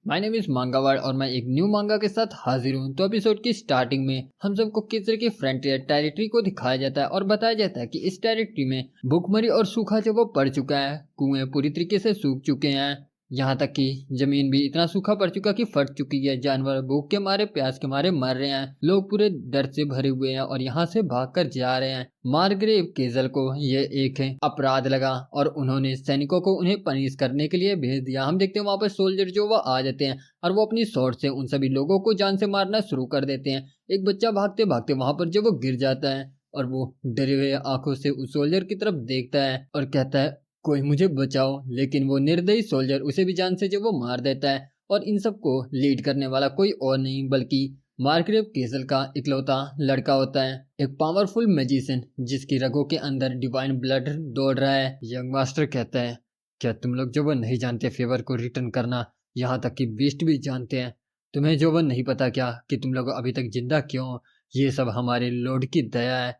My name is मांगावाड़ और मैं एक न्यू मांगा के साथ हाजिर हूँ। तो एपिसोड की स्टार्टिंग में हम सबको किस तरह की फ्रंटियर टेरिटरी को दिखाया जाता है और बताया जाता है कि इस टेरिटरी में भूखमरी और सूखा जो वो पड़ चुका है। कुएं पूरी तरीके से सूख चुके हैं। यहाँ तक कि जमीन भी इतना सूखा पड़ चुका कि फट चुकी है। जानवर भूख के मारे प्यास के मारे मर रहे हैं। लोग पूरे डर से भरे हुए हैं और यहाँ से भागकर जा रहे हैं। मार्ग्रेव केजल को ये एक अपराध लगा और उन्होंने सैनिकों को उन्हें पनिश करने के लिए भेज दिया। हम देखते हैं वहां पर सोल्जर जो वो आ जाते हैं और वो अपनी स्वॉर्ड से उन सभी लोगों को जान से मारना शुरू कर देते हैं। एक बच्चा भागते भागते वहां पर जो वो गिर जाता है और वो डरे हुए आंखों से उस सोल्जर की तरफ देखता है और कहता है कोई मुझे बचाओ। लेकिन वो निर्दयी सोल्जर उसे भी जान से जो वो मार देता है और इन सबको लीड करने वाला कोई और नहीं बल्कि मार्ग्रेव केसल का इकलौता लड़का होता है, एक पावरफुल मैजिशियन जिसकी रगों के अंदर डिवाइन ब्लड दौड़ रहा है। यंग मास्टर कहता है क्या तुम लोग जो वो नहीं जानते फेवर को रिटर्न करना, यहाँ तक कि बीस्ट भी जानते हैं। तुम्हें जो वो नहीं पता क्या कि तुम लोग अभी तक जिंदा क्यों हो? ये सब हमारे लॉर्ड की दया है।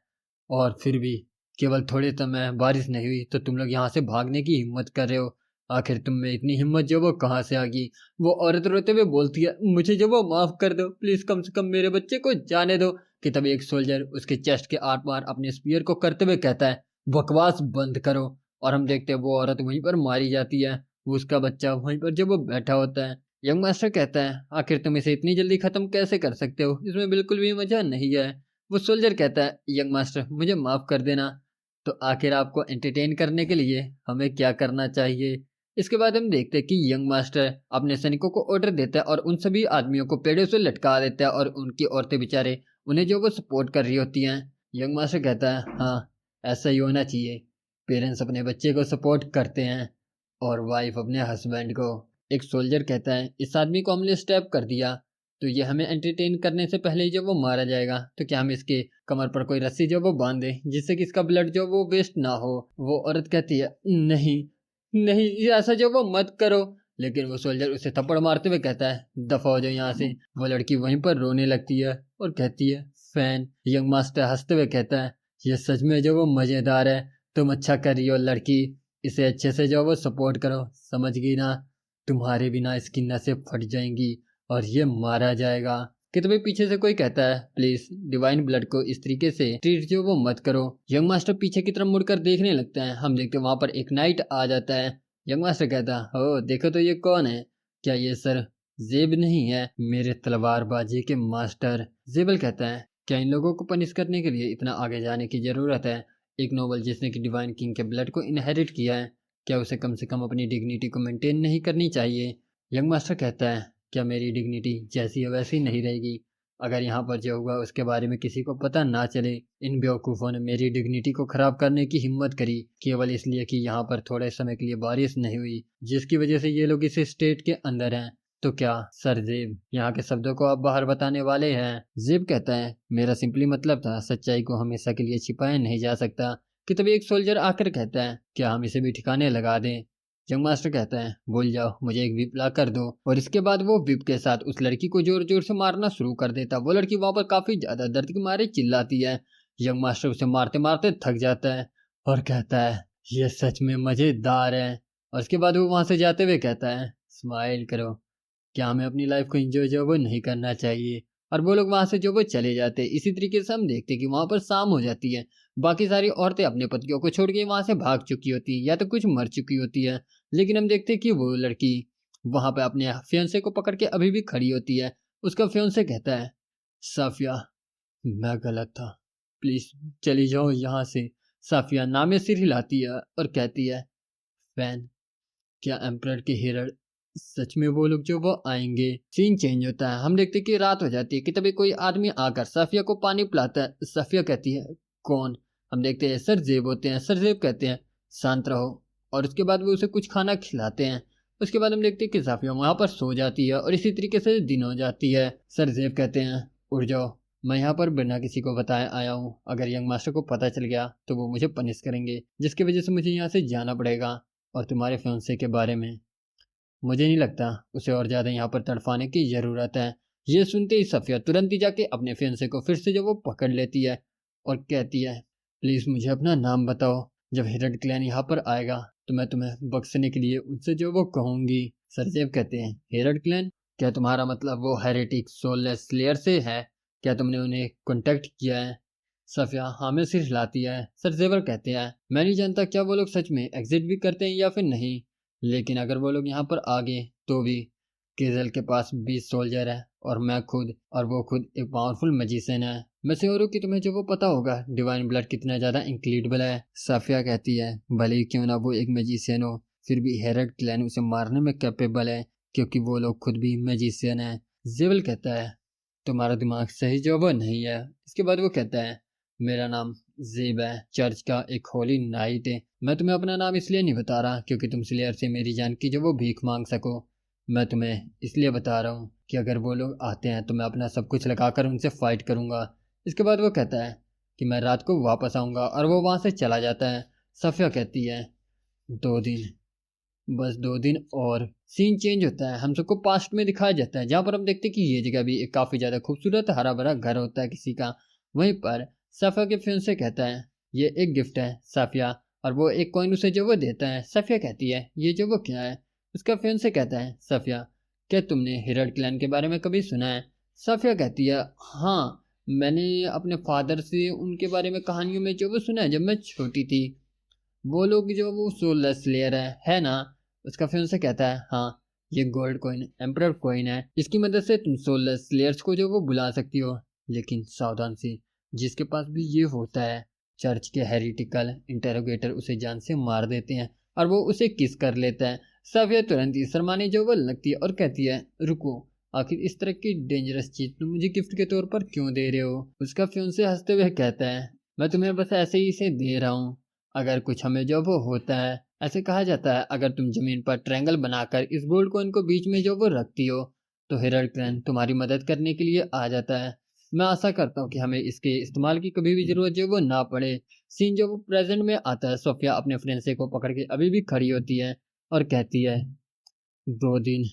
और फिर भी केवल थोड़े समय बारिश नहीं हुई तो तुम लोग यहाँ से भागने की हिम्मत कर रहे हो। आखिर तुम में इतनी हिम्मत जो वो कहाँ से आ गई? वो औरत रोते हुए बोलती है मुझे जो वो माफ कर दो, प्लीज कम से कम मेरे बच्चे को जाने दो। कि तभी एक सोल्जर उसके चेस्ट के आर पार अपने स्पीयर को करते हुए कहता है बकवास बंद करो। और हम देखते हैं वो औरत वहीं पर मारी जाती है। वो उसका बच्चा वहीं पर जब वो बैठा होता है। यंग मास्टर कहता है आखिर तुम इसे इतनी जल्दी खत्म कैसे कर सकते हो? इसमें बिल्कुल भी मजा नहीं है। वो सोल्जर कहता है यंग मास्टर मुझे माफ कर देना। तो आखिर आपको एंटरटेन करने के लिए हमें क्या करना चाहिए? इसके बाद हम देखते हैं कि यंग मास्टर अपने सैनिकों को ऑर्डर देता है और उन सभी आदमियों को पेड़ों से लटका देता है और उनकी औरतें बेचारे उन्हें जो वो सपोर्ट कर रही होती हैं। यंग मास्टर कहता है हाँ, ऐसा ही होना चाहिए। पेरेंट्स अपने बच्चे को सपोर्ट करते हैं और वाइफ अपने हस्बैंड को। एक सोल्जर कहता है इस आदमी को हमने स्टैप कर दिया तो ये हमें एंटरटेन करने से पहले ही जब वो मारा जाएगा तो क्या हम इसके कमर पर कोई रस्सी जो वो बांध दे जिससे कि इसका ब्लड जो वो वेस्ट ना हो? वो औरत कहती है नहीं नहीं, ये ऐसा जो वो मत करो। लेकिन वो सोल्जर उसे थप्पड़ मारते हुए कहता है दफा हो जाओ यहाँ से। वो लड़की वहीं पर रोने लगती है और कहती है फैन। यंग मास्टर हंसते हुए कहता है ये सच में जो वो मजेदार है। तुम अच्छा कर रही हो लड़की, इसे अच्छे से जो वो सपोर्ट करो, समझ गई ना? तुम्हारे बिना इसकी नसें फट जाएंगी और ये मारा जाएगा। कि तुम्हें पीछे से कोई कहता है प्लीज डिवाइन ब्लड को इस तरीके से ट्रीट जो वो मत करो। यंग मास्टर पीछे की तरफ मुड़कर देखने लगता है। हम देखते हैं वहां पर एक नाइट आ जाता है। यंग मास्टर कहता है ओ देखो तो ये कौन है? क्या ये सर जेब नहीं है, मेरे तलवारबाजी के मास्टर? जेबल कहता है क्या इन लोगों को पनिश करने के लिए इतना आगे जाने की जरूरत है? एक नोबल जिसने कि डिवाइन किंग के ब्लड को इनहेरिट किया है, क्या उसे कम से कम अपनी डिग्निटी को मेंटेन नहीं करनी चाहिए? यंग मास्टर कहता है क्या मेरी डिग्निटी जैसी है वैसी नहीं रहेगी? अगर यहाँ पर जो हुआ उसके बारे में किसी को पता ना चले। इन बेवकूफ़ों ने मेरी डिग्निटी को खराब करने की हिम्मत करी केवल इसलिए कि यहाँ पर थोड़े समय के लिए बारिश नहीं हुई, जिसकी वजह से ये लोग इस स्टेट के अंदर हैं। तो क्या सर जेब यहाँ के शब्दों को आप बाहर बताने वाले हैं? जेब कहता है मेरा सिंपली मतलब था सच्चाई को हमेशा के लिए छिपाया नहीं जा सकता। कि तभी एक सोल्जर आकर कहता है क्या हम इसे भी ठिकाने लगा दें? यंग मास्टर कहता है भूल जाओ, मुझे एक विप ला कर दो। और इसके बाद वो विप के साथ उस लड़की को जोर जोर से मारना शुरू कर देता। वो लड़की वहां पर काफी ज्यादा दर्द के मारे चिल्लाती है। यंग मास्टर उसे मारते मारते थक जाता है और कहता है ये सच में मजेदार है। और उसके बाद वो वहां से जाते हुए कहता है स्माइल करो, क्या हमें अपनी लाइफ को एंजॉय जो वो नहीं करना चाहिए? और वो लोग वहां से जो वो चले जाते हैं। इसी तरीके से हम देखते हैं कि वहां पर शाम हो जाती है। बाकी सारी औरतें अपने पतियों को छोड़ के वहां से भाग चुकी होती है या तो कुछ मर चुकी होती है। लेकिन हम देखते हैं कि वो लड़की वहां पे अपने फियांसे को पकड़ के अभी भी खड़ी होती है। उसका फियांसे कहता है साफिया मैं गलत था, प्लीज चली जाओ यहाँ से। साफिया नामे सिर हिलाती है और कहती है फैन क्या एम्परर के हिरण सच में वो लोग जो वो आएंगे? सीन चेंज होता है। हम देखते हैं कि रात हो जाती है कि तभी कोई आदमी आकर सफिया को पानी पिलाता है। सफिया कहती है कौन? हम देखते हैं सर जेब होते हैं। सर जेब कहते हैं शांत रहो। और उसके बाद वो उसे कुछ खाना खिलाते हैं। उसके बाद हम देखते हैं कि सफिया वहां पर सो जाती है और इसी तरीके से दिन हो जाती है। सर जेब कहते हैं उठ जाओ, मैं यहाँ पर बिना किसी को बताए आया हूँ। अगर यंग मास्टर को पता चल गया तो वो मुझे पनिश करेंगे, जिसकी वजह से मुझे यहाँ से जाना पड़ेगा। और तुम्हारे फियांसे के बारे में मुझे नहीं लगता उसे और ज्यादा यहाँ पर तड़फाने की जरूरत है। ये सुनते ही सफिया तुरंत ही जाके अपने फियांसे को फिर से जो वो पकड़ लेती है और कहती है प्लीज मुझे अपना नाम बताओ। जब हिरड क्लैन यहाँ पर आएगा तो मैं तुम्हें बख्शने के लिए उनसे जो वो कहूंगी। सरजेब कहते हैं, हेरल्ड क्लैन? क्या तुम्हारा मतलब वो हेरेटिक सोललेस स्लेयर से है? क्या तुमने उन्हें कांटेक्ट किया है? सफिया हाँ में सिर हिलाती है। सरजेबर कहते हैं, मैं नहीं जानता क्या वो लोग सच में एग्जिट भी करते हैं या फिर नहीं, लेकिन अगर वो लोग यहाँ पर आ गए तो भी। केजल के पास 20 सोल्जर है और मैं खुद, और वो खुद एक पावरफुल मजिशियन है। मैं श्योर हूँ कि तुम्हें जो वो पता होगा डिवाइन ब्लड कितना ज्यादा इंक्रेडिबल है। साफिया कहती है, भले ही क्यों ना वो एक मैजिशियन हो, फिर भी हेरल्ड क्लैन उसे मारने में कैपेबल है, क्योंकि वो लोग खुद भी मैजिशियन है। जेबल कहता है, तुम्हारा दिमाग सही जो वो नहीं है। इसके बाद वो कहता है, मेरा नाम जेब है, चर्च का एक होली नाइट है। मैं तुम्हें अपना नाम इसलिए नहीं बता रहा क्योंकि तुम स्लेयर से मेरी जान की जो वो भीख मांग सको। मैं तुम्हें इसलिए बता रहा हूँ कि अगर वो लोग आते हैं तो मैं अपना सब कुछ लगाकर उनसे फाइट करूंगा। इसके बाद वो कहता है कि मैं रात को वापस आऊंगा, और वो वहां से चला जाता है। सफिया कहती है, 2 दिन, बस 2 दिन और। सीन चेंज होता है, हम सबको पास्ट में दिखाया जाता है, जहाँ पर हम देखते हैं कि ये जगह भी एक काफी ज्यादा खूबसूरत हरा भरा घर होता है किसी का। वहीं पर साफिया के फियांसे कहता है, ये एक गिफ्ट है साफिया, और वो एक कॉइन उसे जो वो देता है। साफिया कहती है, ये जो वो क्या है? उसका फियांसे कहता है, साफिया, क्या तुमने हेरल्ड क्लैन के बारे में कभी सुना है? साफिया कहती है, हाँ, मैंने अपने फादर से उनके बारे में कहानियों में जो वो सुना है जब मैं छोटी थी। वो लोग जो वो सोलर स्लेयर है ना? उसका फिर कहता है, हाँ, ये गोल्ड कॉइन एम्परर कॉइन है, इसकी मदद से तुम सोलर स्लेयर्स को जो वो बुला सकती हो। लेकिन सावधान से, जिसके पास भी ये होता है, चर्च के हेरिटिकल इंटेरोगेटर उसे जान से मार देते हैं, और वो उसे किस कर लेता है। साफिया तुरंत ही शर्माने जो वो लगती है और कहती है, रुको, आखिर इस तरह की डेंजरस चीज तुम मुझे गिफ्ट के तौर पर क्यों दे रहे हो? उसका फियांसे हंसते हुए कहता है, मैं तुम्हें बस ऐसे ही इसे दे रहा हूँ, अगर कुछ हमें जो वो होता है। ऐसे कहा जाता है, अगर तुम जमीन पर ट्रायंगल बनाकर इस गोल्ड कॉइन को बीच में जो वो रखती हो, तो हेरल्ड क्लैन तुम्हारी मदद करने के लिए आ जाता है। मैं आशा करता हूँ कि हमें इसके इस्तेमाल की कभी भी जरूरत जो वो ना पड़े। सीन जो वो प्रेजेंट में आता है, सोफिया अपने फ्रेंड को पकड़ के अभी भी खड़ी होती है और कहती है, 2 दिन,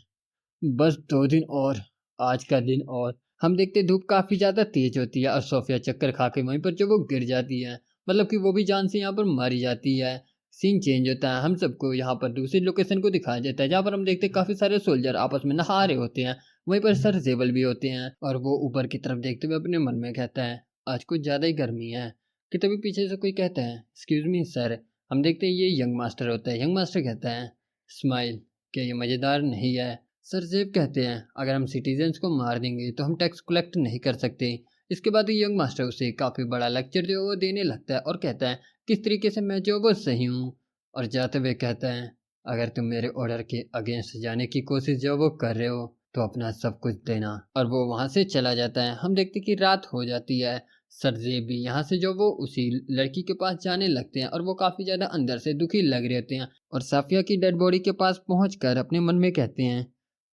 बस 2 दिन और, आज का दिन और। हम देखते धूप काफी ज्यादा तेज होती है और सोफिया चक्कर खा के वहीं पर जो वो गिर जाती है, मतलब कि वो भी जान से यहाँ पर मारी जाती है। सीन चेंज होता है, हम सबको यहाँ पर दूसरी लोकेशन को दिखाया जाता है, जहाँ पर हम देखते हैं काफी सारे सोल्जर आपस में नहा रहे होते हैं। वहीं पर सर जेबल भी होते हैं, और वो ऊपर की तरफ देखते हुए अपने मन में कहता है, आज कुछ ज्यादा ही गर्मी है। कि तभी पीछे से कोई कहता है, एक्सक्यूज मी सर। हम देखते हैं ये यंग मास्टर होता है। यंग मास्टर कहता है, स्माइल, क्या ये मजेदार नहीं है? सर जेब कहते हैं, अगर हम सिटीजन्स को मार देंगे तो हम टैक्स कलेक्ट नहीं कर सकते। इसके बाद यंग मास्टर उसे काफी बड़ा लेक्चर जो वो देने लगता है और कहता है, किस तरीके से मैं जो वो सही हूँ। और जाते हुए कहता है, अगर तुम मेरे ऑर्डर के अगेंस्ट जाने की कोशिश जो वो कर रहे हो तो अपना सब कुछ देना। और वो वहां से चला जाता है। हम देखते कि रात हो जाती है। सर जेब भी यहाँ से जो वो उसी लड़की के पास जाने लगते हैं, और वो काफी ज्यादा अंदर से दुखी लग रहे होते हैं, और साफिया की डेड बॉडी के पास पहुंचकर अपने मन में कहते हैं,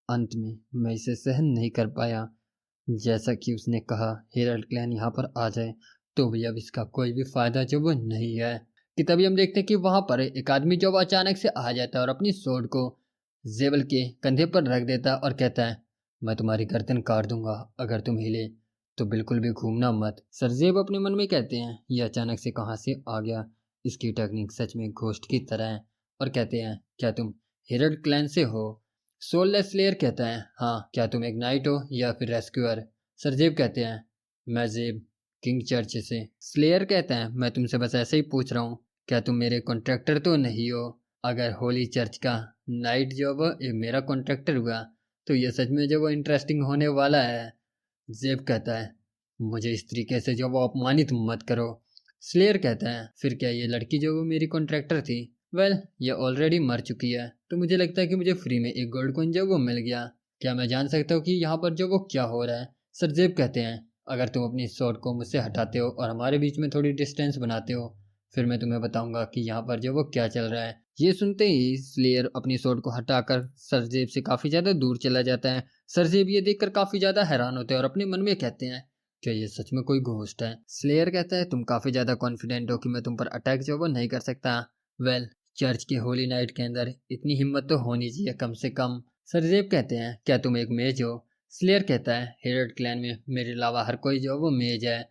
अंत में मैं इसे सहन नहीं कर पाया। जैसा कि उसने कहा, हेरल्ड क्लैन यहाँ पर आ जाए तो भी अब इसका कोई भी फायदा जो वो नहीं है। कि तभी हम देखते हैं कि वहां पर एक आदमी जो वो अचानक से आ जाता है और अपनी सोड को जेबल के कंधे पर रख देता है और कहता है, मैं तुम्हारी गर्दन काट दूंगा अगर तुम हिले, तो बिल्कुल भी घूमना मत। सरजेब अपने मन में कहते हैं, ये अचानक से कहाँ से आ गया? इसकी टेक्निक सच में घोस्ट की तरह है। और कहते हैं, क्या तुम हेरल्ड क्लैन से हो? सोललेस स्लेयर कहता है, हाँ, क्या तुम एक नाइट हो या फिर रेस्क्यूअर? सरजेब कहते हैं, मैं जेब, किंग चर्च से। स्लेयर कहता है, मैं तुमसे बस ऐसे ही पूछ रहा हूँ, क्या तुम मेरे कॉन्ट्रैक्टर तो नहीं हो? अगर होली चर्च का नाइट जो वो ये मेरा कॉन्ट्रैक्टर हुआ तो ये सच में जो वो इंटरेस्टिंग होने वाला है। जेब कहता है, मुझे इस तरीके से जो वो अपमानित मत करो। स्लेयर कहता है, फिर क्या ये लड़की जो वो मेरी कॉन्ट्रैक्टर थी? वेल, ये ऑलरेडी मर चुकी है, तो मुझे लगता है कि मुझे फ्री में एक गोल्ड कॉइन जो वो मिल गया। क्या मैं जान सकता हूँ कि यहाँ पर जो वो क्या हो रहा है? सरजेब कहते हैं, अगर तुम अपनी शॉट को मुझसे हटाते हो और हमारे बीच में थोड़ी डिस्टेंस बनाते हो, फिर मैं तुम्हें बताऊंगा कि यहाँ पर जो वो क्या चल रहा है। ये सुनते ही स्लेयर अपनी शॉट को हटाकर सरजेब से काफी ज्यादा दूर चला जाता है। सरजेब ये देखकर काफी ज्यादा हैरान होते हैं और अपने मन में कहते हैं, क्या ये सच में कोई घोस्ट है? स्लेयर कहता है, तुम काफी ज्यादा कॉन्फिडेंट हो कि मैं तुम पर अटैक जो वो नहीं कर सकता। वेल, चर्च के होली नाइट के अंदर इतनी हिम्मत तो होनी चाहिए कम से कम। सरजेब कहते हैं, क्या तुम एक मेज हो? स्लेयर कहता है, हेरल्ड क्लैन में मेरे अलावा हर कोई जो वो मेज है।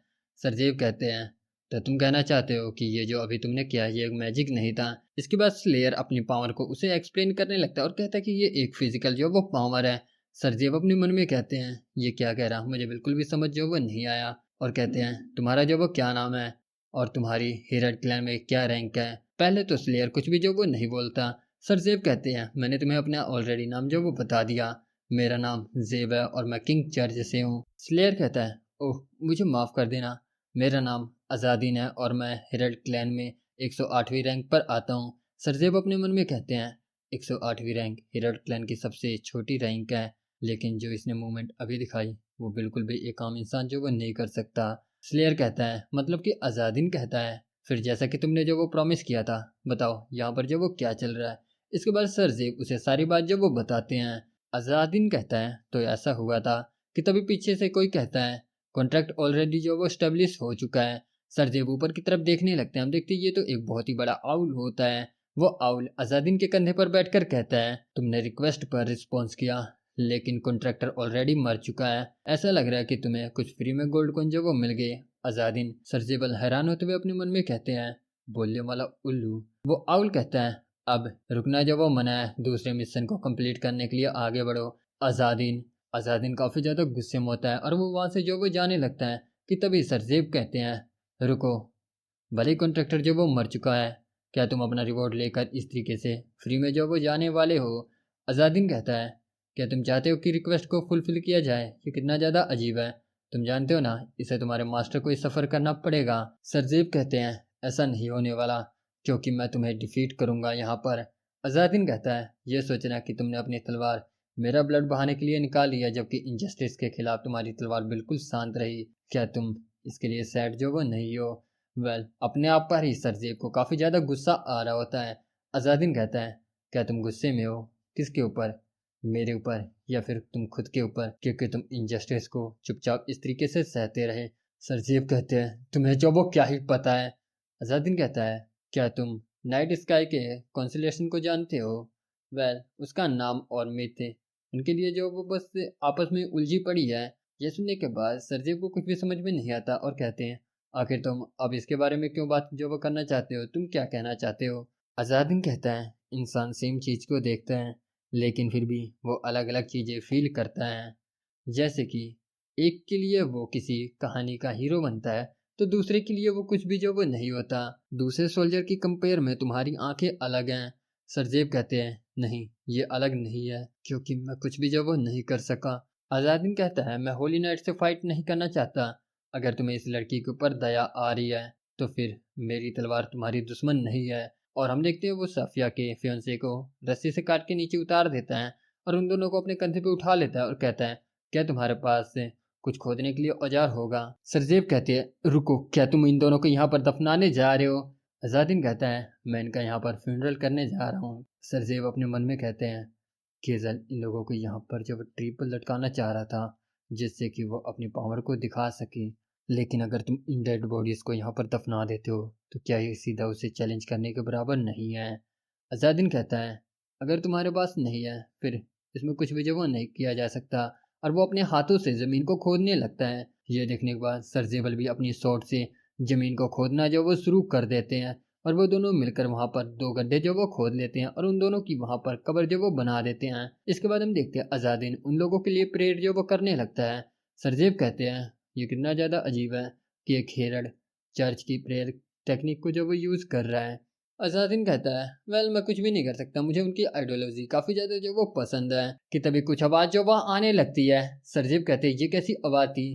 सरजेब कहते हैं, तो तुम कहना चाहते हो कि ये जो अभी तुमने किया ये एक मैजिक नहीं था। इसके बाद स्लेयर अपनी पावर को उसे एक्सप्लेन करने लगता है और कहता है कि ये एक फिजिकल जो वो पावर है। सरजेब अपने मन में कहते हैं ये क्या कह रहा, मुझे बिल्कुल भी समझ जो वो नहीं आया। और कहते हैं तुम्हारा जो वो क्या नाम है और तुम्हारी हेरल्ड क्लैन में क्या रैंक है। पहले तो स्लेयर कुछ भी जो वो नहीं बोलता। सरजेब कहते हैं मैंने तुम्हें अपना ऑलरेडी नाम जो वो बता दिया, मेरा नाम जेब है और मैं किंग चर्च से हूँ। स्लेयर कहता है ओह मुझे माफ़ कर देना, मेरा नाम अजादीन है और मैं हेरल्ड क्लैन में 108वीं रैंक पर आता हूँ। सरजेब अपने मन में कहते हैं 108वीं रैंक हेरल्ड क्लैन की सबसे छोटी रैंक है, लेकिन जो इसने मूवमेंट अभी दिखाई वो बिल्कुल भी एक आम इंसान जो वो नहीं कर सकता। स्लेयर कहता है मतलब कि अजादीन कहता है फिर जैसा कि तुमने जो वो प्रॉमिस किया था बताओ यहाँ पर जो वो क्या चल रहा है। इसके बाद सरजेब उसे सारी बात जो वो बताते हैं। अजादीन कहता है तो ऐसा हुआ था कि तभी पीछे से कोई कहता है कॉन्ट्रैक्ट ऑलरेडी जो वो स्टेब्लिश हो चुका है। सरजेब ऊपर की तरफ देखने लगते हैं, हम देखते हैं ये तो एक बहुत ही बड़ा आउल होता है। वो आउल अजादीन के कंधे पर बैठकर कहता है तुमने रिक्वेस्ट पर रिस्पॉन्स किया लेकिन कॉन्ट्रैक्टर ऑलरेडी मर चुका है, ऐसा लग रहा है कि तुम्हें कुछ फ्री में गोल्ड कॉइन जो वो मिल गए। अजादीन सरजेबल हैरान होते हुए अपने मन में कहते हैं बोलने वाला उल्लू। वो आउल कहता है अब रुकना जो वो मना है, दूसरे मिशन को कंप्लीट करने के लिए आगे बढ़ो। अजादीन अजादीन काफी ज्यादा गुस्से में होता है और वो वहां से जो वो जाने लगता है कि तभी सरजेब कहते हैं रुको, भले ही कॉन्ट्रैक्टर जो वो मर चुका है, क्या तुम अपना रिवॉर्ड लेकर इस तरीके से फ्री में जो वो जाने वाले हो। अजादीन कहता है क्या तुम चाहते हो कि रिक्वेस्ट को फुलफिल किया जाए, ये कितना ज़्यादा अजीब है, तुम जानते हो ना इसे तुम्हारे मास्टर को ही सफ़र करना पड़ेगा। सरजेब कहते हैं ऐसा नहीं होने वाला क्योंकि मैं तुम्हें डिफीट करूंगा यहाँ पर। अजादीन कहता है ये सोचना कि तुमने अपनी तलवार मेरा ब्लड बहाने के लिए निकाल लिया जबकि इनजस्टिस के खिलाफ तुम्हारी तलवार बिल्कुल शांत रही, क्या तुम इसके लिए सैड जो वो नहीं हो। अपने आप पर ही सरजेब को काफ़ी ज़्यादा गुस्सा आ रहा होता है। अजादीन कहता है क्या तुम गुस्से में हो, किसके ऊपर, मेरे ऊपर या फिर तुम खुद के ऊपर क्योंकि तुम इनजस्टिस को चुपचाप इस तरीके से सहते रहे। सरजेब कहते हैं तुम्हें जो वो क्या ही पता है। अजादीन कहता है क्या तुम नाइट स्काई के कॉन्सिलेशन को जानते हो। उसका नाम और मीत थे, उनके लिए जो वो बस आपस में उलझी पड़ी है। यह सुनने के बाद सरजेब को कुछ भी समझ में नहीं आता और कहते हैं आखिर तुम अब इसके बारे में क्यों बात जो वो करना चाहते हो, तुम क्या कहना चाहते हो। अजादीन कहता है इंसान सेम चीज़ को देखता है लेकिन फिर भी वो अलग अलग चीज़ें फील करता है। जैसे कि एक के लिए वो किसी कहानी का हीरो बनता है तो दूसरे के लिए वो कुछ भी जो वो नहीं होता। दूसरे सोल्जर की कंपेयर में तुम्हारी आंखें अलग हैं। सरजेब कहते हैं नहीं ये अलग नहीं है क्योंकि मैं कुछ भी जो वो नहीं कर सका। अलादीन कहता है मैं होली नाइट से फाइट नहीं करना चाहता, अगर तुम्हें इस लड़की के ऊपर दया आ रही है तो फिर मेरी तलवार तुम्हारी दुश्मन नहीं है। और हम देखते हैं वो सफिया के फियांसे को रस्सी से काट के नीचे उतार देता है और उन दोनों को अपने कंधे पे उठा लेता है और कहता है क्या तुम्हारे पास कुछ खोदने के लिए औजार होगा। सरजेब कहती है रुको, क्या तुम इन दोनों को यहाँ पर दफनाने जा रहे हो। अजादीन कहता है मैं इनका यहाँ पर फ्यूनरल करने जा रहा हूँ। सरजेब अपने मन में कहते हैं केजल इन लोगों को यहाँ पर जब ट्री पर लटकाना चाह रहा था जिससे कि वो अपनी पावर को दिखा सके, लेकिन अगर तुम इन डेड बॉडीज को यहाँ पर दफना देते हो तो क्या ये सीधा उसे चैलेंज करने के बराबर नहीं है। अजादीन कहता है अगर तुम्हारे पास नहीं है फिर इसमें कुछ भी जमा नहीं किया जा सकता और वो अपने हाथों से जमीन को खोदने लगता है। ये देखने के बाद सरजेबल भी अपनी शॉर्ट से जमीन को खोदना जो वो शुरू कर देते हैं और वो दोनों मिलकर वहां पर दो गड्ढे जो वो खोद लेते हैं और उन दोनों की वहां पर कब्र जो वो बना देते हैं। इसके बाद हम देखते हैं अजादीन उन लोगों के लिए प्रेयर जो वो करने लगता है। सरजेब कहते हैं ये कितना ज़्यादा अजीब है कि एक हेरड चर्च की प्रेयर टेक्निक को जो वो यूज़ कर रहा है। अजादीन कहता है मैं कुछ भी नहीं कर सकता, मुझे उनकी आइडियोलॉजी काफ़ी ज़्यादा जो वो पसंद है। कि तभी कुछ आवाज़ जो वह आने लगती है। सरजेब कहते हैं ये कैसी आवाज़ थी।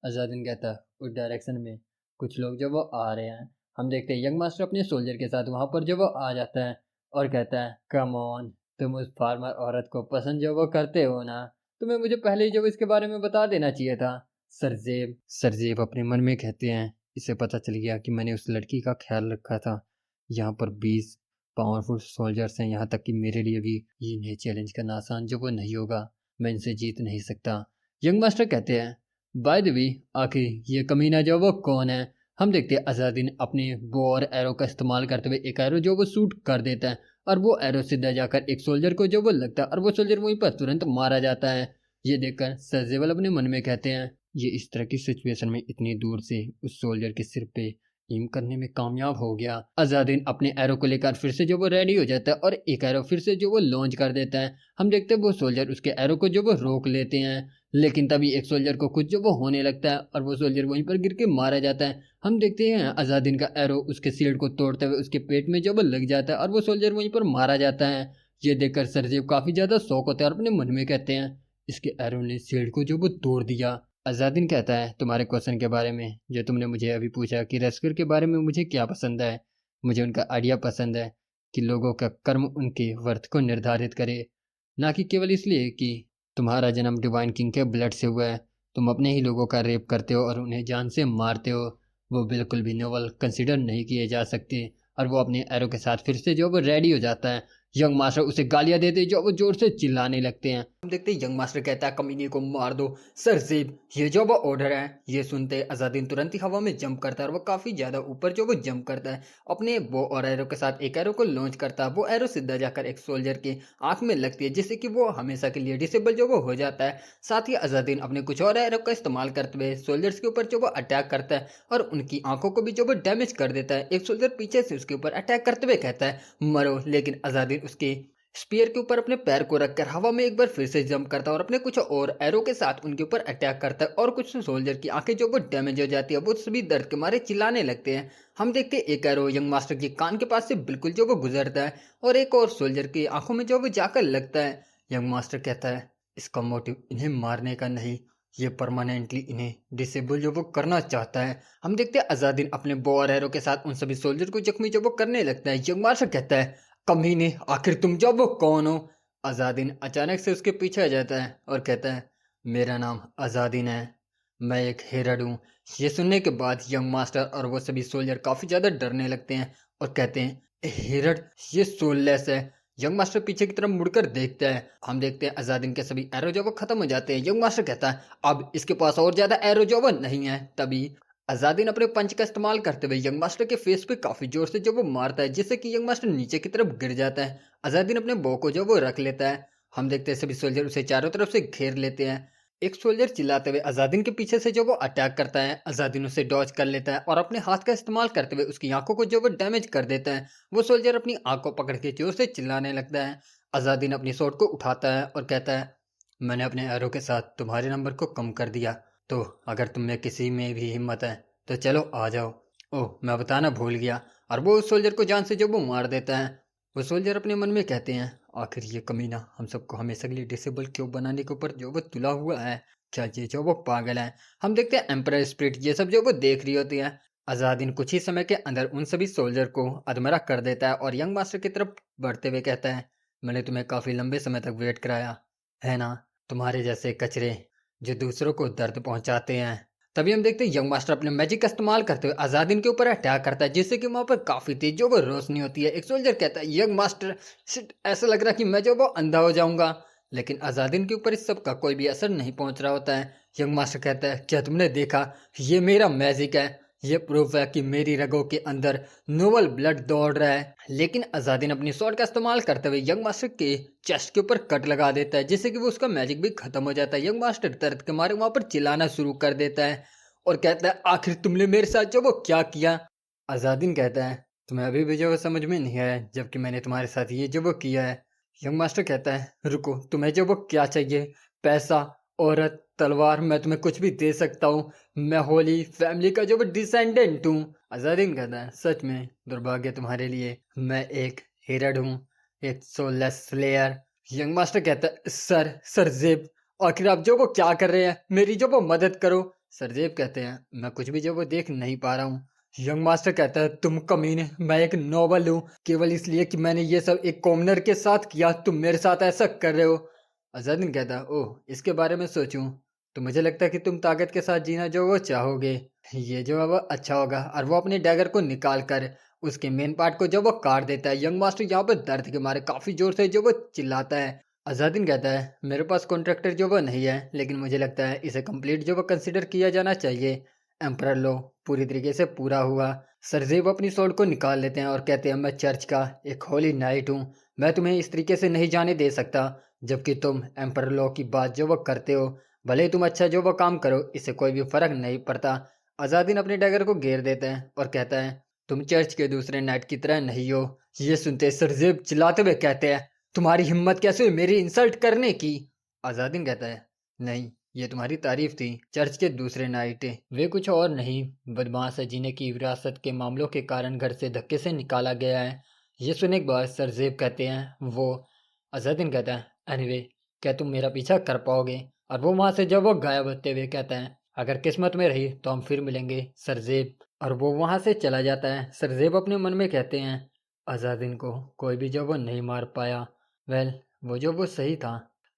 अजादीन कहता है उस डायरेक्शन में कुछ लोग जो वो आ रहे हैं। हम देखते हैं यंग मास्टर अपने सोल्जर के साथ वहाँ पर जो वो आ जाता है और कहता है कम ऑन, तुम उस फार्मर औरत को पसंद जो वो करते हो ना, तुम्हें मुझे पहले ही जो इसके बारे में बता देना चाहिए था। सरजेब सरजेब अपने मन में कहते हैं इसे पता चल गया कि मैंने उस लड़की का ख्याल रखा था। यहाँ पर 20 पावरफुल सोल्जर्स हैं, यहाँ तक कि मेरे लिए भी इन्हें चैलेंज करना आसान जो वो नहीं होगा, मैं इनसे जीत नहीं सकता। यंग मास्टर कहते हैं बाय द वे आखिर ये कमीना जो वो कौन है। हम देखते हैं अजादीन अपने बो और एरो का इस्तेमाल करते हुए एक एरो जो वो शूट कर देता है और वो एरो सीधा जाकर एक सोल्जर को जो वो लगता है और वो सोल्जर वहीं पर तुरंत मारा जाता है। ये देखकर सर्जेबल अपने मन में कहते हैं ये इस तरह की सिचुएशन में इतनी दूर से उस सोल्जर के सिर पे एम करने में कामयाब हो गया। अजादीन अपने एरो को लेकर फिर से जो वो रेडी हो जाता है और एक एरो फिर से जो वो लॉन्च कर देता है। हम देखते हैं वो सोल्जर उसके एरो को जो वो रोक लेते हैं, लेकिन तभी एक सोल्जर को कुछ जो वो होने लगता है और वो सोल्जर वहीं पर गिर के मारा जाता है। हम देखते हैं अजादीन का एरो उसके शील्ड को तोड़ते हुए उसके पेट में जो वो लग जाता है और वो सोल्जर वहीं पर मारा जाता है। ये देखकर सरजेब काफी ज्यादा शौक होता है और अपने मन में कहते हैं इसके एरो ने शील्ड को जो वो तोड़ दिया। अजादीन कहता है तुम्हारे क्वेश्चन के बारे में जो तुमने मुझे अभी पूछा कि रेस्क्यूर के बारे में मुझे क्या पसंद है, मुझे उनका आइडिया पसंद है कि लोगों का कर्म उनके वर्थ को निर्धारित करे, ना कि केवल इसलिए कि तुम्हारा जन्म डिवाइन किंग के ब्लड से हुआ है। तुम अपने ही लोगों का रेप करते हो और उन्हें जान से मारते हो, वो बिल्कुल भी नोबल कंसिडर नहीं किए जा सकते। और वो अपने एरो के साथ फिर से जो वो रेडी हो जाता है। यंग मास्टर उसे गालियां देते जो वो जोर से चिल्लाने लगते हैं। हम देखते हैं यंग मास्टर कहता है कमीने को मार दो सर जेब, ये जो वो ऑर्डर है। ये सुनते अजादीन तुरंत ही हवा में जंप करता है और वो काफी ज्यादा ऊपर जो वो जंप करता है, अपने वो और एरो के साथ एक एरो को लॉन्च करता है। वो एरो सीधा जाकर एक सोल्जर की आंख में लगती है जिससे कि वो हमेशा के लिए डिसेबल जो वो हो जाता है। साथ ही अजादीन अपने कुछ और एरो का इस्तेमाल करते हुए सोल्जर्स के ऊपर जो वो अटैक करता है और उनकी आंखों को भी जो वो डैमेज कर देता है। एक सोल्जर पीछे से उसके ऊपर अटैक करते हुए कहता है मरो, लेकिन अजादीन उसके स्पीयर के ऊपर अपने पैर को रखकर हवा में एक बार फिर से जंप करता है और अपने कुछ और एरो के साथ उनके ऊपर अटैक करता है और कुछ सोल्जर की आंखें जो वो डैमेज हो जाती है। वो सभी दर्द के मारे चिल्लाने लगते हैं। हम देखते हैं एक एरो यंग मास्टर के कान के पास से बिल्कुल जो वो गुजरता है और एक और सोल्जर की आंखों में जो वो जाकर लगता है। यंग मास्टर कहता है इसका मोटिव इन्हें मारने का नहीं, ये परमानेंटली इन्हें डिसेबल जो वो करना चाहता है। हम देखते हैं अजादीन अपने बो और एरो के साथ उन सभी सोल्जर को जख्मी जो वो करने लगता है। यंग मास्टर कहता है कमीने, आखिर तुम जब वो कौन हो? अजादीन अचानक से उसके पीछे आ जाता है और कहता है मेरा नाम अजादीन है, मैं एक हेरड हूँ। ये सुनने के बाद यंग मास्टर और वो सभी सोल्जर काफी ज्यादा डरने लगते हैं और कहते हैं हेरड ये सोललेस है। यंग मास्टर पीछे की तरफ मुड़कर देखता है। हम देखते हैं अजादीन के सभी एरो जो वो खत्म हो जाते हैं। यंग मास्टर कहता है अब इसके पास और ज्यादा एरो जो वो नहीं है। तभी अजादीन अपने पंच का इस्तेमाल करते हुए यंग मास्टर के फेस पे काफी जोर से जो वो मारता है जिससे कि यंग मास्टर नीचे की तरफ गिर जाता है। अजादीन अपने बो को जो वो रख लेता है। हम देखते हैं सभी सोल्जर उसे चारों तरफ से घेर लेते हैं। एक सोल्जर चिल्लाते हुए अजादीन के पीछे से जो वो अटैक करता है। अजादीन उसे डॉज कर लेता है और अपने हाथ का इस्तेमाल करते हुए उसकी आंखों को जो वो डैमेज कर देता है। वो सोल्जर अपनी आंख को पकड़ के जोर से चिल्लाने लगता है। अजादीन अपनी स्वॉर्ड को उठाता है और कहता है मैंने अपने एरो के साथ तुम्हारे नंबर को कम कर दिया, तो अगर तुम में किसी में भी हिम्मत है तो चलो आ जाओ। ओह मैं बताना भूल गया। और वो उस सोल्जर को जान से जो वो मार देता है। वो सोल्जर अपने मन में कहते हैं आखिर ये कमीना हम सबको हमेशा के लिए डिसेबल क्यों बनाने के ऊपर जो वो तुला हुआ है, क्या ये जो वो पागल है। हम देखते हैं एम्परर स्पिरिट ये सब जो वो देख रही होती है। अजादीन कुछ ही समय के अंदर उन सभी सोल्जर को अधमरा कर देता है और यंग मास्टर की तरफ बढ़ते हुए कहता है मैंने तुम्हें काफी लंबे समय तक वेट कराया है ना, तुम्हारे जैसे कचरे जो दूसरों को दर्द पहुंचाते हैं। तभी हम देखते हैं यंग मास्टर अपने मैजिक का इस्तेमाल करते हुए अजादीन के ऊपर अटैक करता है जिससे कि वहां पर काफी तेज जो वो रोशनी होती है। एक सोल्जर कहता है यंग मास्टर शिट, ऐसा लग रहा है कि मैं जो वो अंधा हो जाऊंगा, लेकिन अजादीन के ऊपर इस सब का कोई भी असर नहीं पहुंच रहा होता है। यंग मास्टर कहता है क्या तुमने देखा, ये मेरा मैजिक है, ये प्रूफ है कि मेरी रगों के अंदर नोबल ब्लड दौड़ रहा है। लेकिन अजादीन अपनी स्वॉर्ड का इस्तेमाल करते हुए यंग मास्टर के चेस्ट के ऊपर कट लगा देता है जिससे कि वो उसका मैजिक भी खत्म हो जाता है। यंग मास्टर दर्द के मारे वहां पर चिल्लाना शुरू कर देता है और कहता है आखिर तुमने मेरे साथ जो वो क्या किया। अजादीन कहता है तुम्हें अभी भी जो वो समझ में नहीं आया जबकि मैंने तुम्हारे साथ ये जो वो किया है। यंग मास्टर कहता है रुको, तुम्हें जो वो क्या चाहिए, पैसा, औरत, तलवार, मैं तुम्हें कुछ भी दे सकता हूँ, मैं होली फैमिली का जो वो डिसेंडेंट हूँ। अजादीन कहता है सच में दुर्भाग्य तुम्हारे लिए, मैं एक हेरड हूँ, एक सोललेस स्लेयर। यंग मास्टर कहता है सर जेब, आखिर आप जो वो क्या कर रहे हैं, मेरी जो वो मदद करो। सरजेब कहते हैं मैं कुछ भी जो वो देख नहीं पा रहा हूँ। यंग मास्टर कहता है तुम कमीने, मैं एक नोबल हूँ, केवल इसलिए कि मैंने ये सब एक कॉमनर के साथ किया तुम मेरे साथ ऐसा कर रहे हो। अजादीन कहता है ओह इसके बारे में सोचूं तो मुझे लगता है कि तुम ताकत के साथ जीना जो वो चाहोगे, ये जो है वो अच्छा होगा। और वो अपने डैगर को निकाल कर उसके मेन पार्ट को जो वो काट देता है। यंग मास्टर यहाँ पर दर्द के मारे काफी जोर से जो वो चिल्लाता है। अजादीन कहता है मेरे पास कॉन्ट्रैक्टर जो वो नहीं है, लेकिन मुझे लगता है इसे कंप्लीट जो वो कंसिडर किया जाना चाहिए। एम्परर लो पूरी तरीके से पूरा हुआ। सरजेब अपनी सोल्ड को निकाल लेते हैं और कहते हैं मैं चर्च का एक होली नाइट हूँ, मैं तुम्हें इस तरीके से नहीं जाने दे सकता, जबकि तुम एम्परर लॉ की बात जो वो करते हो, भले ही तुम अच्छा जो वो काम करो इससे कोई भी फर्क नहीं पड़ता। अजादीन अपने डैगर को घेर देता है और कहता है, तुम चर्च के दूसरे नाइट की तरह नहीं हो। ये सुनते सरजेब चिल्लाते हुए कहते हैं, तुम्हारी हिम्मत कैसे हुई मेरी इंसल्ट करने की। अजादीन कहता है, नहीं, ये तुम्हारी तारीफ थी। चर्च के दूसरे नाइट वे कुछ और नहीं, बदमाश है जिन्हें की विरासत के मामलों के कारण घर से धक्के से निकाला गया है। ये सुनने के बाद सरजेब कहते हैं वो। अजादीन कहता है, एनीवे, क्या तुम मेरा पीछा कर पाओगे। और वो वहां से जब वो गायब होते हुए कहता है, अगर किस्मत में रही तो हम फिर मिलेंगे सरजेब। और वो वहां से चला जाता है। सरजेब अपने मन में कहते हैं, अजादीन को कोई भी जो वो नहीं मार पाया। वेल, वो जो वो सही था।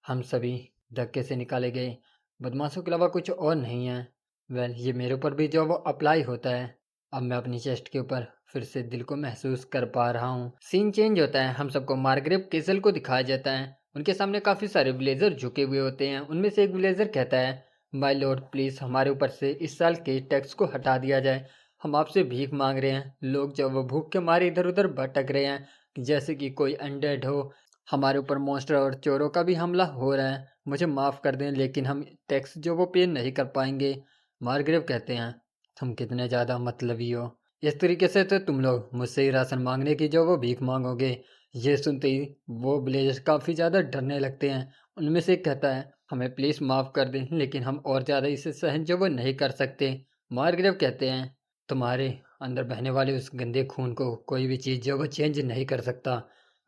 हम सभी धक्के से निकाले गए बदमाशों के अलावा कुछ और नहीं है। वेल, ये मेरे ऊपर भी जो वो अप्लाई होता है। अब मैं अपनी चेस्ट के ऊपर फिर से दिल को महसूस कर पा रहा हूँ। सीन चेंज होता है। हम सबको मार्ग्रेव केसल को दिखाया जाता है। उनके सामने काफी सारे विलेजर झुके हुए होते हैं। उनमें से एक विलेजर कहता है, माय लॉर्ड, प्लीज हमारे ऊपर से इस साल के टैक्स को हटा दिया जाए। हम आपसे भीख मांग रहे हैं। लोग जब वो भूख के मारे इधर उधर भटक रहे हैं जैसे कि कोई अनडेड हो। हमारे ऊपर मॉन्स्टर और चोरों का भी हमला हो रहा है। मुझे माफ़ कर दें, लेकिन हम टैक्स जो वो पे नहीं कर पाएंगे। मार्ग्रेव कहते हैं, तुम कितने ज़्यादा मतलबी हो। इस तरीके से तो तुम लोग मुझसे ही राशन मांगने की जो वो भीख मांगोगे। ये सुनते ही वो विलेजर्स काफ़ी ज़्यादा डरने लगते हैं। उनमें से एक कहता है, हमें प्लीज़ माफ़ कर दें, लेकिन हम और ज़्यादा इसे सहन जो वो नहीं कर सकते। मार्ग्रेव कहते हैं, तुम्हारे अंदर बहने वाले उस गंदे खून को कोई भी चीज़ जो वो चेंज नहीं कर सकता।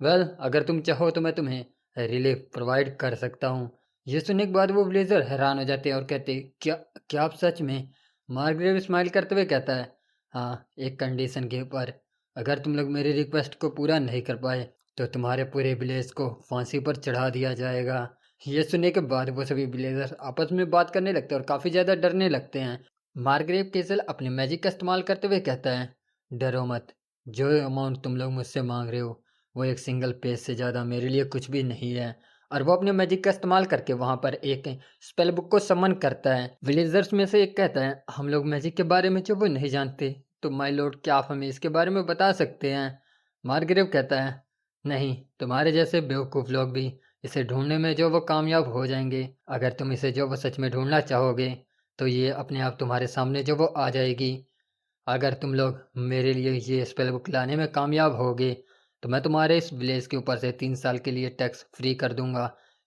वेल, अगर तुम चाहो तो मैं तुम्हें रिलीफ प्रोवाइड कर सकता हूँ। ये सुनने के बाद वो ब्लेजर हैरान हो जाते हैं और कहते, क्या क्या आप सच में। मार्ग्रेव स्माइल करते हुए कहता है, हाँ, एक कंडीशन के ऊपर। अगर तुम लोग मेरी रिक्वेस्ट को पूरा नहीं कर पाए तो तुम्हारे पूरे विलेज को फांसी पर चढ़ा दिया जाएगा। ये सुनने के बाद वो सभी विलेजर आपस में बात करने लगते हैं और काफ़ी ज़्यादा डरने लगते हैं। मार्ग्रेव केसल अपने मैजिक का इस्तेमाल करते हुए कहता है, डरो मत। जो अमाउंट तुम लोग मुझसे मांग रहे हो वो एक सिंगल पेज से ज़्यादा मेरे लिए कुछ भी नहीं है। और वो अपने मैजिक का इस्तेमाल करके वहाँ पर एक स्पेल बुक को समन करता है। विलेजर्स में से एक कहता है, हम लोग मैजिक के बारे में जो वो नहीं जानते, तो माय लॉर्ड क्या आप हमें इसके बारे में बता सकते हैं। मार्ग्रेव कहता है, नहीं, तुम्हारे जैसे बेवकूफ़ लोग भी इसे ढूंढने में जो वो कामयाब हो जाएंगे। अगर तुम इसे जो वो सच में ढूंढना चाहोगे तो ये अपने आप तुम्हारे सामने जो वो आ जाएगी। अगर तुम लोग मेरे लिए ये स्पेल बुक लाने में कामयाब होगे तो मैं तुम्हारे इस विलेज के ऊपर से 3 साल के लिए टैक्स फ्री कर दूंगा।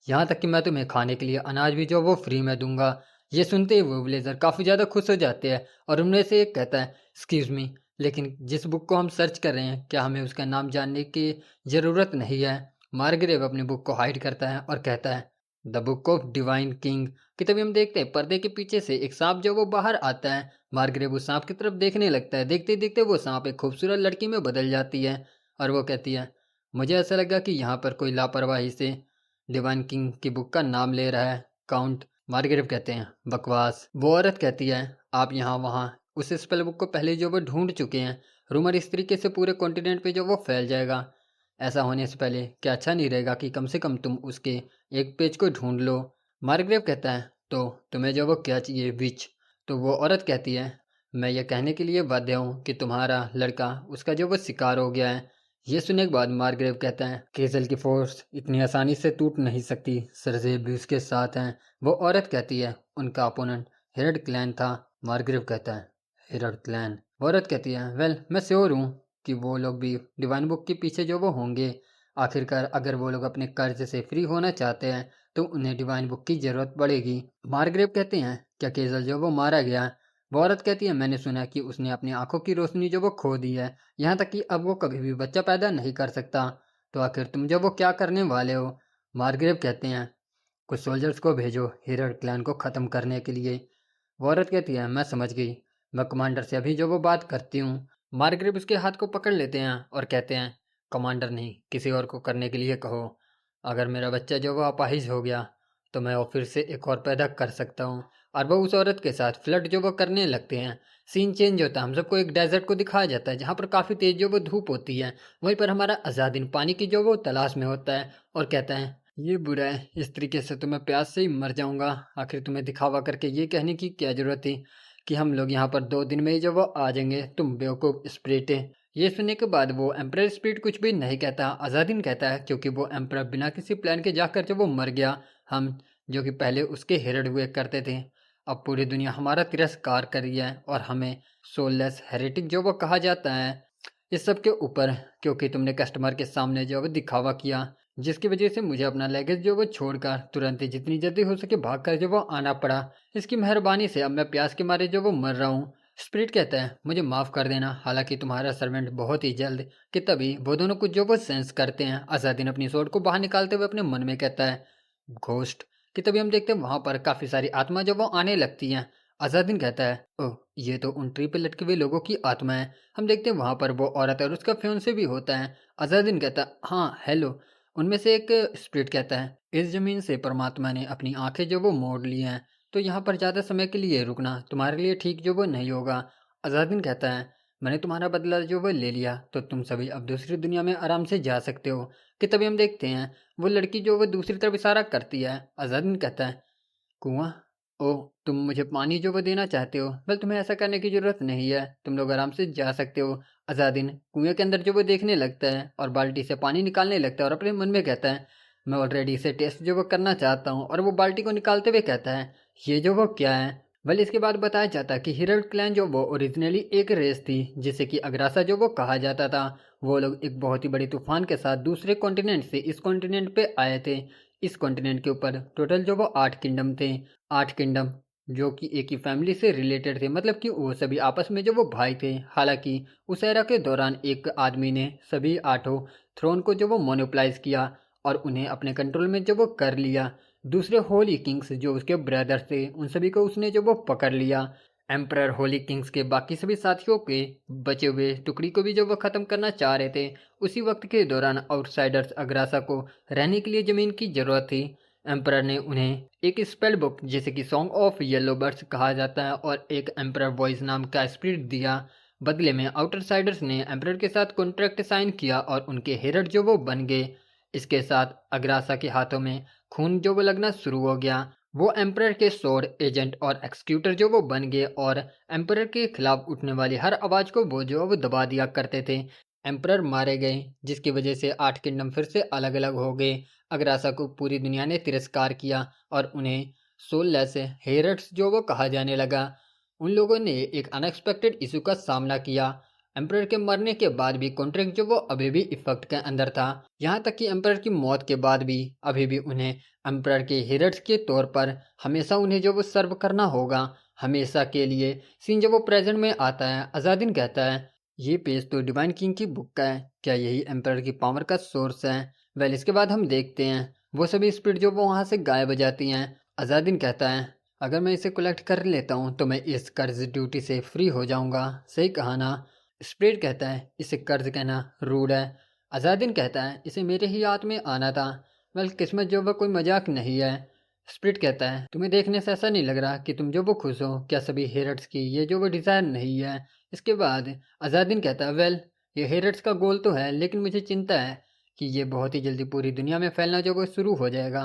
यहाँ तक कि मैं तुम्हें खाने के लिए अनाज भी जो वो फ्री में दूंगा। ये सुनते ही वो विलेजर काफ़ी ज़्यादा खुश हो जाते हैं और उनमें से एक कहता है, एक्सक्यूज़ मी, लेकिन जिस बुक को हम सर्च कर रहे हैं क्या हमें उसका नाम जानने की ज़रूरत नहीं है। मार्ग्रेव अपनी बुक को हाइड करता है और कहता है, the book of divine king. कि तभी हम देखते हैं पर्दे के पीछे से एक सांप जो वो बाहर आता है। मार्ग्रेव उस सांप की तरफ देखने लगता है। देखते देखते वो सांप एक खूबसूरत लड़की में बदल जाती है और वो कहती है, मुझे ऐसा लगा कि यहाँ पर कोई लापरवाही से डिवाइन किंग की बुक का नाम ले रहा है काउंट। मार्ग्रेव कहते हैं, बकवास। वो औरत कहती है, आप यहाँ वहाँ उस स्पेल बुक को पहले जो वो ढूंढ चुके हैं। रूमर इस तरीके से पूरे कॉन्टिनेंट पे जो वो फैल जाएगा। ऐसा होने से पहले क्या अच्छा नहीं रहेगा कि कम से कम तुम उसके एक पेज को ढूंढ लो। मार्ग्रेव कहता है, तो तुम्हें जो वो क्या चाहिए विच। तो वो औरत कहती है, मैं ये कहने के लिए बाध्य हूँ कि तुम्हारा लड़का उसका जो वो शिकार हो गया है। ये सुनने के बाद मार्ग्रेव कहता है, केसल की फोर्स इतनी आसानी से टूट नहीं सकती। सरजेब भी उसके साथ हैं। वो औरत कहती है, उनका अपोनेंट हेरड क्लैन था। मार्ग्रेव कहता है, हेरड क्लैन। वो औरत कहती है, वेल, मैं श्योर हूँ कि वो लोग भी डिवाइन बुक के पीछे जो वो होंगे। आखिरकार अगर वो लोग अपने कर्ज से फ्री होना चाहते हैं तो उन्हें डिवाइन बुक की ज़रूरत पड़ेगी। मार्ग्रेव कहते हैं, क्या केजल जो वो मारा गया। वो औरत कहती है, मैंने सुना कि उसने अपनी आंखों की रोशनी जो वो खो दी है, यहाँ तक कि अब वो कभी भी बच्चा पैदा नहीं कर सकता। तो आखिर तुम जो वो क्या करने वाले हो। मार्ग्रेव कहते हैं, कुछ सोल्जर्स को भेजो हेरड क्लैन को ख़त्म करने के लिए। वो औरत कहती है, मैं समझ गई, मैं कमांडर से अभी जो वो बात करती हूँ। मार्ग्रेव उसके हाथ को पकड़ लेते हैं और कहते हैं, कमांडर नहीं, किसी और को करने के लिए कहो। अगर मेरा बच्चा जो वो अपाहिज हो गया तो मैं वो फिर से एक और पैदा कर सकता हूँ। और वो उस औरत के साथ फ्लर्ट जो वो करने लगते हैं। सीन चेंज होता है। हम सबको एक डेजर्ट को दिखाया जाता है जहाँ पर काफ़ी तेज जो वो धूप होती है। वहीं पर हमारा अजादिन पानी की जो वो तलाश में होता है और कहता है, ये बुरा है, इस तरीके से तो मैं प्यास से ही मर जाऊंगा। आखिर तुम्हें दिखावा करके ये कहने की क्या जरूरत थी कि हम लोग यहाँ पर 2 दिन में ही जो वो आ जाएंगे। तुम बेवकूफ़ स्प्रिट है। ये सुनने के बाद वो एम्परर स्प्रिट कुछ भी नहीं कहता। अजादिन कहता है, क्योंकि वो एम्परर बिना किसी प्लान के जाकर जब वो मर गया, हम जो कि पहले उसके हेरड हुए करते थे, अब पूरी दुनिया हमारा तिरस्कार कर रही है और हमें सोललेस हेरेटिक जो वो कहा जाता है। इस सब के ऊपर क्योंकि तुमने कस्टमर के सामने जो वो दिखावा किया, जिसकी वजह से मुझे अपना लगेज जो वो छोड़कर तुरंत ही जितनी जल्दी हो सके भाग कर जो वो आना पड़ा। इसकी मेहरबानी से अब मैं प्यास के मारे जो वो मर रहा हूँ। स्प्रिट कहता है मुझे माफ़ कर देना, हालांकि तुम्हारा सर्वेंट बहुत ही जल्द कि तभी वो दोनों कुछ जो वो सेंस करते हैं। असादीन अपनी स्वord को बाहर निकालते हुए अपने मन में कहता है घोस्ट कि तभी हम देखते हैं वहां पर काफी सारी आत्मा जो वो आने लगती हैं। अजादीन कहता है ओह ये तो उन ट्री पे लटके हुए लोगों की आत्मा है। हम देखते हैं वहां पर वो औरत और उसका फियोंसे भी होता है। अजादीन कहता है हाँ हेलो। उनमें से एक स्पिरिट कहता है इस जमीन से परमात्मा ने अपनी आंखें जो वो मोड़ ली हैं, तो यहाँ पर ज़्यादा समय के लिए रुकना तुम्हारे लिए ठीक जो वो नहीं होगा। अजादीन कहता है मैंने तुम्हारा बदला जो वो ले लिया, तो तुम सभी अब दूसरी दुनिया में आराम से जा सकते हो। कि तभी हम देखते हैं वो लड़की जो वो दूसरी तरफ इशारा करती है। अजादीन कहता है कुआं, ओह तुम मुझे पानी जो वो देना चाहते हो, वेल तुम्हें ऐसा करने की जरूरत नहीं है, तुम लोग आराम से जा सकते हो। अजादीन कुएं के अंदर जो वो देखने लगता है और बाल्टी से पानी निकालने लगता है और अपने मन में कहता है मैं ऑलरेडी इसे टेस्ट जो वो करना चाहता हूँ। और वो बाल्टी को निकालते हुए कहता है ये जो वो क्या है। वेल इसके बाद बताया जाता है कि हिरल्ड क्लैन जो वो ओरिजिनली एक रेस थी जिसे कि अग्रासा जो वो कहा जाता था। वो लोग एक बहुत ही बड़ी तूफान के साथ दूसरे कॉन्टिनेंट से इस कॉन्टिनेंट पे आए थे। इस कॉन्टिनेंट के ऊपर टोटल जो वो 8 किंगडम थे। 8 किंगडम जो कि एक ही फैमिली से रिलेटेड थे, मतलब कि वो सभी आपस में जो वो भाई थे। हालांकि उस एरा के दौरान एक आदमी ने सभी 8 थ्रोन को जो वो मोनोप्लाइज किया और उन्हें अपने कंट्रोल में जो वो कर लिया। दूसरे होली किंग्स जो उसके ब्रदर्स थे उन सभी को उसने जो वो पकड़ लिया। एम्परर होली किंग्स के बाकी सभी साथियों के बचे हुए टुकड़ी को भी जो वो ख़त्म करना चाह रहे थे। उसी वक्त के दौरान आउटसाइडर्स अग्रासा को रहने के लिए ज़मीन की ज़रूरत थी। एम्परर ने उन्हें एक स्पेल बुक जिसे कि सॉन्ग ऑफ येलो बर्ड्स कहा जाता है और एक एम्परर वॉइस नाम का स्पिरिट दिया। बदले में आउटसाइडर्स ने एम्परर के साथ कॉन्ट्रैक्ट साइन किया और उनके हेरर जो वो बन गए। इसके साथ अग्रासा के हाथों में खून जो वो लगना शुरू हो गया। वो एम्परर के स्वॉर्ड एजेंट और एक्सक्यूटर जो वो बन गए और एम्परर के खिलाफ उठने वाली हर आवाज़ को वो जो वो दबा दिया करते थे। एम्परर मारे गए जिसकी वजह से 8 किंगडम फिर से अलग अलग हो गए। अग्रासा को पूरी दुनिया ने तिरस्कार किया और उन्हें सोललेस हेरट्स जो वो कहा जाने लगा। उन लोगों ने एक अनएक्सपेक्टेड इशू का सामना किया। एम्परर के मरने के बाद भी कॉन्ट्रैक्ट जो वो अभी भी इफेक्ट के अंदर था। यहाँ तक कि एम्परर की मौत के बाद भी अभी भी उन्हें एम्परर के हेरट्स के तौर पर हमेशा उन्हें जो वो सर्व करना होगा, हमेशा के लिए। सीन जब वो प्रेजेंट में आता है, अजादीन कहता है ये पेज तो डिवाइन किंग की बुक का है, क्या यही एम्परर की पावर का सोर्स है। वेल इसके बाद हम देखते हैं वो सभी स्पिरिट जो वो वहाँ से गायब हो जाती हैं। अजादीन कहता है अगर मैं इसे कलेक्ट कर लेता हूँ तो मैं इस कर्ज ड्यूटी से फ्री हो जाऊँगा। सही कहा ना। स्पिरिट कहता है इसे कर्ज कहना रूड है। अजादीन कहता है इसे मेरे ही हाथ में आना था। वेल किस्मत जो वो कोई मजाक नहीं है। स्पिरिट कहता है तुम्हें देखने से ऐसा नहीं लग रहा कि तुम जो वो खुश हो, क्या सभी हेरट्स की ये जो वो डिज़ायर नहीं है। इसके बाद अजादीन कहता है वेल ये हेरट्स का गोल तो है, लेकिन मुझे चिंता है कि ये बहुत ही जल्दी पूरी दुनिया में फैलना जो वो शुरू हो जाएगा।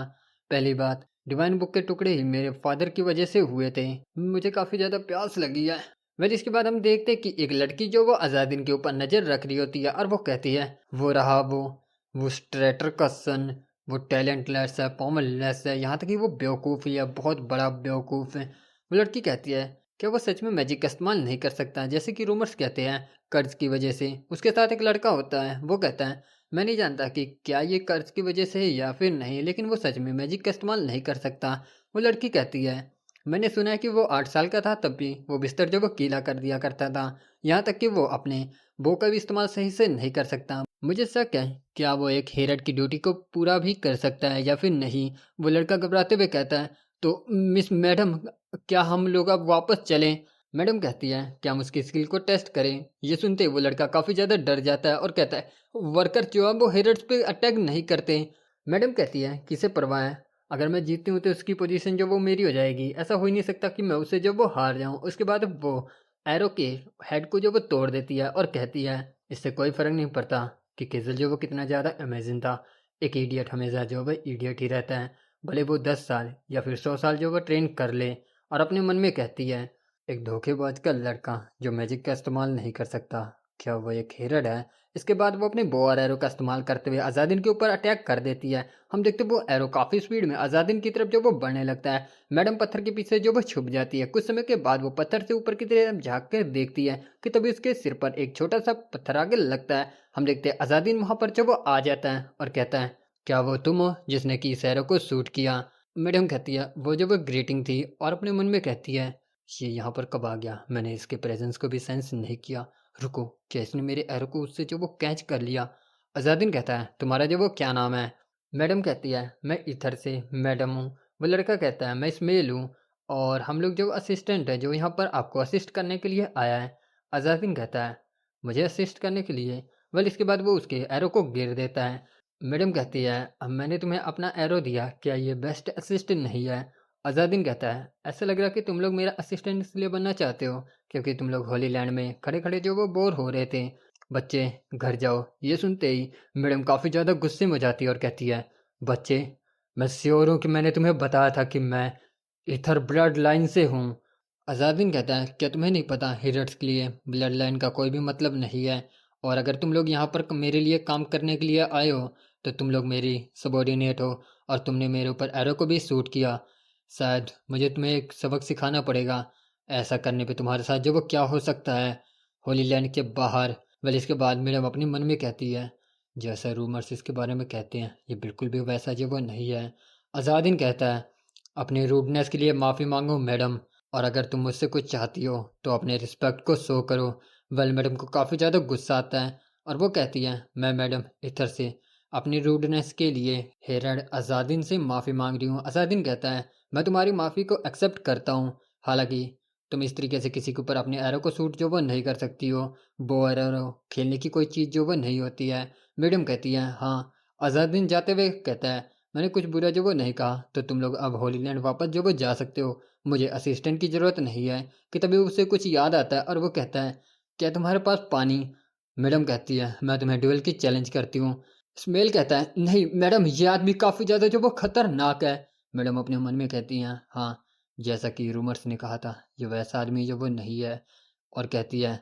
पहली बात डिवाइन बुक के टुकड़े ही मेरे फादर की वजह से हुए थे, मुझे काफ़ी ज़्यादा प्यास लगी है। वेल इसके बाद हम देखते हैं कि एक लड़की जो वो अजादीन के ऊपर नज़र रख रही होती है और वो कहती है वो रहा वो स्ट्रेटर का सन, वो टैलेंटलेस है, पॉमलेस है, यहाँ तक कि वो बेवकूफ़ ही है, बहुत बड़ा बेवकूफ़ है। वो लड़की कहती है क्या वो सच में मैजिक का इस्तेमाल नहीं कर सकता जैसे कि रूमर्स कहते हैं कर्ज की वजह से। उसके साथ एक लड़का होता है, वो कहता है मैं नहीं जानता कि क्या ये कर्ज की वजह से है या फिर नहीं, लेकिन वो सच में मैजिक का इस्तेमाल नहीं कर सकता। वो लड़की कहती है मैंने सुना है कि वो 8 साल का था तब भी वो बिस्तर जो वो गीला कर दिया करता था, यहाँ तक कि वो अपने बो का भी इस्तेमाल सही से नहीं कर सकता। मुझे शक है क्या वो एक हेरट की ड्यूटी को पूरा भी कर सकता है या फिर नहीं। वो लड़का घबराते हुए कहता है तो मिस मैडम क्या हम लोग अब वापस चलें। मैडम कहती है क्या हम उसकी स्किल को टेस्ट करें। ये सुनते ही वो लड़का काफ़ी ज़्यादा डर जाता है और कहता है वर्कर जो है वो हेरट्स पे अटैक नहीं करते। मैडम कहती है किसे परवाह है, अगर मैं जीतती हूँ तो उसकी पोजीशन जो वो मेरी हो जाएगी, ऐसा हो ही नहीं सकता कि मैं उससे जो वो हार जाऊँ। उसके बाद वो एरो के हेड को जो वो तोड़ देती है और कहती है इससे कोई फ़र्क नहीं पड़ता कि किजल जो वो कितना ज़्यादा अमेजिंग था। एक इडियट हमेशा जो वो इडियट ही रहता है, भले वो 10 साल या फिर 100 साल जो वो ट्रेन कर ले। और अपने मन में कहती है एक धोखेबाज का लड़का जो मैजिक का इस्तेमाल नहीं कर सकता, क्या वो एक हेरड है इसके बाद वो अपने बो और एरो का इस्तेमाल करते हुए अजादिन के ऊपर अटैक कर देती है। हम देखते हैं वो एरो काफी स्पीड में अजादिन की तरफ जो वो बढ़ने लगता है। मैडम पत्थर के पीछे जो वो छुप जाती है। कुछ समय के बाद वो पत्थर से ऊपर की तरफ झांक कर देखती है कि तभी उसके सिर पर एक छोटा सा पत्थर आगे लगता है। हम देखते हैं अजादिन वहां पर जो वो आ जाता है और कहता है, क्या वो तुम हो जिसने कि इस एरो को शूट किया? मैडम कहती है वो जो वो ग्रीटिंग थी और अपने मन में कहती है, ये यहाँ पर कब आ गया? मैंने इसके प्रेजेंस को भी सेंस नहीं किया। रुको, क्या इसने मेरे एरो को उससे जो वो कैच कर लिया? अजादिन कहता है, तुम्हारा जो वो क्या नाम है? मैडम कहती है, मैं इधर से मैडम हूँ। वो लड़का कहता है, मैं इसमेल हूँ और हम लोग जो असिस्टेंट है जो यहाँ पर आपको असिस्ट करने के लिए आया है। अजादिन कहता है, मुझे असिस्ट करने के लिए? वेल इसके बाद वो उसके एरो को गिर देता है। मैडम कहती है, अब मैंने तुम्हें अपना एरो दिया, क्या ये बेस्ट असिस्टेंट नहीं है? अजादिन कहता है, ऐसा लग रहा कि तुम लोग मेरा असिस्टेंट इसलिए बनना चाहते हो क्योंकि तुम लोग होली लैंड में खड़े खड़े जो वो बोर हो रहे थे। बच्चे घर जाओ। ये सुनते ही मैडम काफ़ी ज़्यादा गुस्से में हो जाती है और कहती है, बच्चे, मैं श्योर हूँ कि मैंने तुम्हें बताया था कि मैं इथर ब्लड लाइन से हूँ। अजादिन कहता है, क्या तुम्हें नहीं पता हिरट्स के लिए ब्लड लाइन का कोई भी मतलब नहीं है, और अगर तुम लोग यहाँ पर मेरे लिए काम करने के लिए आए हो तो तुम लोग मेरी सबॉर्डिनेट हो और तुमने मेरे ऊपर एरो को भी शूट किया। शायद मुझे तुम्हें एक सबक सिखाना पड़ेगा। ऐसा करने पे तुम्हारे साथ जो वो क्या हो सकता है होली लैंड के बाहर। वेल इसके बाद मैडम अपने मन में कहती है, जैसा रूमर्स इसके बारे में कहते हैं ये बिल्कुल भी वैसा जो वो नहीं है। अजादिन कहता है, अपनी रूडनेस के लिए माफ़ी मांगो मैडम, और अगर तुम मुझसे कुछ चाहती हो तो अपने रिस्पेक्ट को शो करो। वेल मैडम को काफ़ी ज़्यादा गुस्सा आता है और वो कहती है, मैं मैडम इधर से अपनी रूडनेस के लिए हेरन अजादिन से माफ़ी मांग रही हूँ। अजादिन कहता है, मैं तुम्हारी माफ़ी को एक्सेप्ट करता हूँ, हालांकि तुम इस तरीके से किसी के ऊपर अपने एरो को शूट जो वो नहीं कर सकती हो। बो एरो खेलने की कोई चीज़ जो वो नहीं होती है। मैडम कहती है, हाँ। अजादिन जाते हुए कहता है, मैंने कुछ बुरा जो वो नहीं कहा, तो तुम लोग अब होली लैंड वापस जो वो जा सकते हो। मुझे असिस्टेंट की ज़रूरत नहीं है। कि तभी उसे कुछ याद आता है और वो कहता है, क्या तुम्हारे पास पानी? मैडम कहती है, मैं तुम्हें ड्यूल की चैलेंज करती हूँ। स्मेल कहता है, नहीं मैडम, ये आदमी काफ़ी ज़्यादा जो वो खतरनाक है। मैडम अपने मन में कहती हैं, हाँ, जैसा कि रूमर्स ने कहा था ये वैसा आदमी जो वो नहीं है। और कहती है,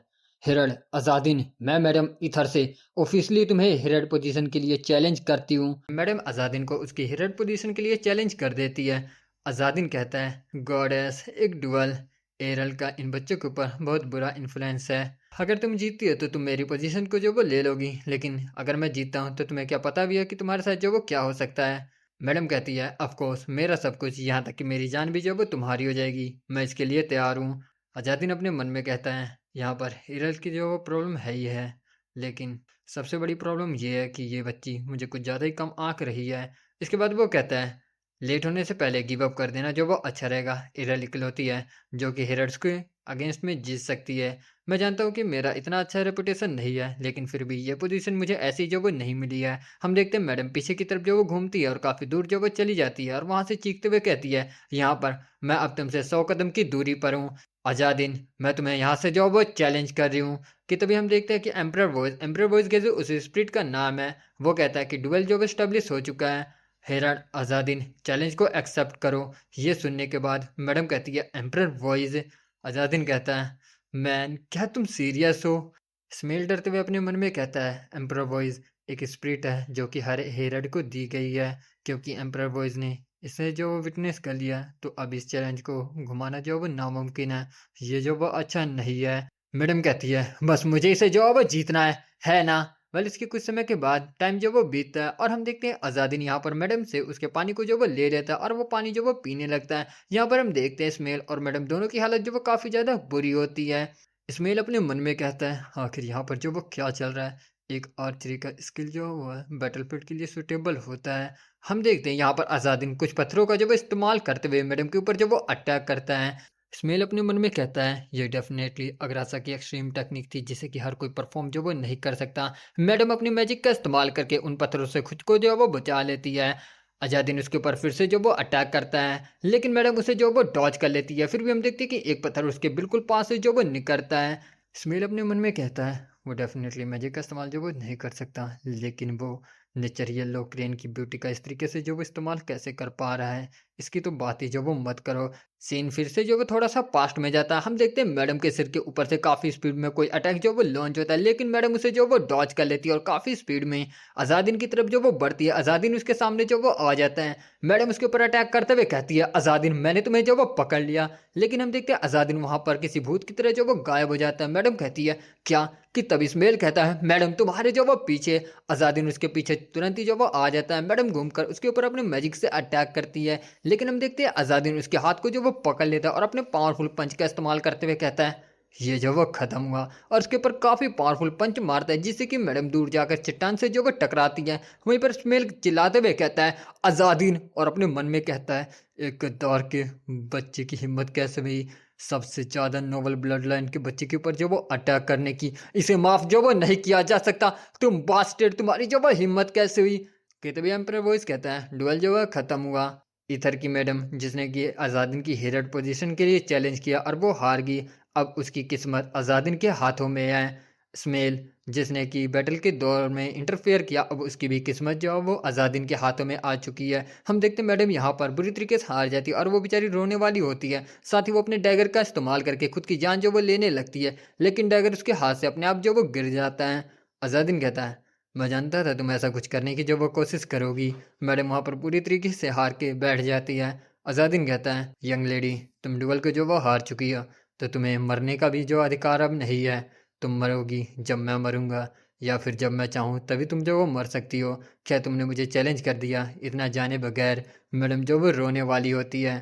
हिरड अजादिन, मैं मैडम इधर से ऑफिशियली तुम्हें हिरड पोजीशन के लिए चैलेंज करती हूँ। मैडम अजादिन को उसकी हिरड पोजीशन के लिए चैलेंज कर देती है। अजादिन कहता है, गॉडेस, एक डुअल, एरल का इन बच्चों के ऊपर बहुत बुरा इन्फ्लुएंस है। अगर तुम जीतती हो तो तुम मेरी पोजीशन को जो वो ले लोगी, लेकिन अगर मैं जीतता हूँ तो तुम्हें क्या पता भी है कि तुम्हारे साथ जो वो क्या हो सकता है। मैडम कहती है, ऑफ कोर्स, मेरा सब कुछ, यहाँ तक कि मेरी जान भी जो वो तुम्हारी हो जाएगी, मैं इसके लिए तैयार हूँ। अजादिन अपने मन में कहता है, यहाँ पर हिरल की जो वो प्रॉब्लम है ही है, लेकिन सबसे बड़ी प्रॉब्लम ये है कि ये बच्ची मुझे कुछ ज़्यादा ही कम आंक रही है। इसके बाद वो कहता है, लेट होने से पहले गिव अप कर देना जो वो अच्छा रहेगा। हिरल इकलौती है जो कि हिरल्स के अगेंस्ट में जीत सकती है। मैं जानता हूँ कि मेरा इतना अच्छा रेपुटेशन नहीं है, लेकिन फिर भी ये पोजीशन मुझे ऐसी जो वो नहीं मिली है। हम देखते हैं मैडम पीछे की तरफ जो वो घूमती है और काफ़ी दूर जो वो चली जाती है और वहाँ से चीखते हुए कहती है, यहाँ पर मैं अब तुमसे 100 कदम की दूरी पर हूँ। आजादिन, मैं तुम्हें यहाँ से जो वो चैलेंज कर रही हूँ। कि तभी हम देखते हैं कि एम्परर वॉइस के जो उस स्प्रिट का नाम है, वो कहता है कि डुएल जो वो स्टेब्लिश हो चुका है। हेराल्ड अजादिन, चैलेंज को एक्सेप्ट करो। ये सुनने के बाद मैडम कहती है, एम्परर वॉइस? अजादिन कहता है, मैन, क्या तुम सीरियस हो? स्मेल डरते हुए अपने मन में कहता है, एम्परर वॉइस एक स्पिरिट है जो कि हर हेरड को दी गई है, क्योंकि एम्परर वॉइस ने इसे जो विटनेस कर लिया, तो अब इस चैलेंज को घुमाना जो वो नामुमकिन है। ये जो वो अच्छा नहीं है। मैडम कहती है, बस मुझे इसे जो वो जीतना है ना? वेल इसके कुछ समय के बाद टाइम जो वो बीतता है और हम देखते हैं अजादिन यहाँ पर मैडम से उसके पानी को जो वो ले लेता है और वो पानी जो वो पीने लगता है। यहाँ पर हम देखते हैं स्मेल और मैडम दोनों की हालत जो वो काफ़ी ज़्यादा बुरी होती है। स्मेल अपने मन में कहता है, आखिर यहाँ पर जो वो क्या चल रहा है? एक आर्चरी का स्किल जो वो है बैटलफील्ड के लिए सूटेबल होता है। हम देखते हैं यहाँ पर अजादिन कुछ पत्थरों का जो वो इस्तेमाल करते हुए मैडम के ऊपर जो वो अटैक करता है। स्मेल अपने मन में कहता है, ये डेफिनेटली अग्रासा की एक्सट्रीम टेक्निक थी जिसे कि हर कोई परफॉर्म जो वो नहीं कर सकता। मैडम अपनी मैजिक का इस्तेमाल करके उन पत्थरों से खुद को जो वो बचा लेती है। अजादिन उसके ऊपर फिर से जो वो अटैक करता है, लेकिन मैडम उसे जो वो डॉज कर लेती है। फिर भी हम देखते हैं कि एक पत्थर उसके बिल्कुल पास से जो वो निकलता है। स्मेल अपने मन में कहता है, वो डेफिनेटली मैजिक का इस्तेमाल जो वो नहीं कर सकता, लेकिन वो नेचरियल लो क्रेन की ब्यूटी का इस तरीके से जो वो इस्तेमाल कैसे कर पा रहा है? इसकी तो बात ही जो वो मत करो। सीन फिर से जो वो थोड़ा-सा पास्ट में जाता है। हम देखते हैं मैडम के सिर के ऊपर से काफ़ी स्पीड में कोई अटैक जो वो लॉन्च होता है, लेकिन मैडम उसे जो वो डॉज कर लेती है और काफ़ी स्पीड में अज़ादिन की तरफ जो वो बढ़ती है। अज़ादिन उसके सामने जो वो आ जाता है। मैडम उसके ऊपर अटैक करते हुए कहती है, "अज़ादिन मैंने तुम्हें जो वो पकड़ लिया।" लेकिन हम देखते हैं अज़ादिन वहाँ पर किसी भूत की तरह जो वो गायब हो जाता है। मैडम कहती है, "क्या?" कि तब इस्माइल कहता है, "मैडम तुम्हारे जो वो पीछे।" अज़ादिन उसके पीछे तुरंत ही जो वो आ जाता है। मैडम घूमकर उसके ऊपर अपने मैजिक से अटैक करती है। लेकिन हम देखते हैं अज़ादिन उसके हाथ को जो वो पकड़ लेता है और अपने पावरफुल पंच का इस्तेमाल करते हुए कहता है, ये जो वो खत्म हुआ, और उसके ऊपर काफी पावरफुल पंच मारता है जिससे कि मैडम दूर जाकर चट्टान से जो वो टकराती है। वहीं पर स्मेल चिल्लाते हुए कहता है, अज़ादिन, और अपने मन में कहता है, एक गद्दार के बच्चे की हिम्मत कैसे हुई सबसे ज्यादा नोबल ब्लड लाइन के बच्चे के ऊपर जो वो अटैक करने की, इसे माफ जो वो नहीं किया जा सकता। तुम बास्टर्ड, तुम्हारी जो वो हिम्मत कैसे हुई। कि तभी एम्परर वॉइस कहता है, डुअल जो है खत्म हुआ। ईथर की मैडम जिसने कि अज़ादिन की हेरड पोजीशन के लिए चैलेंज किया और वो हार गई। अब उसकी किस्मत अज़ादिन के हाथों में है। स्मेल जिसने कि बैटल के दौर में इंटरफेयर किया, अब उसकी भी किस्मत जो है वो अज़ादिन के हाथों में आ चुकी है। हम देखते हैं मैडम यहाँ पर बुरी तरीके से हार जाती है और वो बेचारी रोने वाली होती है। साथ ही वो अपने डैगर का इस्तेमाल करके खुद की जान जो वो लेने लगती है, लेकिन डैगर उसके हाथ से अपने आप जो वो गिर जाता है। अज़ादिन कहता है, मैं जानता था तुम ऐसा कुछ करने की जो वो कोशिश करोगी। मैडम वहाँ पर पूरी तरीके से हार के बैठ जाती है। अज़ादिन कहता है, यंग लेडी, तुम डुअल को जो वो हार चुकी हो, तो तुम्हें मरने का भी जो अधिकार अब नहीं है। तुम मरोगी जब मैं मरूंगा, या फिर जब मैं चाहूँ तभी तुम जो वो मर सकती हो। क्या तुमने मुझे चैलेंज कर दिया इतना जाने बगैर। मैडम जो वो रोने वाली होती है।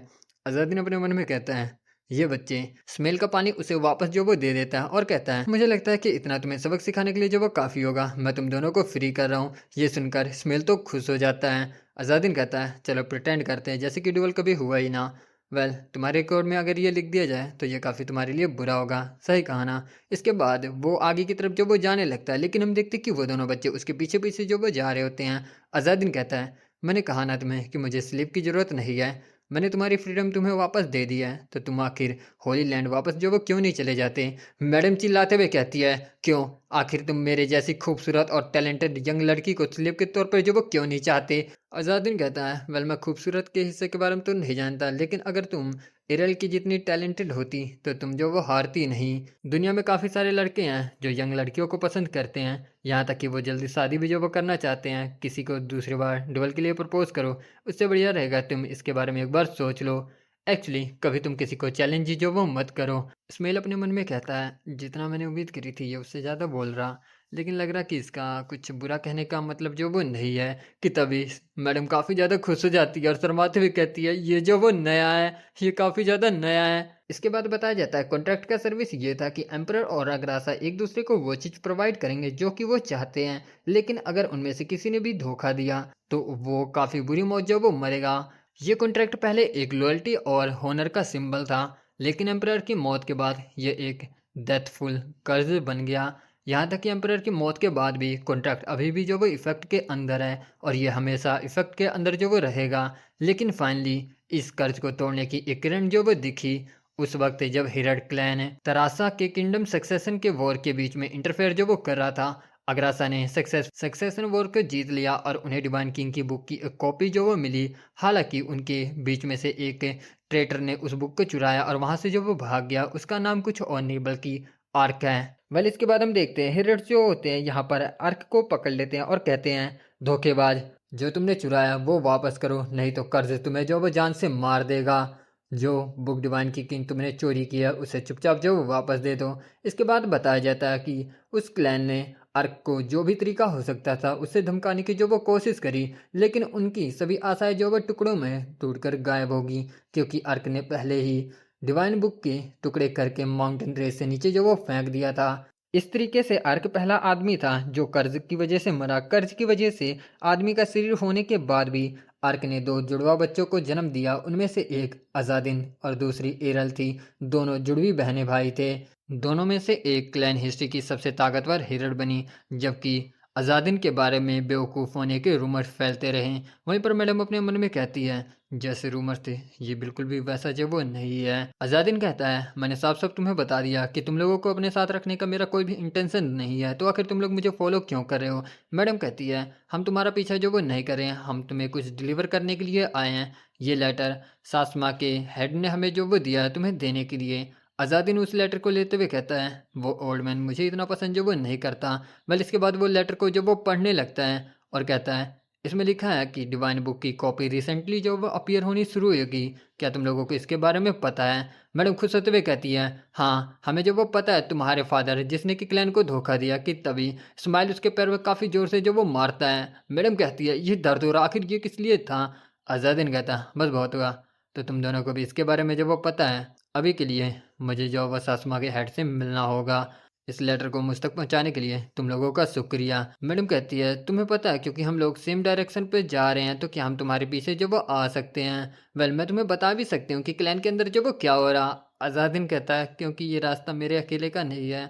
अज़ादिन अपने मन में कहता है, ये बच्चे। स्मेल का पानी उसे वापस जो वो दे देता है और कहता है, मुझे लगता है कि इतना तुम्हें सबक सिखाने के लिए जो वो काफ़ी होगा। मैं तुम दोनों को फ्री कर रहा हूँ। ये सुनकर स्मेल तो खुश हो जाता है। अज़ादिन कहता है, चलो प्रिटेंड करते हैं जैसे कि डुअल कभी हुआ ही ना। वेल, तुम्हारे रिकॉर्ड में अगर ये लिख दिया जाए तो ये काफ़ी तुम्हारे लिए बुरा होगा। सही कहा ना। इसके बाद वो आगे की तरफ जो वो जाने लगता है, लेकिन हम देखते हैं कि वो दोनों बच्चे उसके पीछे पीछे जो वो जा रहे होते हैं। अज़ादिन कहता है, मैंने कहा ना तुम्हें कि मुझे स्लीप की ज़रूरत नहीं है। मैंने तुम्हारी फ्रीडम तुम्हें वापस दे दी है, तो तुम आखिर होली लैंड वापस जो वो क्यों नहीं चले जाते। मैडम चिल्लाते हुए कहती है, क्यों, आखिर तुम मेरे जैसी खूबसूरत और टैलेंटेड यंग लड़की को स्लेव के तौर पर जो वो क्यों नहीं चाहते। अज़ादिन कहता है, वेल, मैं खूबसूरत के हिस्से के बारे में तो नहीं जानता, लेकिन अगर तुम एरल की जितनी टैलेंटेड होती तो तुम जो वो हारती नहीं। दुनिया में काफ़ी सारे लड़के हैं जो यंग लड़कियों को पसंद करते हैं, यहाँ तक कि वो जल्दी शादी भी जो वो करना चाहते हैं। किसी को दूसरी बार डुअल के लिए प्रपोज करो, उससे बढ़िया रहेगा तुम इसके बारे में एक बार सोच लो। एक्चुअली कभी तुम किसी को चैलेंज ही जो वो मत करो। स्मेल अपने मन में कहता है, जितना मैंने उम्मीद करी थी ये उससे ज़्यादा बोल रहा, लेकिन लग रहा कि इसका कुछ बुरा कहने का मतलब जो वो नहीं है। कि तभी मैडम काफ़ी ज़्यादा खुश हो जाती है और शर्माते हुए कहती है, ये जो वो नया है, ये काफ़ी ज़्यादा नया है। इसके बाद बताया जाता है कॉन्ट्रैक्ट का सर्विस ये था कि एम्परर और अग्रासा एक दूसरे को वो चीज़ प्रोवाइड करेंगे जो कि वो चाहते हैं, लेकिन अगर उनमें से किसी ने भी धोखा दिया तो वो काफ़ी बुरी मौत जो वो मरेगा। ये कॉन्ट्रैक्ट पहले एक लॉयल्टी और होनर का सिंबल था, लेकिन एम्परर की मौत के बाद ये एक डेथफुल कर्ज बन गया। यहाँ तक कि एम्परर की मौत के बाद भी कॉन्ट्रैक्ट अभी भी जो वो इफेक्ट के अंदर है और ये हमेशा इफेक्ट के अंदर जो वो रहेगा। लेकिन फाइनली इस कर्ज को तोड़ने की एक किरण जो वो दिखी उस वक्त जब हिरड क्लैन तरासा के किंगडम सक्सेशन के वॉर के बीच में इंटरफेयर जो वो कर रहा था। अग्रासा ने सक्सेशन वॉर को जीत लिया और उन्हें डिवाइन किंग की बुक की एक कॉपी जो वो मिली। हालांकि उनके बीच में से एक ट्रेटर ने उस बुक को चुराया और वहां से जो वो भाग गया, उसका नाम कुछ और नहीं बल्कि आर्क है। वेल, इसके बाद हम देखते हैं हिरड्स जो होते हैं यहाँ पर आर्क को पकड़ लेते हैं और कहते हैं, धोखेबाज, जो तुमने चुराया वो वापस करो, नहीं तो कर्ज तुम्हें जो वो जान से मार देगा। जो बुक डिवाइन की किंग तुमने चोरी किया उसे चुपचाप जो वापस दे दो। इसके बाद बताया जाता है कि उस क्लैन ने अर्क को जो भी तरीका हो सकता था उसे धमकाने की जो वो कोशिश करी, लेकिन उनकी सभी आशाएं जो वो टुकड़ों में टूटकर गायब होगी, क्योंकि अर्क ने पहले ही डिवाइन बुक के टुकड़े करके माउंटेन रेस से नीचे जो वो फेंक दिया था। इस तरीके से अर्क पहला आदमी था जो कर्ज की वजह से मरा। कर्ज की वजह से आदमी का शरीर होने के बाद भी अर्क ने दो जुड़वा बच्चों को जन्म दिया। उनमें से एक अज़ादिन और दूसरी एरल थी। दोनों जुड़वी बहने भाई थे। दोनों में से एक क्लैन हिस्ट्री की सबसे ताकतवर हिरड बनी, जबकि अजादिन के बारे में बेवकूफ़ होने के रूमर्स फैलते रहे। वहीं पर मैडम अपने मन में कहती है, जैसे रूमर थे ये बिल्कुल भी वैसा जो वो नहीं है। अजादिन कहता है, मैंने साफ साफ तुम्हें बता दिया कि तुम लोगों को अपने साथ रखने का मेरा कोई भी इंटेंशन नहीं है, तो आखिर तुम लोग मुझे फॉलो क्यों कर रहे हो। मैडम कहती है, हम तुम्हारा पीछा जो वो नहीं कर रहे हैं, हम तुम्हें कुछ डिलीवर करने के लिए आए हैं। ये लेटर सास माँ के हेड ने हमें जो वो दिया है तुम्हें देने के लिए। अजादिन उस लेटर को लेते हुए कहता है, वो ओल्ड मैन मुझे इतना पसंद जो वो नहीं करता। वेल इसके बाद वो लेटर को जब वो पढ़ने लगता है और कहता है, इसमें लिखा है कि डिवाइन बुक की कॉपी रिसेंटली जो वो अपीयर होनी शुरू होगी, क्या तुम लोगों को इसके बारे में पता है। मैडम खुश होते हुए कहती है, हाँ हमें जो वो पता है, तुम्हारे फादर जिसने कि क्लैन को धोखा दिया कि तभी स्माइल उसके पैर में काफ़ी जोर से जो वो मारता है। मैडम कहती है, ये दर्द हो रहा आखिर ये किस लिए था। अजादिन कहता, बस बहुत हुआ, तो तुम दोनों को भी इसके बारे में जो वो पता है। अभी के लिए मुझे जो वो सासमा के हेड से मिलना होगा। इस लेटर को मुझ तक पहुंचाने के लिए तुम लोगों का शुक्रिया। मैडम कहती है, तुम्हें पता है क्योंकि हम लोग सेम डायरेक्शन पे जा रहे हैं, तो क्या हम तुम्हारे पीछे जो वो आ सकते हैं। वेल मैं तुम्हें बता भी सकती हूँ कि क्लैन के अंदर जो वो क्या हो रहा। आज़ादिन कहता है, क्योंकि ये रास्ता मेरे अकेले का नहीं है,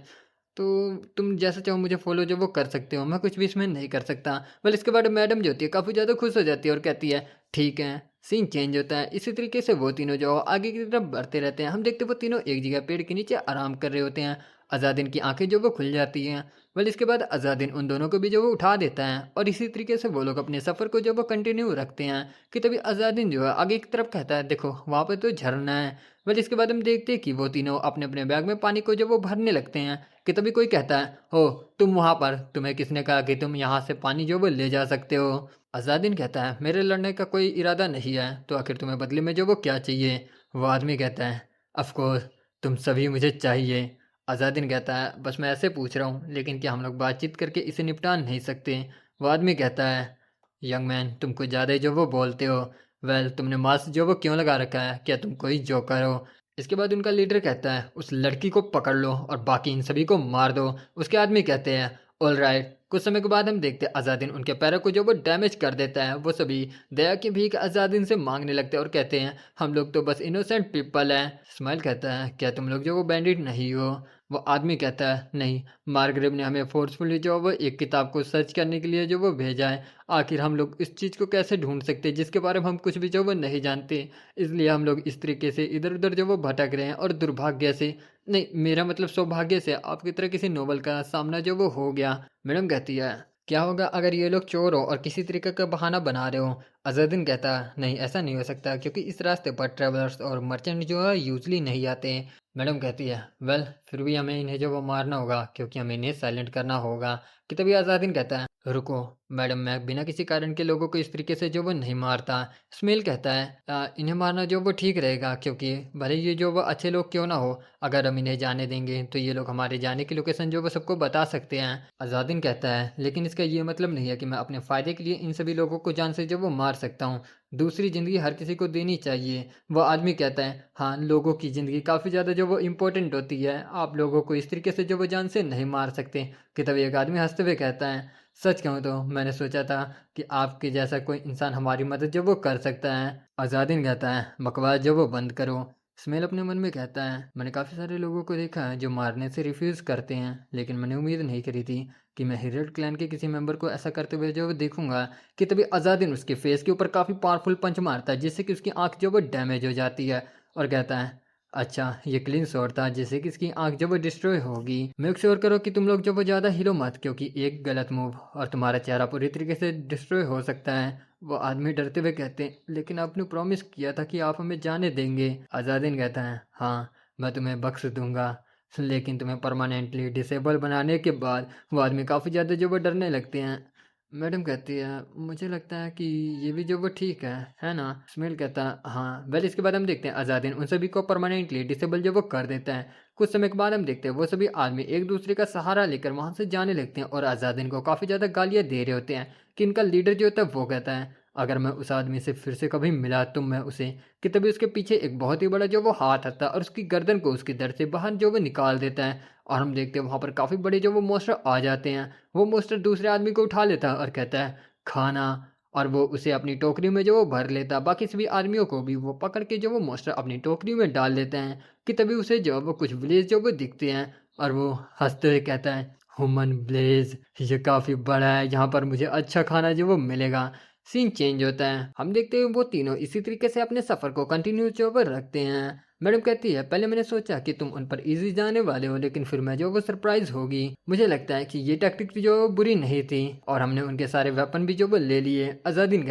तो तुम जैसा चाहो मुझे फॉलो जो वो कर सकते हो, मैं कुछ भी इसमें नहीं कर सकता। वेल इसके बाद मैडम जो होती है काफ़ी ज़्यादा खुश हो जाती है और कहती है, ठीक है। सीन चेंज होता है। इसी तरीके से वो तीनों जो आगे की तरफ बढ़ते रहते हैं। हम देखते हैं वो तीनों एक जगह पेड़ के नीचे आराम कर रहे होते हैं। अज़ादिन की आंखें जो वो खुल जाती हैं। वेल इसके बाद अज़ादिन उन दोनों को भी जो वो उठा देता है और इसी तरीके से वो लोग अपने सफ़र को जो वो कंटिन्यू रखते हैं कि तभी अज़ादिन जो है आगे की तरफ कहता है, देखो वहाँ पे तो झरना है। वेल इसके बाद हम देखते हैं कि वो तीनों अपने अपने बैग में पानी को जो वो भरने लगते हैं कि तभी कोई कहता है, हो तुम वहाँ पर, तुम्हें किसने कहा कि तुम यहाँ से पानी जो वो ले जा सकते हो। अज़ादिन कहता है, मेरे लड़ने का कोई इरादा नहीं है, तो आखिर तुम्हें बदले में जो वो क्या चाहिए। वो आदमी कहता है, ऑफ कोर्स तुम सभी मुझे चाहिए। अज़ादिन कहता है, बस मैं ऐसे पूछ रहा हूँ, लेकिन क्या हम लोग बातचीत करके इसे निपटा नहीं सकते। वो आदमी कहता है, यंग मैन तुम कुछ ज़्यादा ही जो वो बोलते हो। वेल तुमने मास्क जो वो क्यों लगा रखा है, क्या तुम कोई जोकर हो। इसके बाद उनका लीडर कहता है, उस लड़की को पकड़ लो और बाकी इन सभी को मार दो। उसके आदमी कहते हैं, ऑल राइट। कुछ समय के बाद हम देखते हैं अज़ादिन उनके पैरों को जो वो डैमेज कर देता है। वो सभी दया की भीख अज़ादिन से मांगने लगते हैं और कहते हैं, हम लोग तो बस इनोसेंट पीपल हैं। स्माइल कहता है, क्या तुम लोग जो वो बैंडिट नहीं हो। वो आदमी कहता है, नहीं, मार्गरेव ने हमें फोर्सफुली जो वो एक किताब को सर्च करने के लिए जो वो भेजा है। आखिर हम लोग इस चीज़ को कैसे ढूंढ सकते हैं जिसके बारे में हम कुछ भी जो वो नहीं जानते। इसलिए हम लोग इस तरीके से इधर उधर जो वो भटक रहे हैं और दुर्भाग्य से, नहीं मेरा मतलब सौभाग्य से, आपकी तरह किसी नोबल का सामना जो वो हो गया। मैडम कहती है, क्या होगा अगर ये लोग चोर हो और किसी तरीके का बहाना बना रहे हो। अजहरुद्दीन कहता है, नहीं ऐसा नहीं हो सकता, क्योंकि इस रास्ते पर ट्रेवलर्स और मर्चेंट जो है यूजली नहीं आते हैं। मैडम कहती है, वेल फिर भी हमें इन्हें जो वो मारना होगा, क्योंकि हमें इन्हें साइलेंट करना होगा। कि तभी आज़ादीन कहता है, रुको मैडम, मैं बिना किसी कारण के लोगों को इस तरीके से जो वो नहीं मारता। स्मेल कहता है, इन्हें मारना जो वो ठीक रहेगा, क्योंकि भले ये जो वो अच्छे लोग क्यों ना हो, अगर हम इन्हें जाने देंगे तो ये लोग हमारे जाने की लोकेशन जो वो सबको बता सकते हैं। अज़ादीन कहता है, लेकिन इसका ये मतलब नहीं है कि मैं अपने फ़ायदे के लिए इन सभी लोगों को जान से जो वो मार सकता हूँ। दूसरी ज़िंदगी हर किसी को देनी चाहिए। वो आदमी कहता है, हाँ लोगों की ज़िंदगी काफ़ी ज़्यादा जो वो इम्पोर्टेंट होती है, आप लोगों को इस तरीके से जो वो जान से नहीं मार सकते। कि तभी एक आदमी हंसते हुए कहता है, सच कहूँ तो मैंने सोचा था कि आपके जैसा कोई इंसान हमारी मदद जो वो कर सकता है। आज़ादीन कहता है, बकवास जो वो बंद करो। स्मेल अपने मन में कहता है, मैंने काफ़ी सारे लोगों को देखा है जो मारने से रिफ्यूज़ करते हैं, लेकिन मैंने उम्मीद नहीं करी थी कि मैं हिरेड क्लैन के किसी मेंबर को ऐसा करते हुए जो वो देखूंगा। कि तभी आज़ादीन उसके फेस के ऊपर काफ़ी पावरफुल पंच मारता है, जिससे कि उसकी आंख जो वो डैमेज हो जाती है और कहता है, अच्छा ये क्लीन शॉट था, जिससे कि इसकी आंख जो वो डिस्ट्रॉय होगी। मेक श्योर करो कि तुम लोग जो वो ज़्यादा हिलो मत, क्योंकि एक गलत मूव और तुम्हारा चेहरा पूरी तरीके से डिस्ट्रॉय हो सकता है। वो आदमी डरते हुए कहते हैं, लेकिन आपने प्रॉमिस किया था कि आप हमें जाने देंगे। आज़ादीन कहता है, हाँ मैं तुम्हें बख्श दूंगा, लेकिन तुम्हें परमानेंटली डिसेबल बनाने के बाद। वो आदमी काफ़ी ज़्यादा जो वो डरने लगते हैं। मैडम कहती है, मुझे लगता है कि ये भी जो वो ठीक है ना। स्मेल कहता है, हाँ। वेल इसके बाद हम देखते हैं आज़ादीन उन सभी को परमानेंटली डिसेबल जो वो कर देता है। कुछ समय के बाद हम देखते हैं वो सभी आदमी एक दूसरे का सहारा लेकर वहाँ से जाने लगते हैं और आज़ादीन को काफ़ी ज़्यादा गालियाँ दे रहे होते हैं। कि इनका लीडर जो होता है वो कहता है, अगर मैं उस आदमी से फिर से कभी मिला तो मैं उसे। कि तभी उसके पीछे एक बहुत ही बड़ा जो वो हाथ आता है और उसकी गर्दन को उसके दर से बाहर जो वो निकाल देता है। और हम देखते हैं वहाँ पर काफ़ी बड़े जो वो मॉन्स्टर आ जाते हैं। वो मोस्टर दूसरे आदमी को उठा लेता है और कहता है, खाना। और वो उसे अपनी टोकरी में जो वो भर लेता है। बाकी सभी आदमियों को भी वो पकड़ के जो वो मोस्टर अपनी टोकरी में डाल देते हैं। कि तभी उसे जो वो कुछ विलेज जो वो दिखते हैं और वो हंसते हुए कहता है, ह्यूमन ब्लेज, ये काफ़ी बड़ा है, यहाँ पर मुझे अच्छा खाना जो वो मिलेगा। सीन चेंज होता है, हम देखते हैं वो तीनों इसी तरीके से अपने सफ़र को कंटिन्यू जो वो रखते हैं। मैडम कहती है, पहले मैंने सोचा कि तुम उन पर इजी जाने वाले हो, लेकिन फिर मैं जो वो सरप्राइज होगी। मुझे लगता है कि ये टैक्टिक जो बुरी नहीं थी और हमने उनके सारे वेपन भी जो वो ले लिए। आजादीन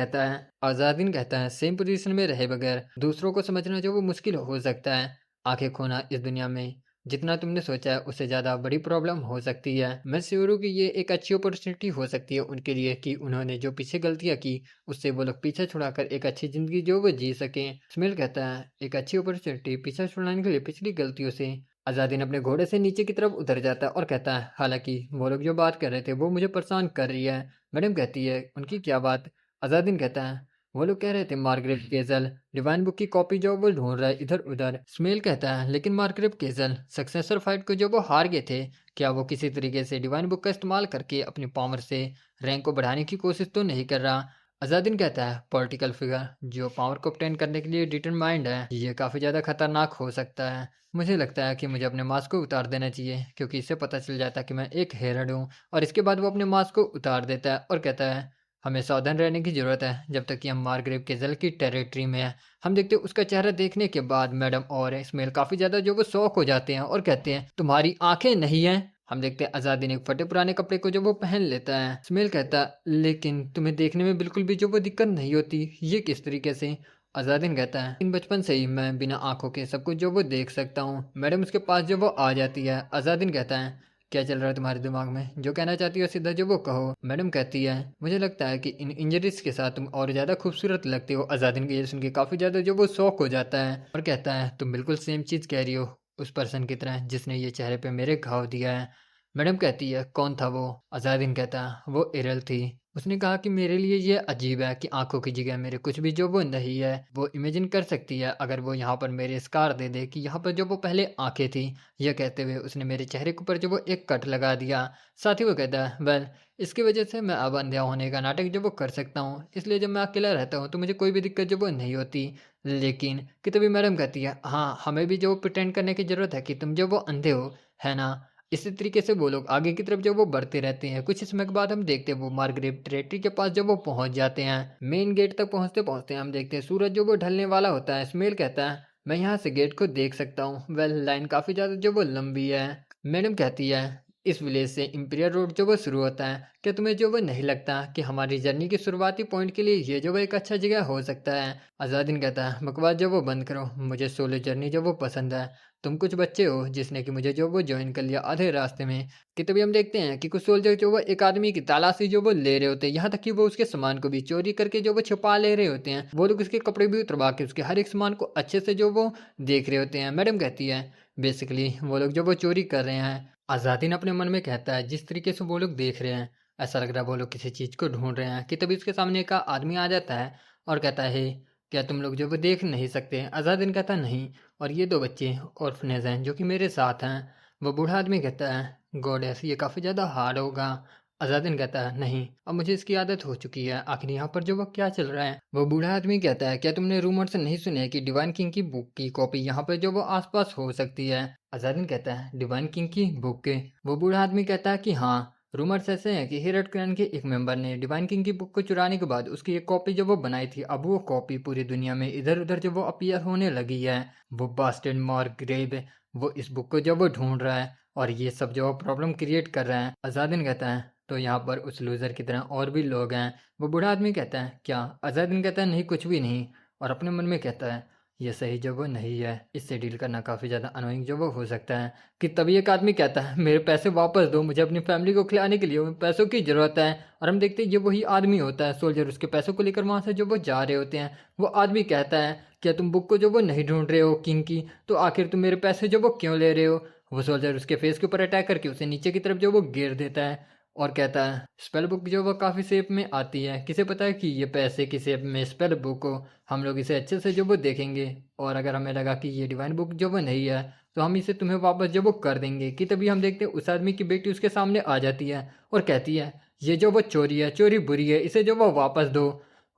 कहता है सेम पोजीशन में रहे बगैर दूसरों को समझना जो वो मुश्किल हो सकता है। आंखें खोना इस दुनिया में जितना तुमने सोचा है उससे ज़्यादा बड़ी प्रॉब्लम हो सकती है। मैं श्योर हूँ कि ये एक अच्छी अपॉर्चुनिटी हो सकती है उनके लिए कि उन्होंने जो पीछे गलतियाँ की उससे वो लोग पीछा छुड़ाकर एक अच्छी ज़िंदगी जो वो जी सकें। स्मेल कहता है एक अच्छी अपॉर्चुनिटी पीछा छुड़ाने के लिए पिछली गलतियों से। आज़ादीन अपने घोड़े से नीचे की तरफ उतर जाता है और कहता है, हालांकि वो लोग जो बात कर रहे थे वो मुझे परेशान कर रही है। मैडम कहती है, उनकी क्या बात? आज़ादीन कहता है, वो लोग कह रहे थे मार्गरेट केजल डिवाइन बुक की कॉपी जो वो ढूंढ रहा है इधर उधर। स्मेल कहता है, लेकिन मार्गरेट केजल सक्सेसर फाइट को जो वो हार गए थे, क्या वो किसी तरीके से डिवाइन बुक का इस्तेमाल करके अपनी पावर से रैंक को बढ़ाने की कोशिश तो नहीं कर रहा? अजादीन कहता है, पॉलिटिकल फिगर जो पावर को obtain करने के लिए डिटरमाइंड है, ये काफ़ी ज़्यादा खतरनाक हो सकता है। मुझे लगता है कि मुझे अपने मास्क को उतार देना चाहिए, क्योंकि इससे पता चल जाता है कि मैं एक हेरड हूँ। और इसके बाद वो अपने मास्क को उतार देता है और कहता है, हमें सावधान रहने की ज़रूरत है जब तक कि हम मार्ग्रेव केजल की टेरिटरी में हैं। हम देखते हैं उसका चेहरा देखने के बाद मैडम और इसमेल काफ़ी ज़्यादा जो वो शौक हो जाते हैं और कहते हैं, तुम्हारी आंखें नहीं हैं। हम देखते हैं आज़ादीन एक फटे पुराने कपड़े को जो वो पहन लेता है। स्मेल कहता है, लेकिन तुम्हें देखने में बिल्कुल भी जो वो दिक्कत नहीं होती, ये किस तरीके से? आज़ादीन कहता है, इन बचपन से ही मैं बिना आंखों के सब कुछ जो वो देख सकता हूँ। मैडम उसके पास जो वो आ जाती है। आज़ादीन कहता है, क्या चल रहा है तुम्हारे दिमाग में? जो कहना चाहती हो सीधा जो वो कहो। मैडम कहती है, मुझे लगता है कि इन इंजरीज के साथ तुम और ज़्यादा खूबसूरत लगते हो। आज़ादीन की ये सुन के काफ़ी ज़्यादा जो वो शौक हो जाता है और कहता है, तुम बिल्कुल सेम चीज़ कह रही हो उस पर्सन की तरह जिसने ये चेहरे पे मेरे घाव दिया है। मैडम कहती है, कौन था वो? अज़ादीन कहता है, वो एरल थी। उसने कहा कि मेरे लिए ये अजीब है कि आंखों की जगह मेरे कुछ भी जो वो नहीं है। वो इमेजिन कर सकती है अगर वो यहाँ पर मेरे स्कार दे दे कि यहाँ पर जो वो पहले आंखें थी। यह कहते हुए उसने मेरे चेहरे के ऊपर जो वो एक कट लगा दिया। साथ ही वो कहता है, वेल इसकी वजह से मैं अब अंधा होने का नाटक जो वो कर सकता हूँ, इसलिए जब मैं अकेला रहता हूँ तो मुझे कोई भी दिक्कत जो वो नहीं होती। लेकिन कि तभी मैडम कहती है, हाँ हमें भी जो प्रिटेंड करने की ज़रूरत है कि तुम जो वो अंधे हो, है ना? इसी तरीके से वो लोग आगे की तरफ जब वो बढ़ते रहते हैं, कुछ समय के बाद हम देखते हैं वो मार्ग्रेव टेरेटरी के पास जब वो पहुंच जाते हैं। मेन गेट तक पहुंचते पहुंचते हम देखते हैं सूरज जो वो ढलने वाला होता है। स्मेल कहता है, मैं यहाँ से गेट को देख सकता हूँ। वेल लाइन काफ़ी ज़्यादा जो वो लंबी है। मैडम कहती है, इस विलेज से इंपीरियल रोड जो वो शुरू होता है, क्या तुम्हें जो वो नहीं लगता कि हमारी जर्नी के शुरुआती पॉइंट के लिए ये जो वो एक अच्छा जगह हो सकता है? आज़ादीन कहता है, बकवास जो वो बंद करो, मुझे सोलो जर्नी जो वो पसंद है। तुम कुछ बच्चे हो जिसने कि मुझे जो वो ज्वाइन कर लिया आधे रास्ते में। कि तभी हम देखते हैं कि कुछ सोल्जर जो वो एक आदमी की तलाशी जो वो ले रहे होते हैं, यहाँ तक कि वो उसके सामान को भी चोरी करके जो वो छुपा ले रहे होते हैं। वो लोग उसके कपड़े भी उतरवा के उसके हर एक सामान को अच्छे से जो वो देख रहे होते हैं। मैडम कहती है, बेसिकली वो लोग जो वो चोरी कर रहे हैं। आज़ादीन अपने मन में कहता है, जिस तरीके से वो लोग देख रहे हैं ऐसा लग रहा है वो लोग किसी चीज़ को ढूंढ रहे हैं। कि तभी उसके सामने एक आदमी आ जाता है और कहता है, क्या तुम लोग जो वो देख नहीं सकते? आज़ादीन कहता, नहीं। और ये दो बच्चे ऑर्फनेज हैं जो कि मेरे साथ हैं। वो बूढ़ा आदमी कहता है, गॉडेस ये काफ़ी ज़्यादा हार्ड होगा। अज़ादीन कहता है, नहीं अब मुझे इसकी आदत हो चुकी है। आखिर यहाँ पर जो वो क्या चल रहा है? वो बूढ़ा आदमी कहता है, क्या तुमने रूमर्स नहीं सुने कि डिवाइन किंग की बुक की कॉपी यहाँ पर जो वो आसपास हो सकती है? अज़ादीन कहता है, डिवाइन किंग की बुक के? वो बूढ़ा आदमी कहता है कि हाँ, रूमर्स ऐसे हैं कि हेरड क्लैन के एक मेंबर ने डिवाइन किंग की बुक को चुराने के बाद उसकी एक कॉपी जो वो बनाई थी, अब वो कॉपी पूरी दुनिया में इधर उधर जो वो अपीयर होने लगी है। वो बास्टर्ड मार्ग्रेव वो इस बुक को जो वो ढूंढ रहा है और ये सब जो प्रॉब्लम क्रिएट कर रहे हैं। अज़ादीन कहता है, तो यहाँ पर उस लूज़र की तरह और भी लोग हैं। वो बूढ़ा आदमी कहता है, क्या? अज़ादीन कहता है, नहीं कुछ भी नहीं। और अपने मन में कहता है, ये सही जो वो नहीं है, इससे डील करना काफ़ी ज़्यादा अनोइंग जो वो हो सकता है। कि तभी एक आदमी कहता है, मेरे पैसे वापस दो, मुझे अपनी फैमिली को खिलाने के लिए पैसों की ज़रूरत है। और हम देखते हैं ये वही आदमी होता है। सोल्जर उसके पैसों को लेकर वहाँ से जो वो जा रहे होते हैं। वो आदमी कहता है, क्या तुम बुक को जो वो नहीं ढूंढ रहे हो किंग की? तो आखिर तुम मेरे पैसे जो वो क्यों ले रहे हो? वो सोल्जर उसके फेस के ऊपर अटैक करके उसे नीचे की तरफ जो वो गिर देता है और कहता है, स्पेल बुक जो वो काफ़ी शेप में आती है, किसे पता है कि ये पैसे की शेप में स्पेल बुक हो। हम लोग इसे अच्छे से जो वो देखेंगे और अगर हमें लगा कि ये डिवाइन बुक जो वो नहीं है तो हम इसे तुम्हें वापस जो वो कर देंगे। कि तभी हम देखते हैं उस आदमी की बेटी उसके सामने आ जाती है और कहती है, ये जो वो चोरी है, चोरी बुरी है, इसे जो वो वापस दो।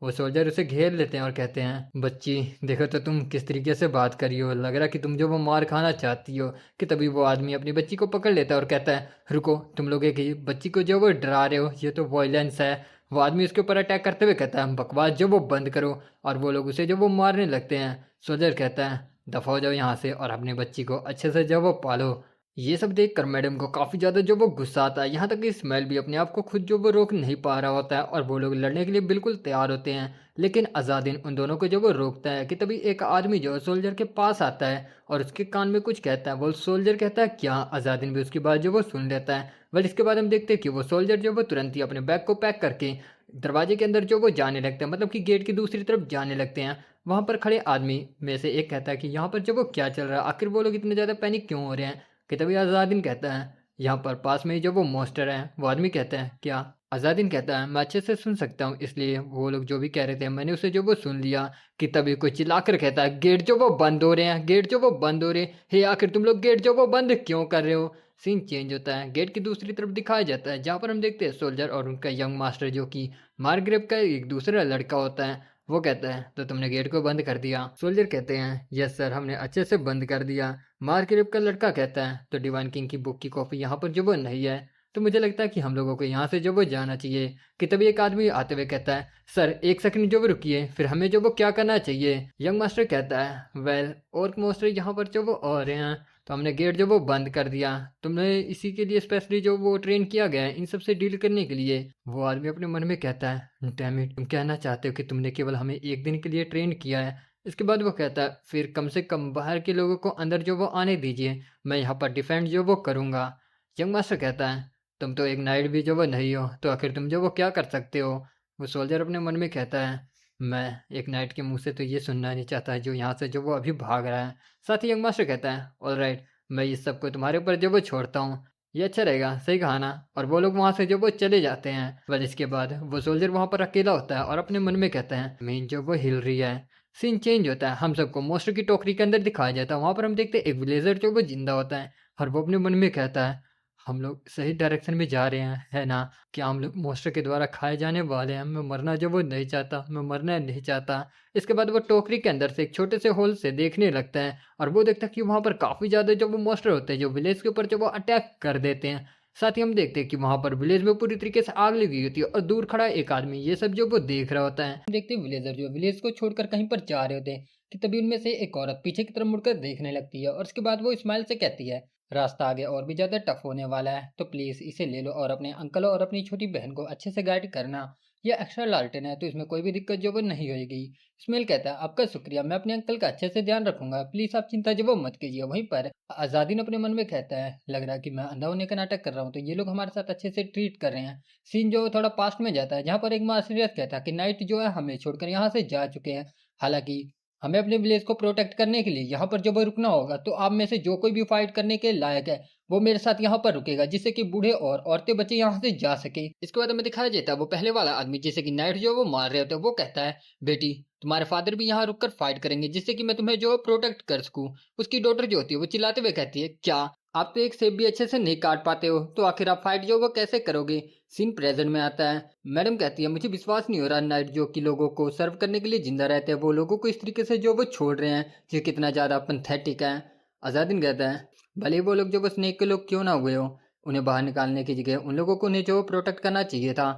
वो सोल्जर उसे घेर लेते हैं और कहते हैं, बच्ची देखो तो तुम किस तरीके से बात करी हो, लग रहा कि तुम जो वो मार खाना चाहती हो। कि तभी वो आदमी अपनी बच्ची को पकड़ लेता है और कहता है, रुको, तुम लोग एक ही बच्ची को जो वो डरा रहे हो, ये तो वॉयलेंस है। वो आदमी उसके ऊपर अटैक करते हुए कहता है, बकवास जो वो बंद करो। और वो लोग उसे जो वो मारने लगते हैं। सोल्जर कहता है, दफा हो जाओ यहाँ से और अपनी बच्ची को अच्छे से जो वो पालो। ये सब देखकर मैडम को काफ़ी ज़्यादा जो वो गुस्सा आता है, यहाँ तक कि स्मेल भी अपने आप को खुद जो वो रोक नहीं पा रहा होता है और वो लोग लड़ने के लिए बिल्कुल तैयार होते हैं। लेकिन अज़ादिन उन दोनों को जो वो रोकता है। कि तभी एक आदमी जो सोल्जर के पास आता है और उसके कान में कुछ कहता है। वो सोल्जर कहता है क्या? अज़ादिन भी उसकी बात जो वो सुन लेता है। बट इसके बाद हम देखते हैं कि वो सोल्जर जो वो तुरंत ही अपने बैग को पैक करके दरवाजे के अंदर जो वो जाने लगते हैं, मतलब कि गेट की दूसरी तरफ जाने लगते हैं। वहाँ पर खड़े आदमी में से एक कहता है कि यहाँ पर जो वो क्या चल रहा है, आखिर वो लोग इतने ज़्यादा पैनिक क्यों हो रहे हैं। कि तभी अज़ादिन कहता है, यहाँ पर पास में ही जो वो मॉन्स्टर है। वो आदमी कहता है क्या? अज़ादिन कहता है, मैं अच्छे से सुन सकता हूँ, इसलिए वो लोग जो भी कह रहे थे मैंने उसे जो वो सुन लिया। कि तभी कोई चिल्लाकर कहता है, गेट जो वो बंद हो रहे हैं, गेट जो वो बंद हो रहे हैं। हे आखिर तुम लोग गेट जो वो बंद क्यों कर रहे हो? सीन चेंज होता है, गेट की दूसरी तरफ दिखाया जाता है, जहाँ पर हम देखते हैं सोल्जर और उनका यंग मास्टर जो कि मार्ग्रेव का एक दूसरा लड़का होता है। वो कहता है, तो तुमने गेट को बंद कर दिया? सोल्जर कहते हैं, यस सर, हमने अच्छे से बंद कर दिया। मार्ग्रेव का लड़का कहता है, तो डिवाइन किंग की बुक की कॉपी यहाँ पर जो वो नहीं है, तो मुझे लगता है कि हम लोगों को यहाँ से जो वो जाना चाहिए। कि तभी एक आदमी आते हुए कहता है, सर एक सेकंड जो वो रुकिए, फिर हमें जो वो क्या करना चाहिए? यंग मास्टर कहता है, वेल और मास्टर यहाँ पर जो वो आ रहे हैं, तो हमने गेट जो वो बंद कर दिया। तुमने इसी के लिए स्पेशली जो वो ट्रेन किया गया है इन सब से डील करने के लिए। वो आदमी अपने मन में कहता है, डैम इट, तुम कहना चाहते हो कि तुमने केवल हमें एक दिन के लिए ट्रेन किया है? इसके बाद वो कहता है, फिर कम से कम बाहर के लोगों को अंदर जो वो आने दीजिए, मैं यहाँ पर डिफेंड जो वो करूँगा। यंग मास्टर कहता है, तुम तो एक नाइट भी जो वो नहीं हो, तो आखिर तुम जो वो क्या कर सकते हो? वो सोल्जर अपने मन में कहता है, मैं एक नाइट के मुंह से तो ये सुनना नहीं चाहता जो यहाँ से जो वो अभी भाग रहा है। साथ ही यंग मास्टर कहता है, ऑलराइट, मैं इस सब को तुम्हारे ऊपर जो वो छोड़ता हूँ, ये अच्छा रहेगा, सही कहा ना? और वो लोग वहाँ से जो वो चले जाते हैं। बस इसके बाद वो सोल्जर वहाँ पर अकेला होता है और अपने मन में कहता है, मीन जो वो हिल रही है। सीन चेंज होता है, हम सबको मोस्टर की टोकरी के अंदर दिखाया जाता है। वहाँ पर हम देखते हैं एक विलेजर जो वो जिंदा होता है और वो अपने मन में कहता है, हम लोग सही डायरेक्शन में जा रहे हैं, है ना? क्या हम लोग मोस्टर के द्वारा खाए जाने वाले हैं? मैं मरना जो वो नहीं चाहता, मैं मरना नहीं चाहता। इसके बाद वो टोकरी के अंदर से एक छोटे से होल से देखने लगता है और वो देखता है कि वहाँ पर काफ़ी ज़्यादा जो वो मॉन्स्टर होते हैं जो विलेज के ऊपर जो वो अटैक कर देते हैं। साथ ही हम देखते हैं कि वहाँ पर विलेज में पूरी तरीके से आग लगी होती है और दूर खड़ा एक आदमी ये सब जो वो देख रहा होता है। हम देखते हैं विलेजर जो विलेज को छोड़कर कहीं पर जा रहे होते हैं। कि तभी उनमें से एक औरत पीछे की तरफ मुड़कर देखने लगती है और उसके बाद वो स्माइल से कहती है, रास्ता आगे और भी ज़्यादा टफ होने वाला है, तो प्लीज़ इसे ले लो और अपने अंकल और अपनी छोटी बहन को अच्छे से गाइड करना। ये एक्स्ट्रा लालटेन है तो इसमें कोई भी दिक्कत जो वो नहीं होगी। इस्माइल कहता है, आपका शुक्रिया, मैं अपने अंकल का अच्छे से ध्यान रखूंगा, प्लीज आप चिंता जो वो मत कीजिए। वहीं पर आजादीन अपने मन में कहता है, लग रहा है कि मैं अंधा होने का नाटक कर रहा हूँ, तो ये लोग हमारे साथ अच्छे से ट्रीट कर रहे हैं। सीन जो थोड़ा पास्ट में जाता है जहाँ पर एक मास्टर कहता है कि नाइट जो है हमें छोड़कर यहाँ से जा चुके हैं, हालांकि हमें अपने विलेज को प्रोटेक्ट करने के लिए यहाँ पर जब रुकना होगा, तो आप में से जो कोई भी फाइट करने के लायक है वो मेरे साथ यहाँ पर रुकेगा, जिससे कि बूढ़े और औरतें बच्चे यहाँ से जा सके। इसके बाद हमें दिखाया जाता है वो पहले वाला आदमी जिसे कि नाइट जो वो मार रहे होते हैं, वो कहता है, बेटी तुम्हारे फादर भी यहाँ रुककर फाइट करेंगे जिससे कि मैं तुम्हें जो प्रोटेक्ट कर सकूं। उसकी डॉटर जो होती है वो चिल्लाते हुए कहती है, क्या आप तो एक सेब भी अच्छे से नहीं काट पाते हो, तो आखिर आप फाइट जो वो कैसे करोगे? सीन प्रेजेंट में आता है। मैडम कहती है, मुझे विश्वास नहीं हो रहा नाइट जो कि लोगों को सर्व करने के लिए जिंदा रहते हैं वो लोगों को इस तरीके से जो वो छोड़ रहे हैं, जो कितना ज़्यादा पैथेटिक है। आज़ादीन कहता है, भले वो लोग जो वो स्नेक के लोग क्यों ना हुए हो, उन्हें बाहर निकालने की जगह उन लोगों को उन्हें जो प्रोटेक्ट करना चाहिए था।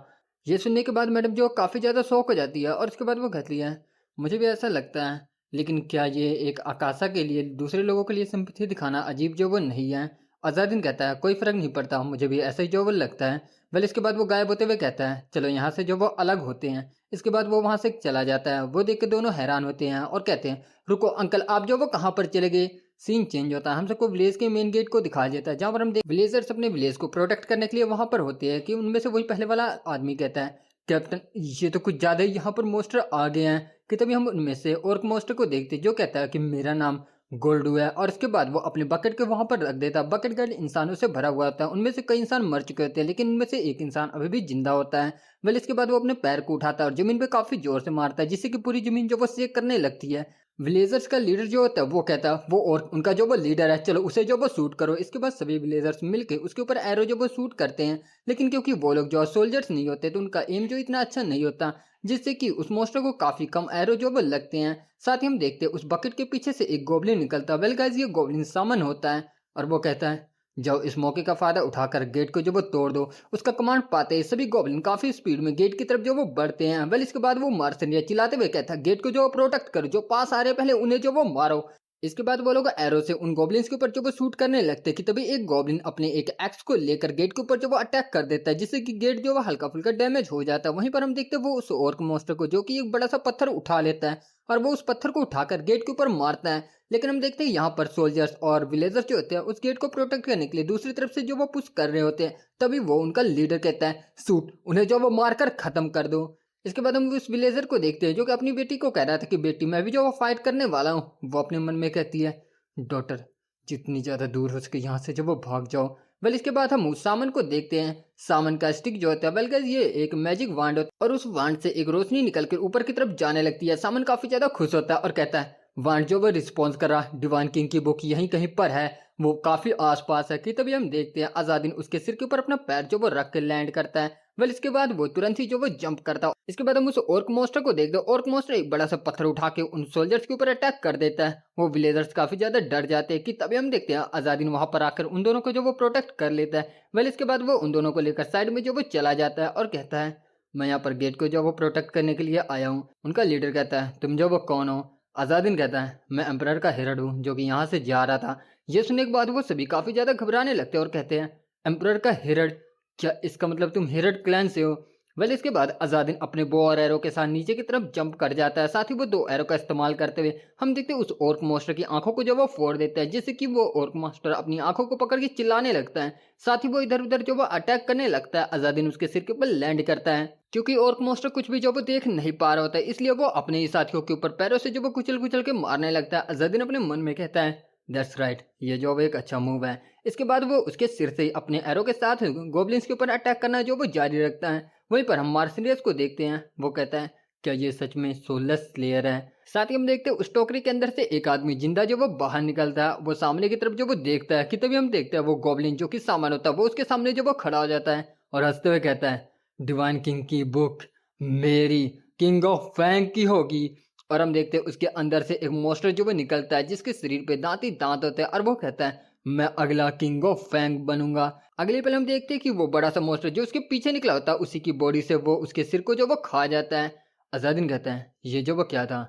ये सुनने के बाद मैडम जो काफ़ी ज़्यादा शौक हो जाती है और उसके बाद वो कहती है, मुझे भी ऐसा लगता है, लेकिन क्या ये एक आकाशा के लिए दूसरे लोगों के लिए सिंपैथी दिखाना अजीब जो वो नहीं है? अज़ादीन कहता है, कोई फ़र्क नहीं पड़ता, मुझे भी ऐसा ही जो वो लगता है। वेल इसके बाद वो गायब होते हुए कहता है, चलो यहाँ से जो वो अलग होते हैं। इसके बाद वो वहाँ से चला जाता है। वो देख के दोनों हैरान होते हैं और कहते हैं, रुको अंकल, आप जो वो कहाँ पर चले गए? सीन चेंज होता है, हम सबको विलेज के मेन गेट को दिखाया जाता है जहाँ पर हम देख विलेजर्स अपने विलेज को प्रोटेक्ट करने के लिए वहाँ पर होते हैं। कि उनमें से वही पहले वाला आदमी कहता है, कैप्टन ये तो कुछ ज़्यादा ही यहाँ पर मोस्टर आ गए हैं। कि तभी हम उनमें से और मोस्टर को देखते जो कहता है कि मेरा नाम गोल्डू है, और इसके बाद वो अपने बकेट के वहाँ पर रख देता है। बकेट का इंसानों से भरा हुआ होता है, उनमें से कई इंसान मर चुके होते हैं लेकिन उनमें से एक इंसान अभी भी जिंदा होता है। वेल इसके बाद वो अपने पैर को उठाता है और जमीन पे काफी जोर से मारता है जिससे कि पूरी जमीन जो वो शेक करने लगती है। विलेजर्स का लीडर जो होता है वो कहता है, वो और उनका जो वो लीडर है, चलो उसे जो वो शूट करो। इसके बाद सभी विलेजर्स मिलके उसके ऊपर एरो जो वो शूट करते हैं, लेकिन क्योंकि वो लोग जो सोल्जर्स नहीं होते तो उनका एम जो इतना अच्छा नहीं होता। जिससे कि उस मॉन्स्टर को काफी कम एरो जो वो लगते हैं। साथ ही हम देखते हैं उस बकेट के पीछे से एक गोब्लिन निकलता है। वेल गाइस, ये गोब्लिन सामन होता है और वो कहता है जाओ इस मौके का फायदा उठाकर गेट को जो वो तोड़ दो। उसका कमांड पाते ही सभी गोब्लिन काफी स्पीड में गेट की तरफ जो वो बढ़ते हैं। वेल इसके बाद वो मर्सनियर चिल्लाते हुए कहता है गेट को जो प्रोटेक्ट करो, जो पास आ रहे पहले उन्हें जो वो मारो। इसके बाद वो लोग एरो से उन गोब्लिन्स के ऊपर जो वो शूट करने लगते कि तभी एक गोब्लिन अपने एक एक्स को लेकर गेट के ऊपर जो वो अटैक कर देता है, जिससे कि गेट जो वो हल्का फुल्का डैमेज हो जाता है। वहीं पर हम देखते हैं वो उस ऑर्क मॉन्स्टर को जो कि एक बड़ा सा पत्थर उठा लेता है और वो उस पत्थर को उठाकर गेट के ऊपर मारता है। लेकिन हम देखते हैं यहाँ पर सोल्जर्स और विलेजर्स जो होते हैं उस गेट को प्रोटेक्ट करने के लिए दूसरी तरफ से जो वो पुश कर रहे होते हैं। तभी वो उनका लीडर कहता है शूट, उन्हें जो वो मारकर खत्म कर दो। इसके बाद हम उस विलेजर को देखते हैं जो कि अपनी बेटी को कह रहा था कि बेटी मैं भी जो वो फाइट करने वाला हूँ। वो अपने मन में कहती है डॉटर जितनी ज्यादा दूर हो सके यहाँ से जब वो भाग जाओ। वेल इसके बाद हम उस सामन को देखते हैं। सामन का स्टिक जो होता है वेल गाइस ये एक मैजिक वांड होता है और उस वांड से एक रोशनी निकलकर ऊपर की तरफ जाने लगती है। सामन काफी ज्यादा खुश होता है और कहता है वांड जो वो रिस्पॉन्स कर रहा, डिवाइन किंग की बुक यहीं कहीं पर है, वो काफी आसपास है। कि तभी हम देखते हैं अजादिन उसके सिर के ऊपर अपना पैर जो वो रख के लैंड करता है। वेल इसके बाद वो तुरंत ही जो वो जंप करता है। इसके बाद हम उस ऑर्क मॉन्स्टर को देखते हैं। ऑर्क मॉन्स्टर एक बड़ा सा पत्थर उठा के उन सोल्जर्स के ऊपर अटैक कर देता है। वो विलेजर्स काफी ज्यादा डर जाते हैं। कि तभी हम देखते हैं अजादिन वहां पर आकर उन दोनों को जो वो प्रोटेक्ट कर लेता है। वेल इसके बाद वो उन दोनों को लेकर साइड में जो वो चला जाता है और कहता है मैं यहाँ पर गेट को जो वो प्रोटेक्ट करने के लिए आया हूँ। उनका लीडर कहता है तुम जो वो कौन हो। अजादिन कहता है मैं एम्परर का हेरड हूँ जो कि यहाँ से जा रहा था। ये सुनने के बाद वो सभी काफी ज्यादा घबराने लगते हैं और कहते हैं एम्परर का हेरड, क्या इसका मतलब तुम हेरड क्लैन से हो। वेल इसके बाद अजादिन अपने बो और एरो के साथ नीचे की तरफ जंप कर जाता है। साथ ही वो दो एरो का इस्तेमाल करते हुए हम देखते हैं उस ऑर्क मॉन्स्टर की आंखों को जो वो फोड़ देता है, जिससे कि वो ऑर्क मॉन्स्टर अपनी आंखों को पकड़ के चिल्लाने लगता है। साथ ही वो इधर उधर जो वो अटैक करने लगता है। अजादिन उसके सिर के ऊपर लैंड करता है। क्योंकि ऑर्क मॉन्स्टर कुछ भी जो वो देख नहीं पा रहा होता है, इसलिए वो अपने ही साथियों के ऊपर पैरों से जो वो कुचल कुचल के मारने लगता है। अजादिन अपने मन में कहता है दैट्स राइट, ये जो वो एक अच्छा मूव है। इसके बाद वो उसके सिर से अपने एरो के साथ गोब्लिन्स के ऊपर अटैक करना जो वो जारी रखता है। वहीं पर हम मार्सिलियस को देखते हैं। वो कहता है क्या ये सच में सोलस स्लेयर है। साथ ही हम देखते हैं उस टोकरी के अंदर से एक आदमी जिंदा जो वो बाहर निकलता है। वो सामने की तरफ जो वो देखता है कि तभी हम देखते हैं वो गोब्लिन जो कि सामान होता है वो उसके सामने जो वो खड़ा हो जाता है और हंसते हुए कहता है डिवाइन किंग की बुक मेरी किंग ऑफ फैंग की होगी। और हम देखते हैं उसके अंदर से एक मॉन्स्टर जो वो निकलता है जिसके शरीर पे दांत ही दांत होते हैं और वो कहता है मैं अगला किंग ऑफ फैंग बनूंगा। अगले पल हम देखते हैं कि वो बड़ा सा मॉन्स्टर जो उसके पीछे निकला होता है उसी की बॉडी से वो उसके सिर को जो वो खा जाता है। अजादिन कहता है ये जो वो क्या था,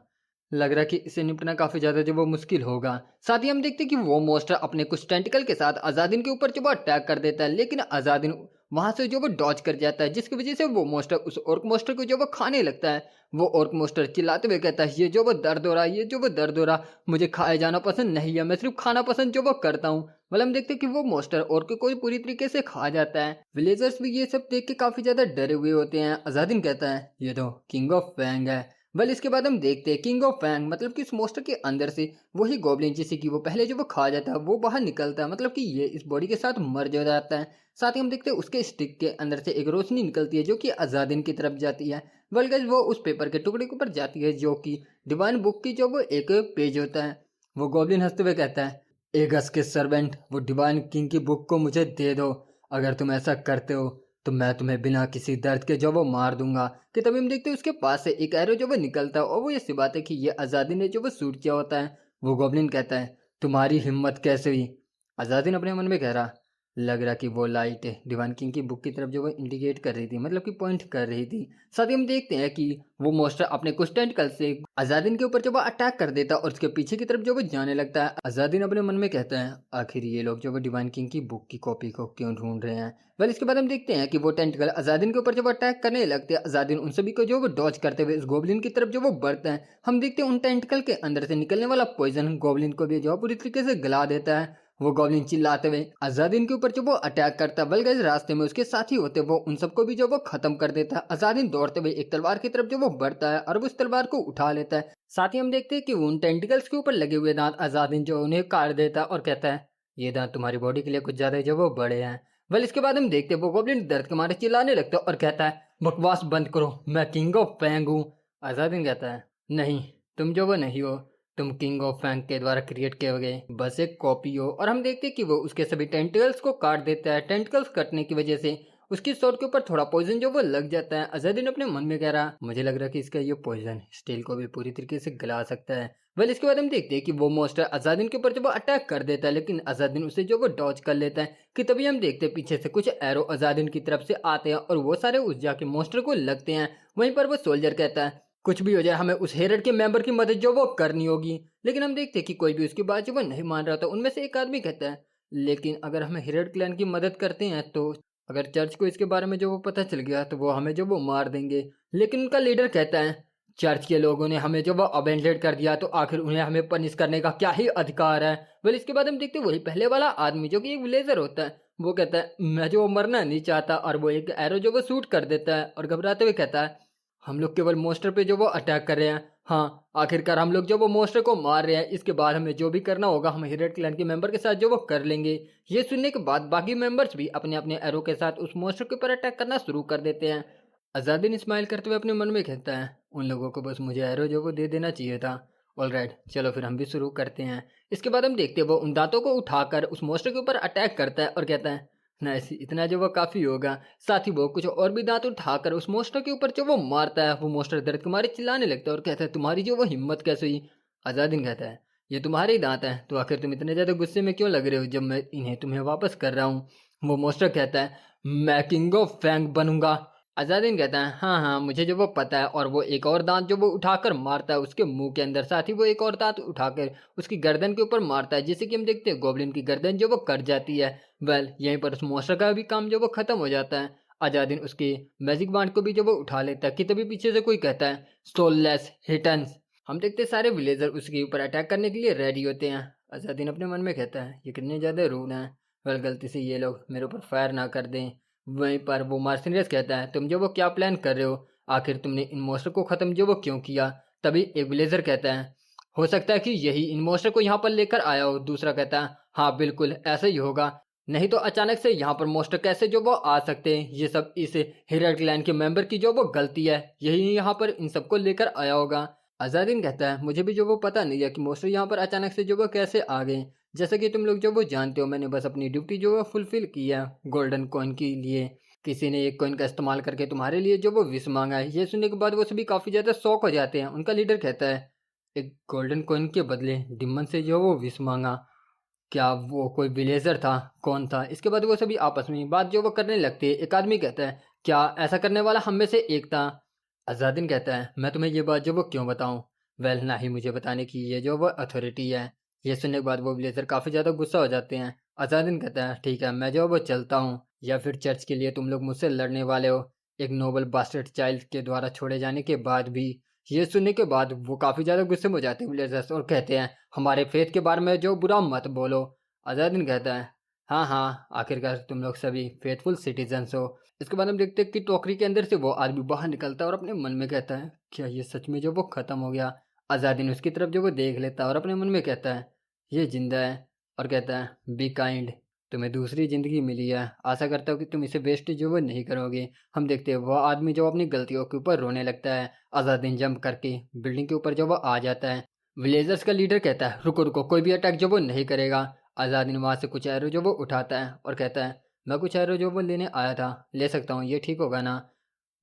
लग रहा है कि इसे निपटना काफी ज्यादा जो वो मुश्किल होगा। साथ ही हम देखते हैं कि वो मॉन्स्टर अपने कुछ टेंटिकल के साथ अजादिन के ऊपर जो वो अटैक कर देता है, लेकिन अजादिन वहां से जो वो डॉज कर जाता है, जिसकी वजह से वो मॉन्स्टर उस ऑर्क मॉन्स्टर को जो वो खाने लगता है। वो ऑर्क मॉन्स्टर चिल्लाते हुए कहता है ये जो वो दर्द हो रहा है, ये जो वो दर्द हो रहा, मुझे खाए जाना पसंद नहीं है, मैं सिर्फ खाना पसंद जो वो करता हूँ। मतलब हम देखते हैं कि वो मॉन्स्टर ऑर्क को पूरी तरीके से खा जाता है। विलेजर्स भी ये सब देख के काफी ज्यादा डरे हुए होते हैं। अजादिन कहता है ये तो किंग ऑफ फैंग है। वेल इसके बाद हम देखते हैं किंग ऑफ फैंग मतलब कि इस मॉन्स्टर के अंदर से वही गॉब्लिन जिसे कि वो पहले जो वो खा जाता है वो बाहर निकलता है, मतलब कि ये इस बॉडी के साथ मर्ज हो जाता है। साथ ही हम देखते हैं उसके स्टिक के अंदर से एक रोशनी निकलती है जो कि अजादिन की तरफ जाती है। वेल गाइस वो उस पेपर के टुकड़े के ऊपर जाती है जो कि डिवाइन बुक की जो वो एक पेज होता है। वो गॉब्लिन हंसते हुए कहता है एगस के सर्वेंट वो डिवाइन किंग की बुक को मुझे दे दो, अगर तुम ऐसा करते हो तो मैं तुम्हें बिना किसी दर्द के जो वो मार दूंगा। कि तभी हम देखते हैं उसके पास से एक एरो जो वो निकलता है और वो ये सी बात है कि ये आजादी ने जो वो शूट किया होता है। वो गॉब्लिन कहता है तुम्हारी हिम्मत कैसे हुई। आजादी ने अपने मन में कह रहा, लग रहा कि वो लाइट डिवाइन किंग की बुक की तरफ जो वो इंडिकेट कर रही थी, मतलब कि पॉइंट कर रही थी। साथ ही हम देखते हैं कि वो मॉन्स्टर अपने कुछ टेंटिकल से आजादीन के ऊपर जो वो अटैक कर देता है और उसके पीछे की तरफ जो वो जाने लगता है। आजादीन अपने मन में कहता है आखिर ये लोग जो वो डिवाइन किंग की बुक की कॉपी को क्यों ढूंढ रहे हैं। वेल इसके बाद हम देखते हैं कि वो टेंटिकल आजादीन के ऊपर जब अटैक करने लगते हैं, आजादीन उन सभी को जो वो डॉज करते हुए इस गोब्लिन की तरफ जो वो बढ़ते हैं। हम देखते हैं उन टेंटिकल के अंदर से निकलने वाला पॉइजन गोब्लिन को भी जो पूरी तरीके से गला देता है। वो गॉब्लिन चिल्लाते हुए आजादीन के ऊपर जो वो अटैक करता है। वेल गाइस रास्ते में उसके साथी होते वो उन सबको भी जो वो खत्म कर देता है। आजादीन दौड़ते हुए एक तलवार की तरफ जो वो बढ़ता है और वो उस तलवार को उठा लेता है। साथ ही हम देखते हैं कि उन टेंटिकल्स के ऊपर लगे हुए दांत आजादीन जो उन्हें काट देता है और कहता है ये दांत तुम्हारी बॉडी के लिए कुछ ज्यादा जो वो बड़े हैं। वेल इसके बाद हम देखते हैं वो गॉब्लिन दर्द के मारे चिल्लाने लगता है और कहता है बकवास बंद करो, मैं किंग ऑफ फैंग हूँ। आजादीन कहता है नहीं, तुम जो वो नहीं हो, तुम किंग ऑफ फैंग के द्वारा क्रिएट किए गए बस एक कॉपी हो। और हम देखते हैं कि वो उसके सभी टेंटिकल्स को काट देता है। टेंटिकल्स कटने की वजह से उसकी शॉट के ऊपर थोड़ा पॉइजन जो वो लग जाता है। अजादीन अपने मन में कह रहा, मुझे लग रहा है कि इसका ये पॉइजन स्टील को भी पूरी तरीके से गला सकता है। वेल इसके बाद हम देखते हैं कि वो मॉन्स्टर अजादीन के ऊपर जब वो अटैक कर देता है, लेकिन अजादीन उसे जो वो डॉज कर लेता है कि तभी हम देखते हैं पीछे से कुछ एरो अजादीन की तरफ से आते हैं और वो सारे उस जाके मॉन्स्टर को लगते हैं। वहीं पर वो सोल्जर कहता है कुछ भी हो जाए हमें उस हेरड के मेंबर की मदद जो वो करनी होगी, लेकिन हम देखते हैं कि कोई भी उसकी बात जो वो नहीं मान रहा था। उनमें से एक आदमी कहता है लेकिन अगर हम हेरड क्लैन की मदद करते हैं तो अगर चर्च को इसके बारे में जो वो पता चल गया तो वो हमें जो वो मार देंगे। लेकिन उनका लीडर कहता है चर्च के लोगों ने हमें जो वो अबेंडेड कर दिया तो आखिर उन्हें हमें पनिश करने का क्या ही अधिकार है। वेल इसके बाद हम देखते हैं वही पहले वाला आदमी जो कि एक विलेजर होता है, वो कहता है मैं जो वो मरना नहीं चाहता, और वो एक एरो जो वो शूट कर देता है और घबराते हुए कहता है हम लोग केवल मोस्टर पे जो वो अटैक कर रहे हैं। हाँ आखिरकार हम लोग जो वो मोस्टर को मार रहे हैं, इसके बाद हमें जो भी करना होगा हम हेरेड क्लैन के मेंबर के साथ जो वो कर लेंगे। ये सुनने के बाद बाकी मेंबर्स भी अपने अपने एरो के साथ उस मोस्टर के ऊपर अटैक करना शुरू कर देते हैं। अजादीन स्माइल करते हुए अपने मन में कहता है उन लोगों को बस मुझे एरो जो वो दे देना चाहिए था। ऑलराइट चलो फिर हम भी शुरू करते हैं। इसके बाद हम देखते हैं वो उन दांतों को उठाकर उस मोस्टर के ऊपर अटैक करता है और कहता है ना ऐसी इतना जो वो काफी होगा। साथ ही वो कुछ और भी दांत उठाकर उस मोस्टर के ऊपर जो वो मारता है। वो मोस्टर दर्द के मारे चिल्लाने लगता है और कहता है तुम्हारी जो वो हिम्मत कैसे हुई। आजादीन कहता है ये तुम्हारे ही दांत हैं तो आखिर तुम इतने ज्यादा गुस्से में क्यों लग रहे हो जब मैं इन्हें तुम्हें वापस कर रहा हूँ। वो मोस्टर कहता है मैं किंग ऑफ फैंग बनूंगा। अजादीन कहता है हाँ हाँ मुझे जो वो पता है, और वो एक और दांत जो वो उठाकर मारता है उसके मुंह के अंदर। साथ ही वो एक और दांत उठाकर उसकी गर्दन के ऊपर मारता है, जिससे कि हम देखते हैं गोब्लिन की गर्दन जो वो कट जाती है। वेल यहीं पर उस मॉन्स्टर का भी काम जो वो खत्म हो जाता है। अजादीन उसके मैजिक बांड को भी जो वो उठा लेता है कि तभी पीछे से कोई कहता है सोललेस हिटन्स। हम देखते हैं सारे विलेजर उसके ऊपर अटैक करने के लिए रेडी होते हैं। अजादीन अपने मन में कहता है ये कितने ज्यादा रूड हैं। वेल गलती से ये लोग मेरे ऊपर फायर ना कर दें। वहीं पर वो मार्सिनियस कहता है तुम जो वो क्या प्लान कर रहे हो, आखिर तुमने इन मॉन्स्टर को खत्म जो वो क्यों किया। तभी एक विलेजर कहता है हो सकता है कि यही इन मॉन्स्टर को यहाँ पर लेकर आया हो। दूसरा कहता है हाँ बिल्कुल ऐसा ही होगा, नहीं तो अचानक से यहाँ पर मॉन्स्टर कैसे जो वो आ सकते हैं। ये सब इस हेरल्ड क्लैन के मेंबर की जो वो गलती है, यही यहाँ पर इन सबको लेकर आया होगा। अजादीन कहता है मुझे भी जो वो पता नहीं है कि मॉन्स्टर यहाँ पर अचानक से जो वो कैसे आ गए। जैसा कि तुम लोग जो वो जानते हो मैंने बस अपनी ड्यूटी जो वो फुलफिल की है गोल्डन कॉइन के लिए। किसी ने एक कॉइन का इस्तेमाल करके तुम्हारे लिए जो वो विश मांगा है। ये सुनने के बाद वो सभी काफी ज्यादा शॉक हो जाते हैं। उनका लीडर कहता है एक गोल्डन कॉइन के बदले डिमन से जो वो विश मांगा, क्या वो कोई विलेजर था, कौन था। इसके बाद वो सभी आपस में बात जो वो करने लगते हैं। एक आदमी कहता है क्या ऐसा करने वाला हम में से एक था। अजादीन कहता है मैं तुम्हें ये बात जो वो क्यों बताऊं। वेल ना ही मुझे बताने की ये जो वो अथॉरिटी है। ये सुनने के बाद वो विलेजर काफी ज्यादा गुस्सा हो जाते हैं। अजादीन कहता है ठीक है मैं जो वो चलता हूँ, या फिर चर्च के लिए तुम लोग मुझसे लड़ने वाले हो एक नोबल बास्टर्ड चाइल्ड के द्वारा छोड़े जाने के बाद भी। ये सुनने के बाद वो काफी ज्यादा गुस्से में हो जाते हैं विलेजर्स और कहते हैं हमारे फेथ के बारे में जो बुरा मत बोलो। अजादीन कहता है हाँ हाँ आखिरकार तुम लोग सभी फेथफुल सिटीजन्स हो। इसके बाद हम देखते हैं कि टोकरी के अंदर से वो आदमी बाहर निकलता है और अपने मन में कहता है क्या ये सच में जो वो खत्म हो गया। आजादीन उसकी तरफ जो वो देख लेता है और अपने मन में कहता है ये जिंदा है, और कहता है बी काइंड तुम्हें दूसरी जिंदगी मिली है, आशा करता हूँ कि तुम इसे वेस्ट जो वो नहीं करोगे। हम देखते हैं वो आदमी जो अपनी गलतियों के ऊपर रोने लगता है। आजादीन जंप करके बिल्डिंग के ऊपर जो वो आ जाता है। विलेजर्स का लीडर कहता है रुको रुको कोई भी अटैक जो वो नहीं करेगा। आजादीन वहां से कुछ एरो जो वो उठाता है और कहता है मैं कुछ एरो जो वो लेने आया था, ले सकता हूँ, ये ठीक होगा ना।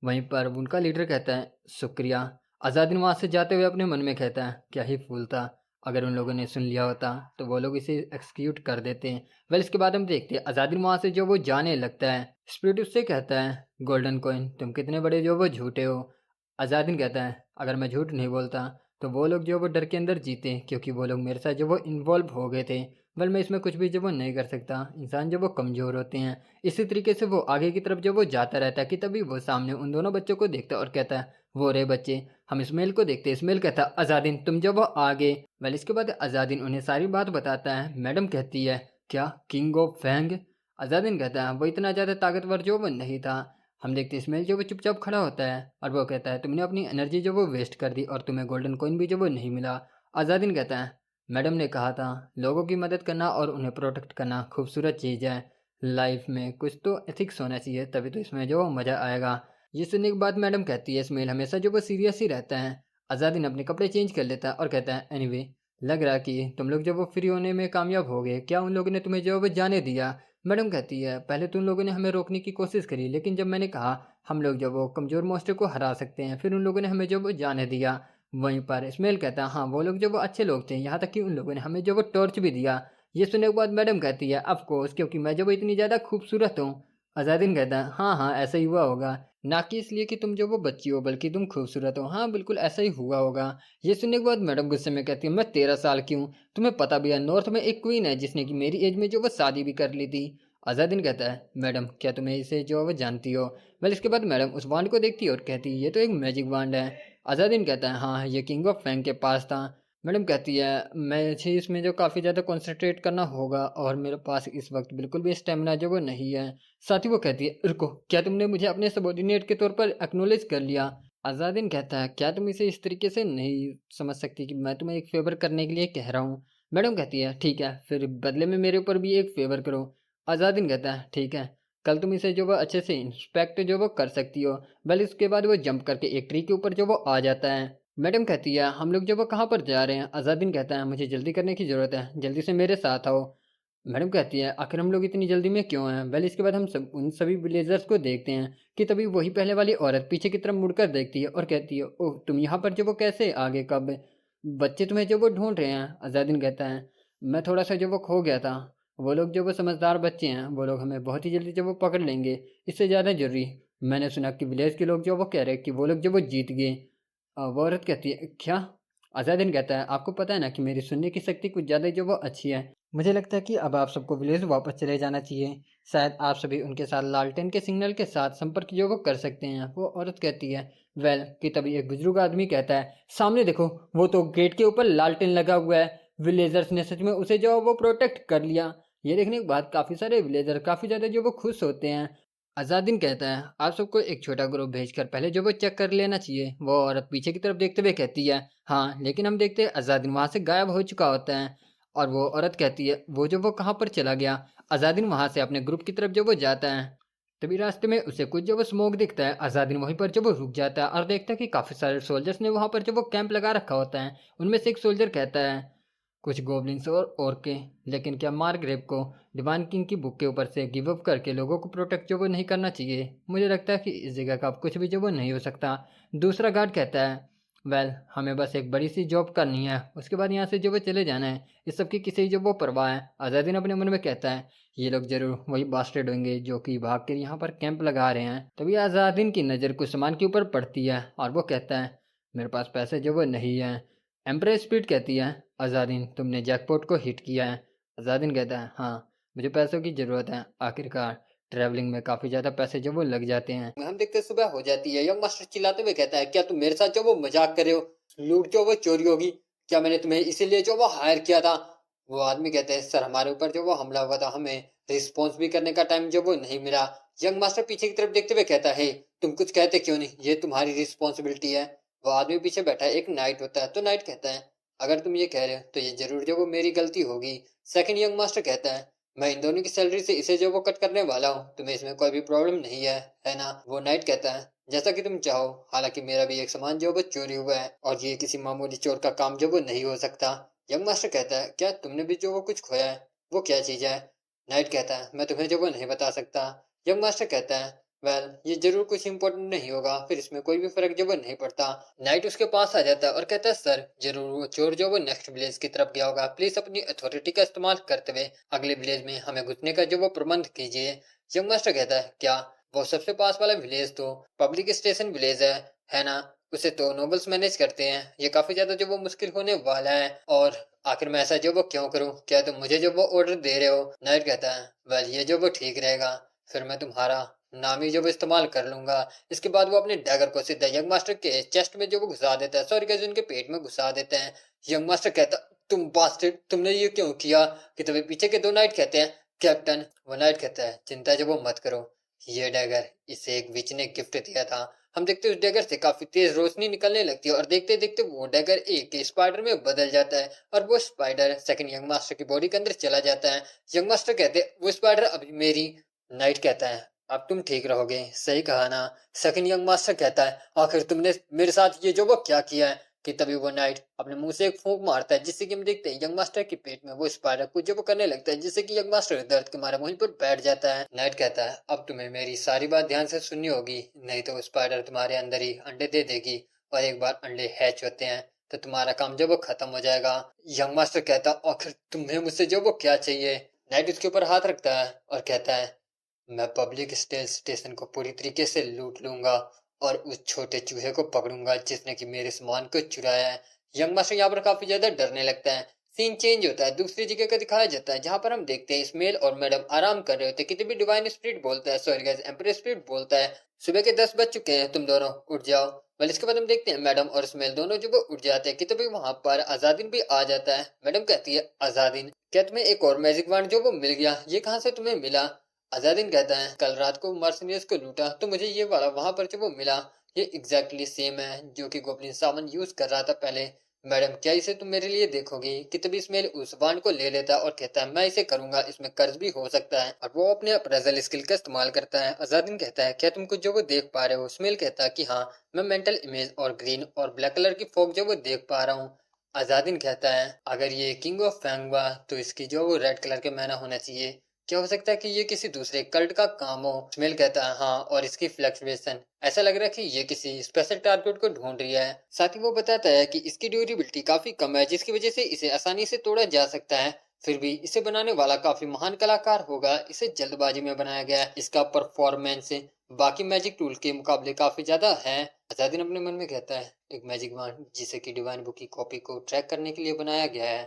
वहीं पर उनका लीडर कहता है शुक्रिया। आजादीन वहां से जाते हुए अपने मन में कहता है क्या ही फूल था, अगर उन लोगों ने सुन लिया होता तो वो लोग इसे एक्सक्यूट कर देते हैं। वेल इसके बाद हम देखते हैं आजादीन वहां से जो वो जाने लगता है। स्पिरिट उससे कहता है गोल्डन कॉइन तुम कितने बड़े जो वो झूठे हो। आजादीन कहता है अगर मैं झूठ नहीं बोलता तो वो लोग जो वो डर के अंदर जीते, क्योंकि वो लोग मेरे साथ जो वो इन्वॉल्व हो गए थे। वेल मैं इसमें कुछ भी जो वो नहीं कर सकता, इंसान जो वो कमज़ोर होते हैं। इसी तरीके से वो आगे की तरफ जो वो जाता रहता है कि तभी वो सामने उन दोनों बच्चों को देखता है और कहता है वो रे बच्चे। हम इसमेल को देखते हैं। इसमेल कहता है आजादीन तुम जो वो आगे। वेल इसके बाद आजादीन उन्हें सारी बात बताता है। मैडम कहती है क्या किंग ऑफ फैंग। आजादीन कहता है वो इतना ज़्यादा ताकतवर जो वो नहीं था। हम देखते हैं इसमेल जो वो चुपचाप खड़ा होता है और वो कहता है तुमने अपनी एनर्जी जो वो वेस्ट कर दी और तुम्हें गोल्डन कॉइन भी जो वो नहीं मिला। आजादीन कहता है मैडम ने कहा था लोगों की मदद करना और उन्हें प्रोटेक्ट करना खूबसूरत चीज़ है, लाइफ में कुछ तो एथिक्स होना चाहिए तभी तो इसमें जो मज़ा आएगा। ये सुनने के बाद मैडम कहती है इसमेल हमेशा जो वो सीरियस ही रहता है। आज़ादीन अपने कपड़े चेंज कर लेता है और कहता है एनीवे लग रहा कि तुम लोग जब वो फ्री होने में कामयाब हो गए, क्या उन लोगों ने तुम्हें जो वो जाने दिया। मैडम कहती है पहले तो उन लोगों ने हमें रोकने की कोशिश करी, लेकिन जब मैंने कहा हम लोग जब वो कमज़ोर मॉन्स्टर को हरा सकते हैं, फिर उन लोगों ने हमें जो वो जाने दिया। वहीं पर स्मेल कहता है हाँ, वो लोग जो वो अच्छे लोग थे, यहाँ तक कि उन लोगों ने हमें जो वो टॉर्च भी दिया। ये सुनने के बाद मैडम कहती है ऑफ कोर्स, क्योंकि मैं जो वो इतनी ज़्यादा खूबसूरत हूँ। अज़ादिन कहता है हाँ, हाँ, ऐसा ही हुआ होगा। ना कि इसलिए कि तुम जो वो बच्ची हो, बल्कि तुम खूबसूरत हो। हाँ, बिल्कुल ऐसा ही हुआ होगा। ये सुनने के बाद मैडम गुस्से में कहती है मैं 13 साल की हूँ। तुम्हें पता भी है नॉर्थ में एक क्वीन है जिसने कि मेरी एज में जो वो शादी भी कर ली थी। अज़ादिन कहता है मैडम क्या तुम्हें इसे जो वो जानती हो? वेल इसके बाद मैडम उस वांड को देखती है और कहती है ये तो एक मैजिक वांड है। अज़ादिन कहता है हाँ, ये किंग ऑफ फैंग के पास था। मैडम कहती है मुझे इसमें जो काफ़ी ज़्यादा कंसंट्रेट करना होगा और मेरे पास इस वक्त बिल्कुल भी स्टेमिना जो वो नहीं है। साथ ही वो कहती है रुको, क्या तुमने मुझे अपने सबॉर्डिनेट के तौर पर एक्नॉलेज कर लिया? अज़ादिन कहता है क्या तुम इसे इस तरीके से नहीं समझ सकती कि मैं तुम्हें एक फेवर करने के लिए कह रहा हूँ? मैडम कहती है ठीक है, फिर बदले में मेरे ऊपर भी एक फेवर करो। अज़ादिन कहता है ठीक है, कल तुम इसे जो वो अच्छे से इंस्पेक्ट जो वो कर सकती हो। वेल इसके बाद वो जंप करके एक ट्री के ऊपर जो वो आ जाता है। मैडम कहती है हम लोग जो वो कहाँ पर जा रहे हैं? अज़ादिन कहता है मुझे जल्दी करने की ज़रूरत है, जल्दी से मेरे साथ आओ। मैडम कहती है आखिर हम लोग इतनी जल्दी में क्यों हैं? वेल इसके बाद हम सब उन सभी विलेजर्स को देखते हैं कि तभी वही पहले वाली औरत पीछे की तरफ मुड़कर देखती है और कहती है ओह, तुम यहाँ पर जो वो कैसे आगे कब? बच्चे तुम्हें जो वो ढूंढ रहे हैं। अज़ादिन कहता है मैं थोड़ा सा जो वो खो गया था। वो लोग जो वो समझदार बच्चे हैं, वो लोग हमें बहुत ही जल्दी जो वो पकड़ लेंगे। इससे ज़्यादा जरूरी, मैंने सुना कि विलेज के लोग जो वो कह रहे हैं कि वो लोग जो वो जीत गए। वो औरत कहती है क्या? अज़ादिन कहता है आपको पता है ना कि मेरी सुनने की शक्ति कुछ ज़्यादा ही जो वो अच्छी है। मुझे लगता है कि अब आप सबको विलेज वापस चले जाना चाहिए। शायद आप सभी उनके साथ लालटेन के सिग्नल के साथ संपर्क जो वो कर सकते हैं। वो औरत कहती है वेल कि तभी एक बुजुर्ग आदमी कहता है सामने देखो, वो तो गेट के ऊपर लालटेन लगा हुआ है। विलेजर्स ने सच में उसे जो वो प्रोटेक्ट कर लिया। ये देखने के बाद काफ़ी सारे विलेजर काफ़ी ज़्यादा जो वो खुश होते हैं। अज़ादिन कहता है आप सबको एक छोटा ग्रुप भेजकर पहले जो वो चेक कर लेना चाहिए। वो औरत पीछे की तरफ देखते हुए कहती है हाँ, लेकिन हम देखते हैं अज़ादिन वहाँ से गायब हो चुका होता है। और वो औरत कहती है वो जो वो कहाँ पर चला गया? अज़ादिन वहाँ से अपने ग्रुप की तरफ जो वो जाता है। तभी रास्ते में उसे कुछ जो वो स्मोक दिखता है। अज़ादिन वहीं पर जो वो रुक जाता है और देखता है कि काफ़ी सारे सोल्जर्स ने वहाँ पर जो वो कैंप लगा रखा होता है। उनमें से एक सोल्जर कहता है कुछ गोब्लिन्स और ऑर्कें, लेकिन क्या मार्ग्रेव को डिवाइन किंग की बुक के ऊपर से गिव अप करके लोगों को प्रोटेक्ट जो वो नहीं करना चाहिए? मुझे लगता है कि इस जगह का अब कुछ भी जो वो नहीं हो सकता। दूसरा गार्ड कहता है वेल हमें बस एक बड़ी सी जॉब करनी है, उसके बाद यहाँ से जो वो चले जाना है। इस सब की किसी जो वो परवाह है। आज़ादीन अपने मन में कहता है ये लोग जरूर वही बास्टर्ड होंगे जो कि भाग कर यहाँ पर कैंप लगा रहे हैं। तभी आज़ादीन की नज़र कुछ सामान के ऊपर पड़ती है और वो कहता है मेरे पास पैसे जो वो नहीं है। एम्प्रेस स्पीड कहती है अज़ादीन तुमने जैकपॉट को हिट किया है। अज़ादीन कहता है हाँ, मुझे पैसों की ज़रूरत है। आखिरकार ट्रैवलिंग में काफ़ी ज़्यादा पैसे जो वो लग जाते हैं। हम देखते सुबह हो जाती है। यंग मास्टर चिल्लाते हुए कहता है क्या तुम मेरे साथ जो वो मजाक कर रहे हो? लूट जो वो चोरी होगी? क्या मैंने तुम्हें इसीलिए जो वो हायर किया था? वो आदमी कहते हैं सर हमारे ऊपर जो वो हमला हुआ था, हमें रिस्पॉन्स भी करने का टाइम जो वो नहीं मिला। यंग मास्टर पीछे की तरफ देखते हुए कहता है तुम कुछ कहते क्यों नहीं? ये तुम्हारी रिस्पॉन्सिबिलिटी है। वो आदमी पीछे बैठा है, एक नाइट होता है। तो नाइट कहता है अगर तुम ये कह रहे हो तो ये जरूर जो वो मेरी गलती होगी। सेकंड यंग मास्टर कहता है मैं इन दोनों की सैलरी से इसे जो वो कट करने वाला हूँ, तुम्हें इसमें कोई भी प्रॉब्लम नहीं है ना? वो नाइट कहता है जैसा कि तुम चाहो, हालांकि मेरा भी एक सामान जो वो चोरी हुआ है और ये किसी मामूली चोर का काम जो वो नहीं हो सकता। यंग मास्टर कहता है क्या तुमने भी जो वो कुछ खोया है? वो क्या चीज है? नाइट कहता है मैं तुम्हें जो वो नहीं बता सकता। यंग मास्टर कहता है वेल ये जरूर कुछ इंपॉर्टेंट नहीं होगा, फिर इसमें कोई भी फर्क जो वो नहीं पड़ता। नाइट उसके पास आ जाता है और कहता है सर जरूर वो चोर जो वो नेक्स्ट विलेज की तरफ गया होगा, प्लीज अपनी अथॉरिटी का इस्तेमाल करते हुए अगले विलेज में हमें घुसने का जो वो प्रबंध कीजिए। यंग मास्टर कहता है क्या वो सबसे पास वाला विलेज तो पब्लिक स्टेशन विलेज है ना? उसे तो नोबल्स मैनेज करते हैं, ये काफी ज्यादा जो वो मुश्किल होने वाला है। और आखिर मैं ऐसा जो वो क्यों करूं? क्या तुम मुझे जो वो ऑर्डर दे रहे हो? नाइट कहता है वेल ये जो वो ठीक रहेगा, फिर मैं तुम्हारा नाम ही जो वो इस्तेमाल कर लूंगा। इसके बाद वो अपने डैगर को सीधा यंग मास्टर के चेस्ट में जो वो घुसा देता है, सॉरी गाइस उनके पेट में घुसा देते हैं। यंग मास्टर कहता तुम बास्टर्ड, तुमने ये क्यों किया? कि तभी पीछे के दो नाइट कहते हैं कैप्टन। वो नाइट कहता है चिंता जो वो मत करो, ये डैगर इसे एक विच ने गिफ्ट दिया था। हम देखते हैं उस डैगर से काफी तेज रोशनी निकलने लगती है और देखते देखते वो डैगर एक स्पाइडर में बदल जाता है और वो स्पाइडर सेकंड यंग मास्टर की बॉडी के अंदर चला जाता है। यंग मास्टर कहते हैं वो स्पाइडर अभी मेरी। नाइट कहता है अब तुम ठीक रहोगे, सही कहा ना? सेकंड यंग मास्टर कहता है आखिर तुमने मेरे साथ ये जो वो क्या किया है? कि तभी वो नाइट अपने मुंह से एक फूंक मारता है, जिससे कि हम देखते हैं यंग मास्टर के पेट में वो स्पाइडर कुछ जो वो करने लगता है, जिससे कि यंग मास्टर दर्द के मारे वहीं पर बैठ जाता है। नाइट कहता है अब तुम्हें मेरी सारी बात ध्यान से सुननी होगी, नहीं तो स्पाइडर तुम्हारे अंदर ही अंडे दे देगी और एक बार अंडे हैच होते हैं तो तुम्हारा काम जो वो खत्म हो जाएगा। यंग मास्टर कहता आखिर तुम्हें मुझसे जो वो क्या चाहिए। नाइट उसके ऊपर हाथ रखता है और कहता है मैं पब्लिक स्टेशन को पूरी तरीके से लूट लूंगा और उस छोटे चूहे को पकड़ूंगा जिसने कि मेरे सामान को चुराया है। यंग मास्टर यहाँ पर काफी ज्यादा डरने लगता है। सीन चेंज होता है, दूसरी जगह का दिखाया जाता है जहां पर हम देखते हैं स्मेल और मैडम आराम कर रहे होते हैं कि तभी डिवाइन स्पिरिट बोलता है, सॉरी गाइस, एम्पर स्पिरिट बोलता है सुबह के 10 बज चुके हैं, तुम दोनों उठ जाओ। वेल इसके बाद हम देखते हैं मैडम और स्मेल दोनों जो वो उठ जाते हैं कि तभी वहां पर आजादीन भी आ जाता है। मैडम कहती है आजादीन क्या तुम्हें एक और मैजिक वांड जो वो मिल गया, ये कहाँ से तुम्हें मिला। अजादीन कहता है कल रात को मर्सिनियस को लूटा तो मुझे ये वाला वहां पर जो वो मिला, ये एग्जैक्टली सेम है जो कि गोब्लिन सामान यूज कर रहा था पहले। मैडम क्या इसे तुम मेरे लिए देखोगी। कि तभी इसमें उस वांड को ले लेता है और कहता है मैं इसे करूंगा, इसमें कर्ज भी हो सकता है और वो अपने अप्रेजल स्किल का इस्तेमाल करता है। अजादीन कहता है क्या तुम कुछ जो वो देख पा रहे हो। स्मेल कहता है कि हाँ मैं मेंटल इमेज और ग्रीन और ब्लैक कलर की फॉग जो वो देख पा रहा हूँ। अजादीन कहता है अगर ये किंग ऑफ फैंग हुआ तो इसकी जो वो रेड कलर के मैना होना चाहिए, क्या हो सकता है कि ये किसी दूसरे कल्ट का काम हो। स्मेल कहता है हाँ और इसकी फ्लक्चुएशन ऐसा लग रहा है कि ये किसी स्पेशल टारगेट को ढूंढ रही है। साथ ही वो बताता है कि इसकी ड्यूरेबिलिटी काफी कम है जिसकी वजह से इसे आसानी से तोड़ा जा सकता है, फिर भी इसे बनाने वाला काफी महान कलाकार होगा, इसे जल्दबाजी में बनाया गया है, इसका परफॉर्मेंस बाकी मैजिक टूल के मुकाबले काफी ज्यादा है। अजादीन अपने मन में कहता है एक मैजिक वांड जिसे की डिवाइन बुक की कॉपी को ट्रैक करने के लिए बनाया गया है।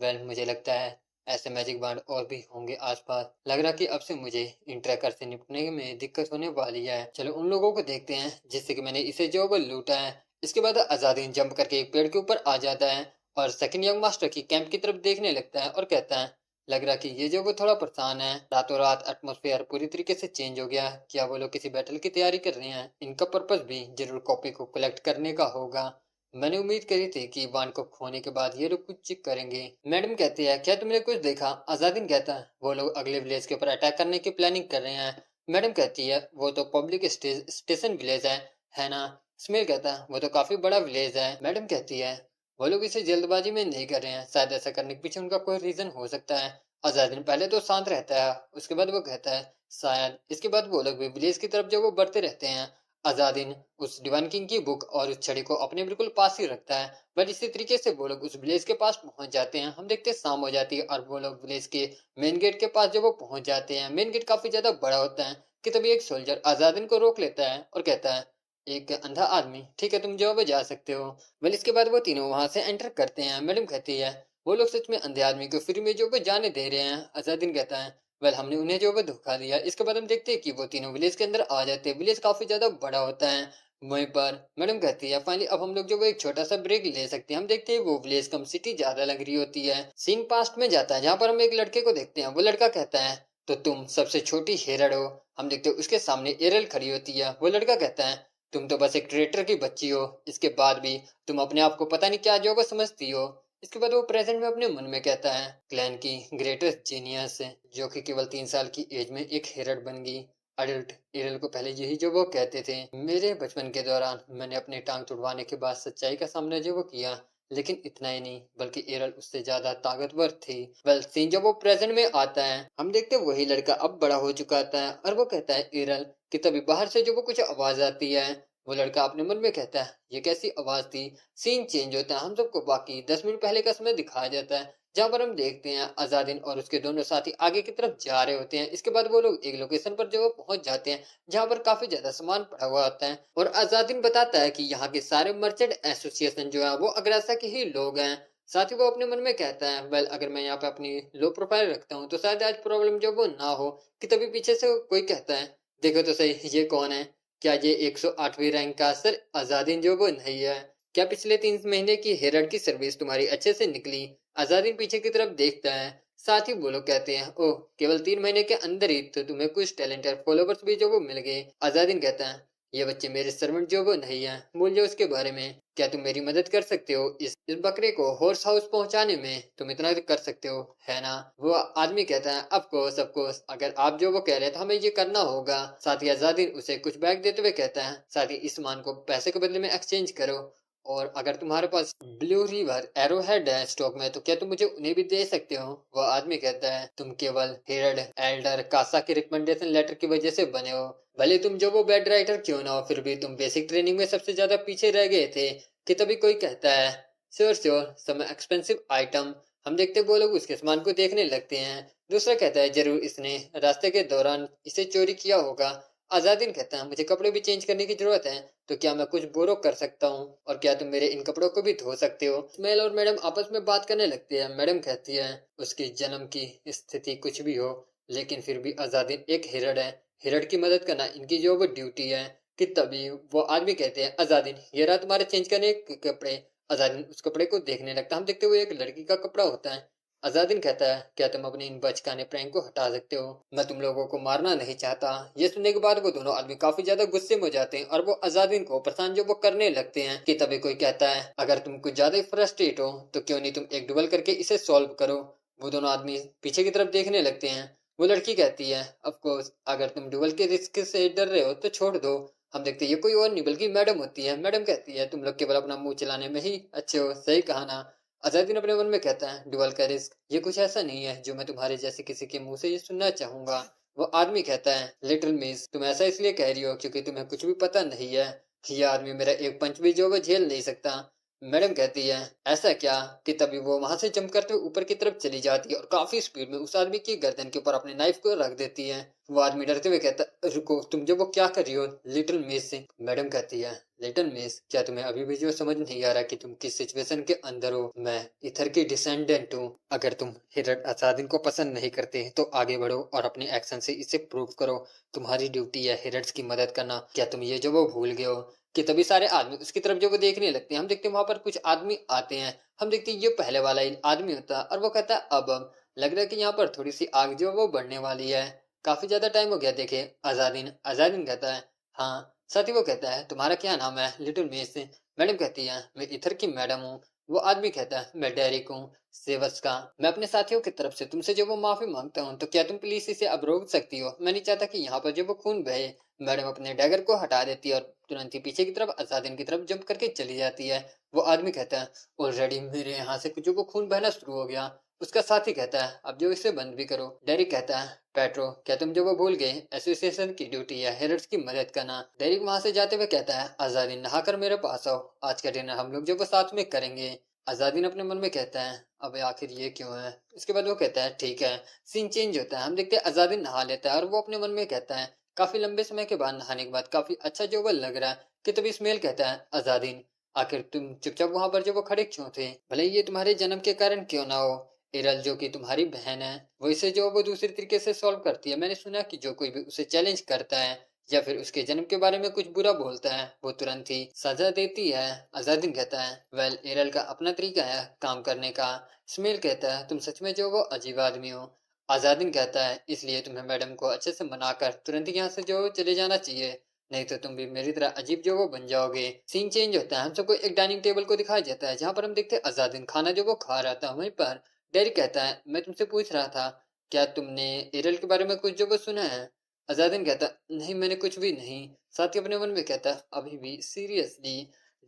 वेल मुझे लगता है ऐसे मैजिक बांड और भी होंगे आसपास, लग रहा कि अब से मुझे इन ट्रैकर से निपटने में दिक्कत होने वाली है। चलो उन लोगों को देखते हैं जिससे कि मैंने इसे जो वो लूटा है। इसके बाद आजादीन जंप करके एक पेड़ के ऊपर आ जाता है और सेकंड यंग मास्टर की कैंप की तरफ देखने लगता है और कहता है लग रहा कि ये जो वो थोड़ा परेशान है, रातों रात एटमोस्फेयर पूरी तरीके से चेंज हो गया। क्या वो लोग किसी बैटल की तैयारी कर रहे हैं, इनका पर्पस भी जरूर कॉपी को कलेक्ट करने का होगा। मैंने उम्मीद करी थी कि वान को खोने के बाद ये लोग कुछ करेंगे। मैडम कहती है क्या तुमने कुछ देखा। आजादीन कहता है वो लोग अगले विलेज के ऊपर अटैक करने की प्लानिंग कर रहे हैं। मैडम कहती है वो तो पब्लिक स्टेशन विलेज है ना। स्मेल कहता है वो तो काफी बड़ा विलेज है। मैडम कहती है वो लोग इसे जल्दबाजी में नहीं कर रहे हैं, शायद ऐसा करने के पीछे उनका कोई रीजन हो सकता है। आजादीन पहले तो शांत रहता है, उसके बाद वो कहता है शायद। इसके बाद वो लोग भी विलेज की तरफ जो वो बढ़ते रहते हैं। अजादीन उस डिवाइन किंग की बुक और उस छड़ी को अपने बिल्कुल पास ही रखता है। बट इसी तरीके से वो लोग उस विलेज के पास पहुंच जाते हैं। हम देखते हैं शाम हो जाती है और वो लोग विलेज के मेन गेट के पास जब वो पहुंच जाते हैं, मेन गेट काफी ज्यादा बड़ा होता है कि तभी एक सोल्जर अजादीन को रोक लेता है और कहता है एक अंधा आदमी, ठीक है तुम जो वो जा सकते हो। वेल इसके बाद वो तीनों वहां से एंटर करते हैं। मैडम कहती है वो लोग सच में अंधे आदमी को फ्री में जो वो जाने दे रहे हैं। अजादीन कहता है वेल हमने उन्हें जो वो धोखा दिया। इसके बाद हम देखते हैं कि वो तीनों विलेज के अंदर आ जाते हैं। विलेज काफी ज्यादा बड़ा होता है। वहीं पर मैडम कहती है फाइनली अब हम लोग जो वो एक छोटा सा ब्रेक ले सकते हैं। हम देखते हैं वो विलेज कम सिटी ज्यादा लग रही होती है। सीन पास्ट में जाता है जहां पर हम एक लड़के को देखते हैं। वो लड़का कहता है तो तुम सबसे छोटी हेरड़ हो। हम देखते हैं उसके सामने एरल खड़ी होती है। वो लड़का कहता है तुम तो बस एक ट्रेटर की बच्ची हो, इसके बाद भी तुम अपने आप को पता नहीं क्या जो वो समझती हो। इसके बाद वो प्रेजेंट में अपने मन में कहता है क्लैन की ग्रेटेस्ट जीनियस जो कि केवल 3 साल की एज में एक हेरड़ बन गई। अडल्ट एरल को पहले यही जो वो कहते थे। मेरे बचपन के दौरान मैंने अपने टांग तुड़वाने के बाद सच्चाई का सामना जो वो किया, लेकिन इतना ही नहीं बल्कि एरल उससे ज्यादा ताकतवर थी। वेल सीन जब वो प्रेजेंट में आता है हम देखते हैं वही लड़का अब बड़ा हो चुका आता है और वो कहता है एरल कि तभी बाहर से जो वो कुछ आवाज आती है। वो लड़का अपने मन में कहता है ये कैसी आवाज थी। सीन चेंज होता है, हम सबको बाकी 10 मिनट पहले का समय दिखाया जाता है जहां पर हम देखते हैं आजादीन और उसके दोनों साथी आगे की तरफ जा रहे होते हैं। इसके बाद वो लोग एक लोकेशन पर जो वो पहुंच जाते हैं जहां पर काफी ज्यादा सामान पड़ा हुआ होता है और आजादीन बताता है कि यहाँ के सारे मर्चेंट एसोसिएशन जो है वो अग्रासा के ही लोग हैं। साथ ही वो अपने मन में कहता है वेल अगर मैं यहाँ पे अपनी लो प्रोफाइल रखता हूँ तो शायद आज प्रॉब्लम जो वो ना हो। कि तभी पीछे से कोई कहता है देखो तो सही ये कौन है, क्या ये 108वीं रैंक का सर आजादीन जो वो नहीं है। क्या पिछले 3 महीने की हेरड़ की सर्विस तुम्हारी अच्छे से निकली। आजादीन पीछे की तरफ देखता है। साथ ही वो लोग कहते हैं ओह केवल 3 महीने के अंदर ही तो तुम्हें कुछ टैलेंटेड फॉलोवर्स भी जो वो मिल गए। आजादीन कहता है ये बच्चे मेरे सर्वेंट जो वो नहीं है, भूल जाओ उसके बारे में। क्या तुम मेरी मदद कर सकते हो इस बकरे को हॉर्स हाउस पहुंचाने में, तुम इतना कर सकते हो है ना। वो आदमी कहता है ऑफ कोर्स ऑफ कोर्स, अगर आप जो वो कह रहे हैं तो हमें ये करना होगा। साथ ही आजादीन उसे कुछ बैग देते हुए कहता है साथ ही इस सामान को पैसे के बदले में एक्सचेंज करो। और अगर तुम्हारे पास ब्लू रिवर एरो हेड है स्टॉक में तो क्या तुम मुझे उन्हें भी दे सकते हो। वह आदमी कहता है तुम केवल हिरड एल्डर कासा के रिकमेंडेशन लेटर की वजह से बने हो। भले तुम जो वो बेड राइटर क्यों ना हो फिर भी तुम बेसिक ट्रेनिंग में सबसे ज्यादा पीछे रह गए थे। कि तभी कोई कहता है sure sure some expensive item. हम देखते वो लोग उसके सामान को देखने लगते हैं। दूसरा कहता है जरूर इसने रास्ते के दौरान इसे चोरी किया होगा। आजादीन कहता है मुझे कपड़े भी चेंज करने की जरूरत है तो क्या मैं कुछ बोरो कर सकता हूँ और क्या तुम मेरे इन कपड़ों को भी धो सकते हो। स्मेल और मैडम आपस में बात करने लगती है। मैडम कहती है उसकी जन्म की स्थिति कुछ भी हो लेकिन फिर भी आजादीन एक हिरड है। हिरड की मदद करना इनकी जो वो ड्यूटी है। कि तभी वो आदमी कहते हैं आजादीन ये रहा तुम्हारे चेंज करने के कपड़े। आजादीन उस कपड़े को देखने लगता है। हम देखते हुए एक लड़की का कपड़ा होता है। अजादिन कहता है क्या तुम अपने इन बचकाने प्रैंक को हटा सकते हो। मैं तुम लोगों को मारना नहीं चाहता। ये सुनने के बाद वो दोनों आदमी काफी ज्यादा गुस्से में हो जाते हैं और वो अजादिन को परेशान जो वो करने लगते हैं। कि तभी कोई कहता है अगर तुम कुछ ज्यादा ही फ्रस्ट्रेट हो तो क्यों नहीं तुम एक डुएल करके इसे सॉल्व करो। वो दोनों आदमी पीछे की तरफ देखने लगते हैं। वो लड़की कहती है ऑफ कोर्स अगर तुम डुएल के रिस्क से डर रहे हो तो छोड़ दो। हम देखते हैं ये कोई और नहीं बल्कि मैडम होती है। मैडम कहती है तुम लोग केवल अपना मुंह चलाने में ही अच्छे हो। सही कहा ना। अजयदीन अपने मन में कहता है डुअल का रिस्क ये कुछ ऐसा नहीं है जो मैं तुम्हारे जैसे किसी के मुंह से ये सुनना चाहूंगा। वो आदमी कहता है लिटिल मिस तुम ऐसा इसलिए कह रही हो क्योंकि तुम्हें कुछ भी पता नहीं है। ये आदमी मेरा एक पंच भी जो वो झेल नहीं सकता। मैडम कहती है ऐसा क्या। कि तभी वो वहां से जंप करते हुए ऊपर की तरफ चली जाती है और काफी स्पीड में उस आदमी की गर्दन के ऊपर अपने नाइफ को रख देती है। वो आदमी डरते हुए कहता है रुको तुम जो वो क्या कर रही हो लिटिल मिस। मैडम कहती है लिटिल मिस क्या तुम्हें अभी भी जो समझ नहीं आ रहा कि तुम किस सिचुएशन के अंदर हो। मैं इथर की डिसेंडेंट हूँ। अगर तुम हिरड असादिन को पसंद नहीं करते तो आगे बढ़ो और अपने एक्शन से इसे प्रूव करो। तुम्हारी ड्यूटी है हिरड्स की मदद करना। क्या तुम ये जो वो भूल गए हो। कि तभी सारे आदमी उसकी तरफ जो वो देखने लगते हैं। हम देखते हैं वहां पर कुछ आदमी आते हैं। हम देखते हैं ये पहले वाला ही आदमी होता है और वो कहता है अब लग रहा है कि यहाँ पर थोड़ी सी आग जो वो बढ़ने वाली है। काफी ज्यादा टाइम हो गया देखे। आजादीन आजादीन कहता है हाँ। साथ ही वो कहता है तुम्हारा क्या नाम है लिटिल मिस। मैडम कहती है मैं इथर की मैडम हूँ। वो आदमी कहता है मैं डेरिक हूँ सेवस का। मैं अपने साथियों की तरफ से तुमसे जो वो माफी मांगता हूँ तो क्या तुम प्लीज इसे अब रोक सकती हो। मैं नहीं चाहता कि यहाँ पर जो वो खून बहे। मैडम अपने डैगर को हटा देती है और तुरंत ही पीछे की तरफ असादिन की तरफ जंप करके चली जाती है। वो आदमी कहता है ऑलरेडी मेरे यहाँ से कुछ जो वो खून बहना शुरू हो गया। उसका साथी कहता है अब जो इसे बंद भी करो। डेरिक कहता है पेट्रो क्या तुम जो वो भूल गए एसोसिएशन की ड्यूटी है हेरड्स की मदद करना। डेरिक वहां से जाते हुए कहता है आजादी नहाकर मेरे पास आओ। आज का डिनर हम लोग जो वो साथ में करेंगे। आजादीन अपने मन में कहता है अबे आखिर ये क्यों है। इसके बाद वो कहता है ठीक है। सीन चेंज होता है। हम देखते हैं आजादीन नहा लेता है और वो अपने मन में कहता है काफी लंबे समय के बाद नहाने के बाद काफी अच्छा जो वो लग रहा है। कि तभी स्मेल कहता है आजादीन आखिर तुम चुपचाप वहां पर जो वो खड़े क्यों थे। भले ये तुम्हारे जन्म के कारण क्यों ना हो। इरल जो कि तुम्हारी बहन है वो इसे जो वो दूसरी तरीके से सॉल्व करती है। मैंने सुना कि जो कोई भी उसे चैलेंज करता है या फिर उसके जन्म के बारे में कुछ बुरा बोलता है वो तुरंत ही सजा देती है। अजादिन कहता है वेल एरल का अपना तरीका है काम करने का। स्मेल कहता है तुम सच में जो वो अजीब आदमी हो। आजादिन कहता है इसलिए तुम्हें मैडम को अच्छे से मनाकर तुरंत ही यहाँ से जो चले जाना चाहिए नहीं तो तुम भी मेरी तरह अजीब जो वो बन जाओगे। सीन चेंज होता है। हम सबको एक डाइनिंग टेबल को दिखाया जाता है जहाँ पर हम देखते हैं आजादिन खाना जो वो खा रहा था। वहीं पर डेरिक कहता है मैं तुमसे पूछ रहा था क्या तुमने एरल के बारे में कुछ जो वो सुना है। अजादिन कहता नहीं मैंने कुछ भी नहीं। साथ ही अपने मन में कहता अभी भी सीरियसली।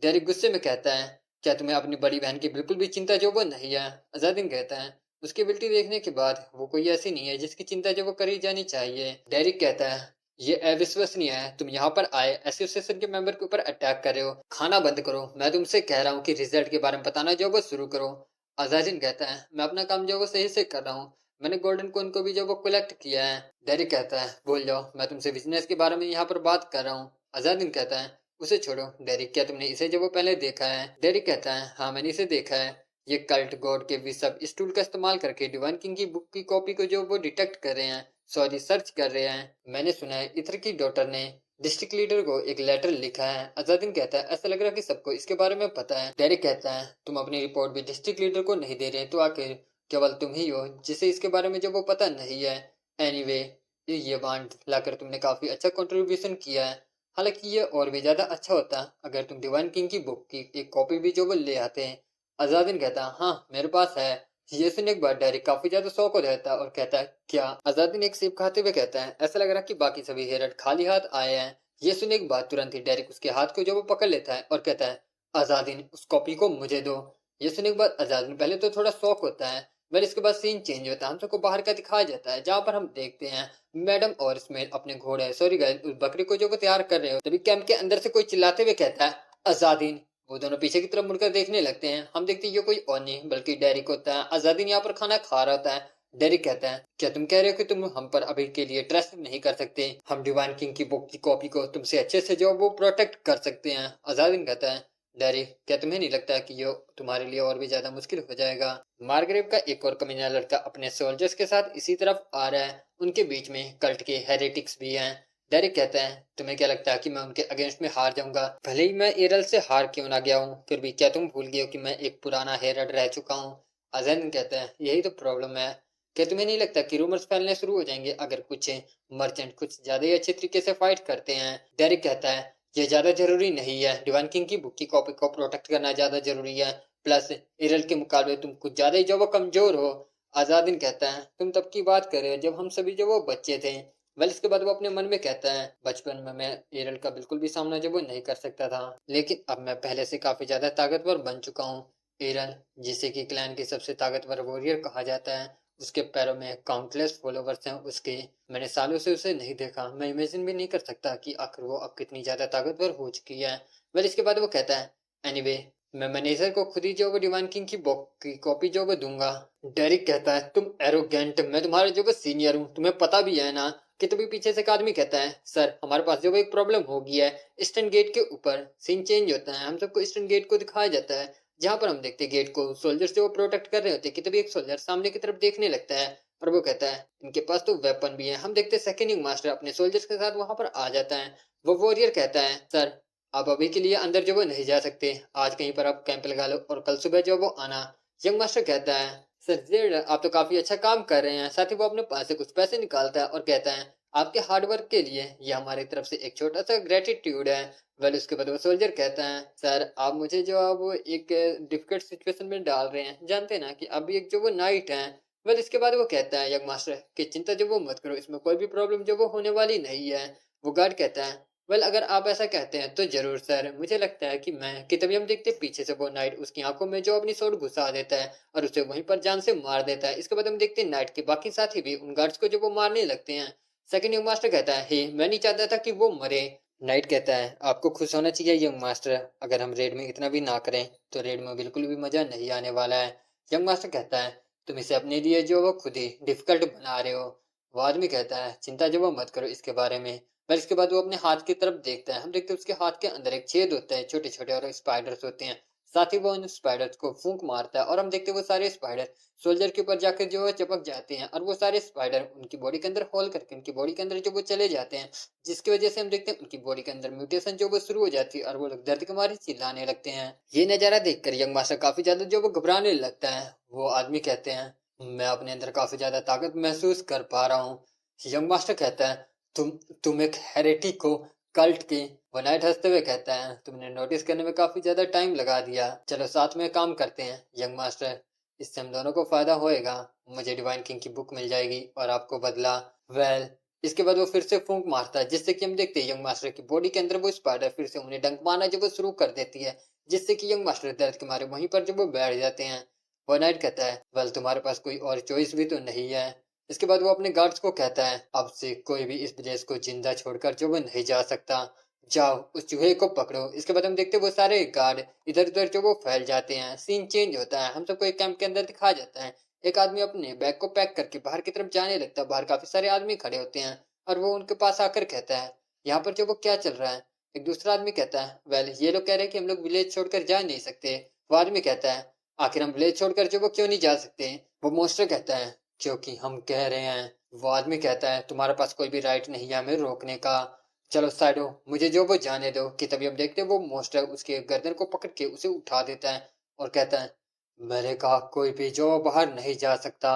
डेरिक गुस्से में कहता है क्या तुम्हें अपनी बड़ी बहन की बिल्कुल भी चिंता जो वो नहीं है। अजादिन कहता है उसकी एबिलिटी देखने के बाद वो कोई ऐसी नहीं है जिसकी चिंता जो वो करी जानी चाहिए। डेरिक कहता है ये अविश्वसनीय है तुम यहाँ पर आए एसोसिएशन के मेंबर के ऊपर अटैक कर रहे हो। खाना बंद करो। मैं तुमसे कह रहा हूँ कि रिजल्ट के बारे में बताना जो वो शुरू करो। अजादिन कहता है मैं अपना काम जो वो सही से कर रहा हूँ। मैंने गोल्डन कोइन को भी जो वो कलेक्ट किया है। डेरिक कहता है बोल जाओ मैं तुमसे बिजनेस के बारे में यहाँ पर बात कर रहा हूँ। अजादिन कहता है उसे छोड़ो। डेरिक क्या तुमने इसे जो वो पहले देखा है। डेरिक कहता है हाँ मैंने इसे देखा है। ये कल्ट गॉड के बिशप इस टूल का इस्तेमाल करके डिवाइन किंग की बुक की कॉपी को जो वो डिटेक्ट कर रहे हैं सॉरी सर्च कर रहे हैं। मैंने सुना है इथर की डॉटर ने डिस्ट्रिक्ट लीडर को एक लेटर लिखा है। अजादिन कहता है ऐसा लग रहा है कि सबको इसके बारे में पता है। डेरिक कहता है तुम अपनी रिपोर्ट भी डिस्ट्रिक्ट लीडर को नहीं दे रहे तो आखिर केवल तुम ही हो जिसे इसके बारे में जो वो पता नहीं है। एनीवे ये बांड लाकर तुमने काफी अच्छा कंट्रीब्यूशन किया है। हालांकि ये और भी ज्यादा अच्छा होता अगर तुम डिवाइन किंग की बुक की एक कॉपी भी जो वो ले आते हैं। अजादिन कहता हाँ मेरे पास है। ये सुनने एक बार डेरिक काफी ज्यादा शौक हो जाता है और कहता है क्या। अजादिन एक सेब खाते हुए कहता है ऐसा लग रहा है कि बाकी सभी हेरड खाली हाथ आए हैं। ये सुनने के बाद तुरंत ही डेरिक उसके हाथ को जो वो पकड़ लेता है और कहता है अजादीन उस कॉपी को मुझे दो। ये सुनने के बाद अजादीन पहले तो थोड़ा शॉक होता है, फिर इसके बाद सीन चेंज होता है, हम सबको बाहर का दिखाया जाता है जहाँ पर हम देखते हैं मैडम और इसमें अपने घोड़े सॉरी गाइस उस बकरी को जो वो तैयार कर रहे हो, तभी कैंप के अंदर से कोई चिल्लाते हुए कहता है आजादीन। वो दोनों पीछे की तरफ मुड़कर देखने लगते हैं, हम देखते हैं ये कोई और नहीं बल्कि डेरिक होता है। आजादीन यहाँ पर खाना खा रहा होता है। डेरिक कहता है क्या तुम कह रहे हो कि तुम हम पर अभी के लिए ट्रस्ट नहीं कर सकते? हम डिवाइन किंग की बुक की कॉपी को तुमसे अच्छे से जो वो प्रोटेक्ट कर सकते हैं। आजादीन कहता है डेरिक क्या तुम्हें नहीं लगता कि ये तुम्हारे लिए और भी ज्यादा मुश्किल हो जाएगा? मार्गरेव का एक और कमीना लड़का अपने सोल्जर्स के साथ इसी तरफ आ रहा है, उनके बीच में कल्ट के हेरेटिक्स भी हैं। डेरिक कहता है तुम्हें क्या लगता है कि मैं उनके अगेंस्ट में हार जाऊंगा? भले ही मैं एरल से हार क्यों ना गया हूँ, फिर भी क्या तुम भूल गए हो कि मैं एक पुराना हेरड रह चुका हूँ? अजैन कहता है यही तो प्रॉब्लम है। क्या तुम्हें नहीं लगता कि रूमर्स फैलने शुरू हो जाएंगे अगर कुछ मर्चेंट कुछ ज्यादा ही अच्छे तरीके से फाइट करते हैं? डेरिक कहता है ये ज्यादा जरूरी नहीं है, डिवाइन किंग की बुक की कॉपी को प्रोटेक्ट करना ज्यादा जरूरी है। प्लस एरल के मुकाबले तुम कुछ ज्यादा ही जो वो कमजोर हो। आजादीन कहता है तुम तब की बात कर रहे हो जब हम सभी जो वो बच्चे थे। वेल इसके बाद वो अपने मन में कहता है बचपन में मैं एरल का बिल्कुल भी सामना जो वो नहीं कर सकता था, लेकिन अब मैं पहले से काफी ज्यादा ताकतवर बन चुका हूँ। एरल जिसे कि क्लैन की सबसे ताकतवर वॉरियर कहा जाता है, उसके पैरों में काउंटलेस फॉलोवर्स हैं उसके। मैंने सालों से उसे नहीं देखा, मैं इमेजिन भी नहीं कर सकता कि आखिर वो अब कितनी ज्यादा ताकतवर हो चुकी है। वेल इसके बाद वो कहता है एनीवे मैं मैनेजर को खुद ही जो वो डिवाइन किंग की बुक की कॉपी जो वो दूंगा। डेरिक कहता है तुम एरोगेंट, मैं तुम्हारे जो वो सीनियर हूँ, तुम्हें पता भी है ना? कि तभी पीछे से एक आदमी कहता है सर हमारे पास जो वो एक प्रॉब्लम हो गई है ईस्टर्न गेट के ऊपर। सीन चेंज होता है, हम सबको ईस्टर्न गेट को दिखाया जाता है जहां पर हम देखते हैं गेट को सोल्जर्स जो प्रोटेक्ट कर रहे होते हैं कि तभी एक सोल्जर सामने की तरफ देखने लगता है और वो कहता है इनके पास तो वेपन भी है। हम देखते हैं सेकंड मास्टर अपने सोल्जर्स के साथ वहां पर आ जाता है। वो वॉरियर कहता है सर आप अभी के लिए अंदर जो वो नहीं जा सकते, आज कहीं पर आप कैंप लगा लो और कल सुबह जो वो आना। यंग मास्टर कहता है सर जेड आप तो काफी अच्छा काम कर रहे हैं। साथ ही वो अपने पास से कुछ पैसे निकालता है और कहता है आपके हार्डवर्क के लिए ये हमारी तरफ से एक छोटा सा ग्रेटिट्यूड है। वेल उसके बाद वो सोल्जर कहता है सर आप मुझे जो अब एक डिफिकल्ट सिचुएशन में डाल रहे हैं, जानते हैं ना कि अभी एक जो वो नाइट है। वेल इसके बाद वो कहता है यंग मास्टर कि चिंता जो वो मत करो, इसमें कोई भी प्रॉब्लम जो वो होने वाली नहीं है। वो गार्ड कहता है वेल अगर आप ऐसा कहते हैं तो जरूर सर, मुझे लगता है कि तभी हम देखते हैं पीछे से वो नाइट उसकी आंखों में जो अपनी सोट घुसा देता है और उसे वहीं पर जान से मार देता है। इसके बाद हम देखते हैं नाइट के बाकी साथी भी उन गार्ड्स को जो वो मारने लगते हैं। सेकंड यंग मास्टर कहता है हे मैं नहीं चाहता था कि वो मरे। नाइट कहता है आपको खुश होना चाहिए यंग मास्टर, अगर हम रेड में इतना भी ना करें तो रेड में बिल्कुल भी मजा नहीं आने वाला है। यंग मास्टर कहता है तुम इसे अपने लिए जो वो खुद ही डिफिकल्ट बना रहे हो। वो आदमी कहता है चिंता जो वो मत करो इसके बारे में। पर इसके बाद वो अपने हाथ की तरफ देखता है, हम देखते हैं उसके हाथ के अंदर एक छेद होता है, छोटे छोटे और स्पाइडर्स होते हैं। साथ ही वो उन स्पाइडर्स को फूंक मारता है और हम देखते हैं वो सारे स्पाइडर सोल्जर के ऊपर जाकर जो है चिपक जाते हैं और वो सारे स्पाइडर उनकी बॉडी के अंदर होल करके उनकी बॉडी के अंदर जो वो चले जाते हैं, जिसकी वजह से हम देखते हैं उनकी बॉडी के अंदर म्यूटेशन जो वो शुरू हो जाती है और वो लोग दर्द के मारे चिल्लाने लगते हैं। ये नजारा देखकर यंग मास्टर काफी ज्यादा जो वो घबराने लगता है। वो आदमी कहते हैं मैं अपने अंदर काफी ज्यादा ताकत महसूस कर पा रहा हूँ। यंग मास्टर कहता है तुम तुम एक हेरेटिक हो, कल्ट की। वन नाइट हंसते हुए कहता है तुमने नोटिस करने में काफी ज्यादा टाइम लगा दिया, चलो साथ में काम करते हैं यंग मास्टर, इससे हम दोनों को फायदा होएगा। मुझे डिवाइन किंग की बुक मिल जाएगी और आपको बदला। वेल इसके बाद वो फिर से फूंक मारता है जिससे कि हम देखते हैं यंग मास्टर की बॉडी के अंदर वो स्पाइडर फिर से उन्हें डंक मारना जब वो शुरू कर देती है, जिससे कि यंग मास्टर दर्द के मारे वहीं पर जब वो बैठ जाते हैं। वन नाइट कहता है वेल तुम्हारे पास कोई और चॉइस भी तो नहीं है। इसके बाद वो अपने गार्ड्स को कहता है अब से कोई भी इस विलेज को जिंदा छोड़कर जो वो नहीं जा सकता, जाओ उस चूहे को पकड़ो। इसके बाद हम देखते हैं वो सारे गार्ड इधर उधर जो वो फैल जाते हैं। सीन चेंज होता है, हम सबको एक कैंप के अंदर दिखाया जाता है। एक आदमी अपने बैग को पैक करके बाहर की तरफ जाने लगता है, बाहर काफी सारे आदमी खड़े होते हैं और वो उनके पास आकर कहता है यहाँ पर जो वो क्या चल रहा है? एक दूसरा आदमी कहता है वेल ये लोग कह रहे हैं कि हम लोग विलेज छोड़कर जा नहीं सकते। वो आदमी कहता है आखिर हम विलेज छोड़कर जो वो क्यों नहीं जा सकते? वो मोस्टर कहता है क्योंकि हम कह रहे हैं। वो आदमी कहता है तुम्हारे पास कोई भी राइट नहीं है हमें रोकने का, चलो साइड हो, मुझे जो वो जाने दो। कि तभी हम देखते हैं वो मोस्टर उसके गर्दन को पकड़ के उसे उठा देता है और कहता है मैंने कहा कोई भी जो बाहर नहीं जा सकता।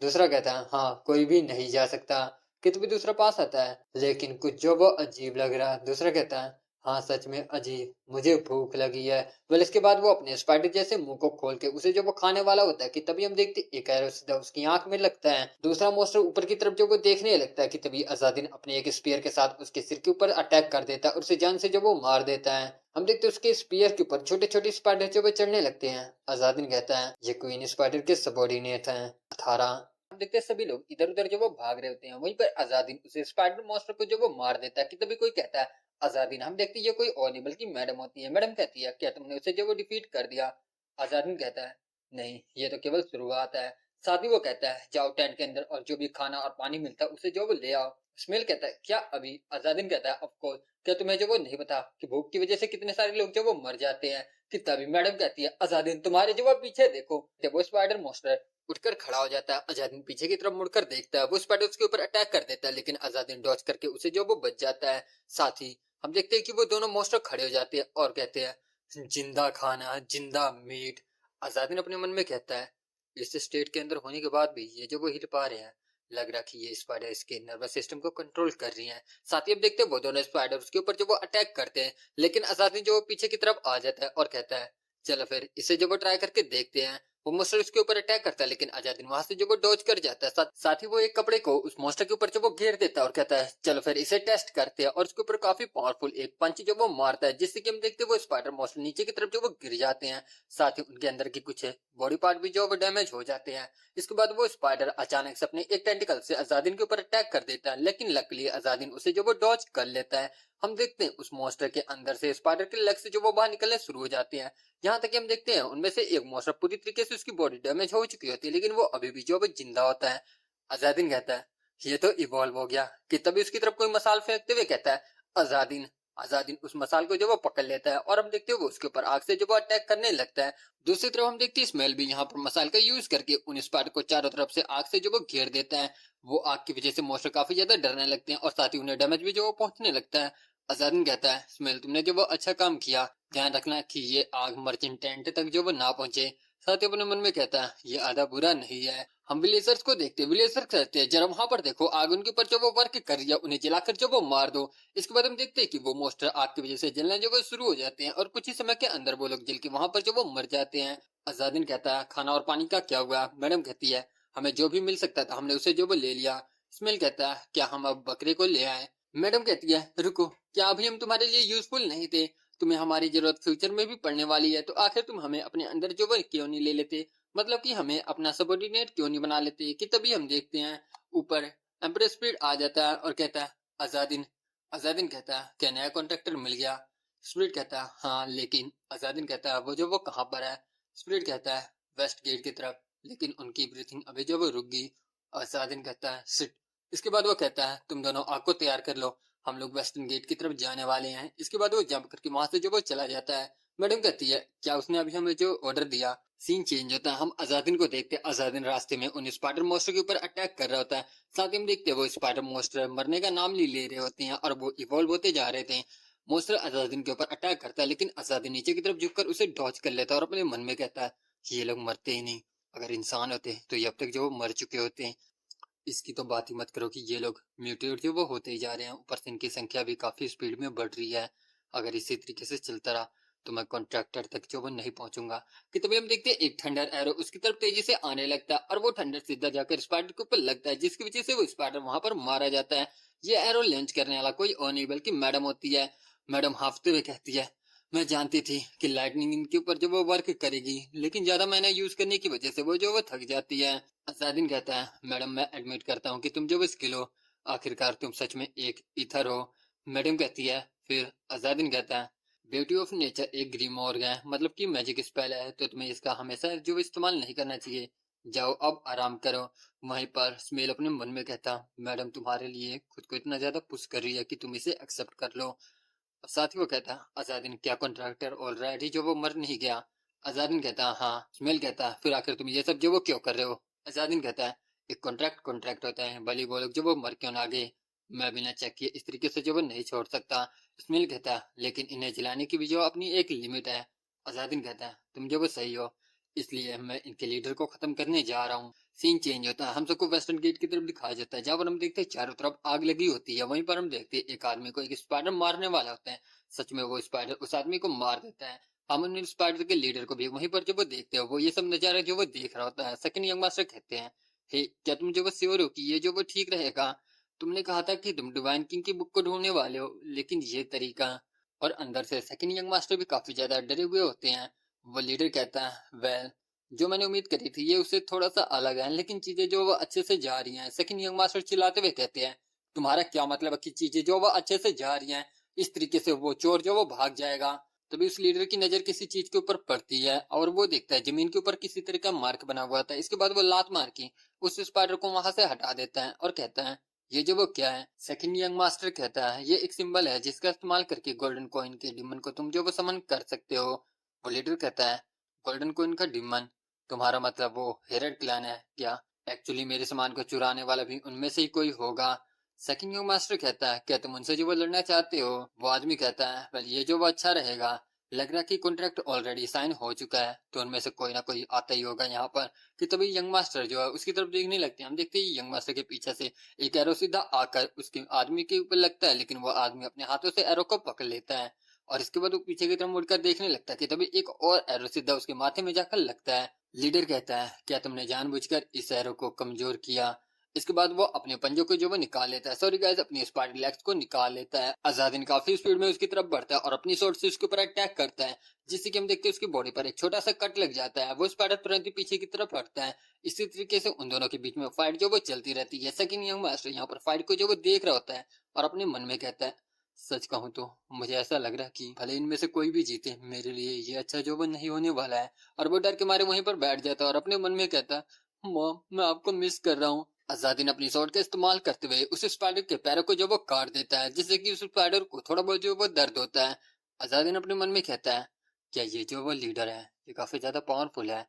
दूसरा कहता है हाँ कोई भी नहीं जा सकता। कि तभी दूसरा पास आता है लेकिन कुछ जो वो अजीब लग रहा है। दूसरा कहता है हाँ, सच में अजीब, मुझे भूख लगी है। फिर इसके बाद वो अपने स्पाइडर जैसे मुँह को खोल के उसे जो वो खाने वाला होता है कि तभी हम देखते हैं एक एरो सीधा उसकी आँख में लगता है। दूसरा मॉन्स्टर ऊपर की तरफ जो वो देखने लगता है कि तभी अज़ादिन अपने एक स्पीयर के साथ उसके सिर के ऊपर अटैक कर देता है और उसे जान से जो वो मार देता है। हम देखते हैं उसके स्पीयर के ऊपर छोटे-छोटे स्पाइडर जो वो चढ़ने लगते हैं। अज़ादिन कहता है, ये क्वीन स्पाइडर के सबॉर्डिनेट हैं। 18 हम देखते हैं सभी लोग इधर-उधर जो वो भाग रहे होते हैं। वहीं पर अज़ादिन उसे स्पाइडर मॉन्स्टर को जो वो मार देता है कि तभी कोई कहता है आजादीन हम देखते हैं ये कोई और नहीं बल्कि मैडम होती है। मैडम कहती है क्या तुमने उसे जो वो डिफीट कर दिया? आजादीन कहता है नहीं ये तो केवल शुरुआत है। साथ ही वो कहता है जाओ टेंट के अंदर और जो भी खाना और पानी मिलता है उसे जो वो ले आओ। स्मेल कहता है क्या अभी? आजादीन कहता है ऑफ कोर्स क्या तुम्हें जो वो नहीं पता कि भूख की वजह से कितने सारे लोग जो वो मर जाते हैं। कि तभी मैडम कहती है आजादीन तुम्हारे जो वो पीछे देखो। जब वो स्पाइडर मॉन्स्टर उठकर खड़ा हो जाता है आजादीन पीछे की तरफ मुड़कर देखता है वो स्पाइडर उसके ऊपर अटैक कर देता है लेकिन आजादीन डॉज करके उसे जो वो बच जाता है। साथ ही हम देखते हैं कि वो दोनों मॉन्स्टर खड़े हो जाते हैं और कहते हैं जिंदा खाना जिंदा मीट। आजादीन अपने मन में कहता है इस स्टेट के अंदर होने के बाद भी ये जो वो हिल पा रहे हैं लग रहा कि ये स्पाइडर इसके नर्वस सिस्टम को कंट्रोल कर रही हैं। साथ ही अब देखते हैं वो दोनों स्पाइडर उसके ऊपर जो वो अटैक करते हैं लेकिन आजादीन जो वो पीछे की तरफ आ जाता है और कहता है चलो फिर इसे जो वो ट्राई करके देखते हैं। वो मॉन्स्टर उसके ऊपर अटैक करता है लेकिन आजादीन वहां से जो वो डॉज कर जाता है। साथ ही वो एक कपड़े को उस मॉन्स्टर के ऊपर जो वो घेर देता है और कहता है चलो फिर इसे टेस्ट करते हैं और उसके ऊपर काफी पावरफुल एक पंच जो वो मारता है जिससे कि हम देखते हैं वो स्पाइडर मॉन्स्टर नीचे की तरफ जो वो गिर जाते हैं। साथ ही उनके अंदर की कुछ बॉडी पार्ट भी जो वो डैमेज हो जाते हैं। इसके बाद वो स्पाइडर अचानक से अपने एक टेंटिकल से आजादीन के ऊपर अटैक कर देता है लेकिन लकली आजादीन उसे जो वो डॉज कर लेता है। हम देखते हैं उस मॉन्स्टर के अंदर से स्पाइडर के लेग से जो वो बाहर निकलने शुरू हो जाते हैं। यहाँ तक कि हम देखते हैं उनमें से एक मॉन्स्टर पूरी तरीके से उसकी बॉडी डैमेज हो चुकी होती है लेकिन वो अभी भी जो है जिंदा होता है। आजादीन कहता है ये तो इवॉल्व हो गया कि तभी उसकी तरफ कोई मसाल फेंकते हुए कहता है आजादीन। आजादीन उस मसाल को जो वो पकड़ लेता है और हम देखते हैं वो उसके ऊपर आग से जो वो अटैक करने लगता है। दूसरी तरफ हम देखते हैं स्मेल भी यहाँ पर मसाल का यूज करके उन स्पाइडर को चारों तरफ से आग से जो वो घेर देता है। वो आग की वजह से मॉन्स्टर काफी ज्यादा डरने लगते हैं और साथ ही उन्हें डैमेज भी जो वो पहुंचने लगता है। आजादीन कहता है स्मेल तुमने जो वो अच्छा काम किया। ध्यान रखना कि ये आग मर्चेंट टेंट तक जो वो ना पहुंचे। साथ ही अपने मन में कहता है ये आधा बुरा नहीं है। हम विलेजर्स को देखते हैं विलेजर कहते हैं जरा वहां पर देखो आग उनके ऊपर जो वो वर्क कर रही है उन्हें जलाकर जो वो मार दो। इसके बाद हम देखते हैं कि वो मोस्टर आग की वजह से जलने जो वो शुरू हो जाते हैं और कुछ ही समय के अंदर वो लोग जल के वहां पर जो वो मर जाते हैं। आजादीन कहता है खाना और पानी का क्या हुआ? मैडम कहती है हमें जो भी मिल सकता था हमने उसे जो वो ले लिया। स्मेल कहता है क्या हम अब बकरे को ले आए? मैडम कहती है रुको क्या अभी हम तुम्हारे लिए यूजफुल नहीं थे? तुम्हें हमारी जरूरत फ्यूचर में भी पड़ने वाली है तो आखिर तुम हमें अपने अंदर जो वो क्यों नहीं ले लेते? मतलब कि हमें अपना सबॉर्डिनेट क्यों नहीं बना लेते? कि तभी हम देखते हैं ऊपर एम्प्रेस स्पिरिट आ जाता है और कहता है आजादीन। आजादीन कहता है क्या नया कॉन्ट्रैक्टर मिल गया? स्पिरिट कहता है हाँ लेकिन। आजादीन कहता है वो जो वो कहाँ पर है? स्पिरिट कहता है वेस्ट गेट की तरफ लेकिन उनकी ब्रीथिंग अभी जो वो रुक गई। आजादीन कहता है सिट। इसके बाद वो कहता है तुम दोनों आग को तैयार कर लो हम लोग वेस्टर्न गेट की तरफ जाने वाले हैं। इसके बाद वो जंप करके वहां से जो वो चला जाता है। मैडम कहती है क्या उसने अभी हमें जो ऑर्डर दिया? सीन चेंज होता है हम आजादीन को देखते हैं आजादीन रास्ते में उन स्पाइडर मॉन्स्टर के ऊपर अटैक कर रहा होता है। साथ ही हम देखते हैं वो स्पाइडर मॉन्स्टर मरने का नाम नहीं ले रहे होते हैं और वो इवॉल्व होते जा रहे थे। मॉन्स्टर आजादीन के ऊपर अटैक करता है लेकिन आजादीन नीचे की तरफ झुककर उसे डॉज कर लेता है और अपने मन में कहता है ये लोग मरते ही नहीं। अगर इंसान होते तो ये अब तक जो मर चुके होते हैं। इसकी तो बात ही मत करो कि ये लोग म्यूटेट जो वो होते ही जा रहे हैं ऊपर से इनकी संख्या भी काफी स्पीड में बढ़ रही है। अगर इसी तरीके से चलता रहा तो मैं कॉन्ट्रैक्टर तक जो वो नहीं पहुंचूंगा। कि तभी हम देखते हैं एक थंडर एरो उसकी तरफ तेजी से आने लगता है और वो थंडर सीधा जाकर स्पाइडर के ऊपर लगता है जिसकी वजह से वो स्पाइडर वहां पर मारा जाता है। ये एरो लॉन्च करने वाला कोई और नहीं बल्कि मैडम होती है। मैडम हाफते हुए कहती है मैं जानती थी कि लाइटनिंग इनके ऊपर जो वो वर्क करेगी लेकिन ज्यादा मैंने यूज करने की वजह से वो जो वो थक जाती है। असादिन कहता है मैडम मैं एडमिट करता हूँ कि तुम जो स्किल हो आखिरकार तुम सच में एक ईथर हो। मैडम कहती है फिर अजादिन कहता है ब्यूटी ऑफ नेचर एक ग्रीमोर्ग है मतलब कि मैजिक स्पेल है तो तुम्हें इसका हमेशा जो इस्तेमाल नहीं करना चाहिए। जाओ अब आराम करो। वहीं पर स्मेल अपने मन में कहता मैडम तुम्हारे लिए खुद को इतना ज्यादा पुश कर रही है कि तुम इसे एक्सेप्ट कर लो। साथ ही वो कहता अजादिन क्या कॉन्ट्रैक्टर ऑलरेडी जो वो मर नहीं गया? अजादिन कहता हाँ। स्मेल कहता फिर आखिर तुम ये सब जो वो क्यों कर रहे हो? अजादिन कहता है एक कॉन्ट्रैक्ट कॉन्ट्रैक्ट होता है भले वो लोग जो वो मर क्यों ना गए। मैं बिना चेक किए इस तरीके से जो वो नहीं छोड़ सकता। स्मेल कहता लेकिन इन्हें जलाने की भी जो अपनी एक लिमिट है। अजादिन कहता तुम जो वो सही हो इसलिए मैं इनके लीडर को खत्म करने जा रहा हूँ। सीन चेंज होता है हम सबको वेस्टर्न गेट की तरफ दिखाया जाता है जहाँ पर हम देखते हैं चारों तरफ आग लगी होती है। वहीं पर हम देखते हैं एक आदमी को एक स्पाइडर मारने वाला होता है सच में वो स्पाइडर उस आदमी को मार देता है। हम उन स्पाइडर के लीडर को भी वहीं पर जो वो देखते हो, वो ये सब नजारा जो वो देख रहा होता है। सेकंड यंग मास्टर कहते हैं, हे क्या तुम जो वो श्योर हो कि ये जो वो ठीक रहेगा? तुमने कहा था कि तुम डिवाइन किंग की बुक को ढूंढने वाले हो, लेकिन ये तरीका। और अंदर से सेकंड यंग मास्टर भी काफी ज्यादा डरे हुए होते हैं। वो लीडर कहता है, वेल जो मैंने उम्मीद करी थी ये उससे थोड़ा सा अलग है, लेकिन चीजें जो वो अच्छे से जा रही हैं। सेकंड यंग मास्टर चिल्लाते हुए कहते हैं, तुम्हारा क्या मतलब है कि चीजें जो वो अच्छे से जा रही हैं? इस तरीके से वो चोर जो वो भाग जाएगा। तभी उस लीडर की नजर किसी चीज के ऊपर पड़ती है और वो देखता है जमीन के ऊपर किसी तरह का मार्क बना हुआ था। इसके बाद वो लात मार के उस स्पाइडर को वहां से हटा देता है और कहता है, ये जो वो क्या है? सेकंड यंग मास्टर कहता है, ये एक सिंबल है जिसका इस्तेमाल करके गोल्डन कॉइन के डिमन को तुम जो वो समन कर सकते हो। वो लीडर कहता है, गोल्डन कॉइन का डिमन? तुम्हारा मतलब वो हेरेड क्लैन है क्या? एक्चुअली मेरे सामान को चुराने वाला भी उनमें से ही कोई होगा। सेकंड यंग मास्टर कहता है, क्या तुम उनसे जो वो लड़ना चाहते हो? वो आदमी कहता है, वेल ये जो वो अच्छा रहेगा। लग रहा है कि कॉन्ट्रैक्ट ऑलरेडी साइन हो चुका है, तो उनमें से कोई ना कोई आता ही होगा यहाँ पर। कि तभी यंग मास्टर जो है उसकी तरफ देखने लगते हैं। हम देखते हैं यंग मास्टर के पीछे से एक एरो सीधा आकर उसके आदमी के ऊपर लगता है, लेकिन वो आदमी अपने हाथों से एरो को पकड़ लेता है। और इसके बाद वो पीछे की तरफ मुड़कर देखने लगता है कि तभी एक और एरो सीधा उसके माथे में जाकर लगता है। लीडर कहता है, क्या तुमने जानबूझकर इस एरो को कमजोर किया? इसके बाद वो अपने पंजों को जो वो निकाल लेता है, सॉरी गाइस, अपनी स्पाइडर लेग्स को निकाल लेता है। अजादिन काफी स्पीड में उसकी तरफ बढ़ता है और अपनी स्वॉर्ड से उसके ऊपर अटैक करता है, जिससे कि हम देखते हैं उसकी बॉडी पर एक छोटा सा कट लग जाता है। वो स्पाइडर तुरंत ही पीछे की तरफ हटता है। इसी तरीके से उन दोनों के बीच में फाइट जो वो चलती रहती है। सेकंड यंग मास्टर यहाँ पर फाइट को जो वो देख रहा होता है और अपने मन में कहता है, सच कहूं तो मुझे ऐसा लग रहा है कि भले इनमें से कोई भी जीते, मेरे लिए ये अच्छा जो वो नहीं होने वाला है। और वो डर के मारे वहीं पर बैठ जाता है और अपने मन में कहता है, मॉम मैं आपको मिस कर रहा हूँ। अजादिन अपनी स्वॉर्ड का इस्तेमाल करते हुए उस स्पाइडर के पैरों को जो वो काट देता है, जिससे कि उस स्पाइडर को थोड़ा बहुत जो वो दर्द होता है। अजादिन अपने मन में कहता है, क्या ये जो वो लीडर है ये काफी ज्यादा पावरफुल है?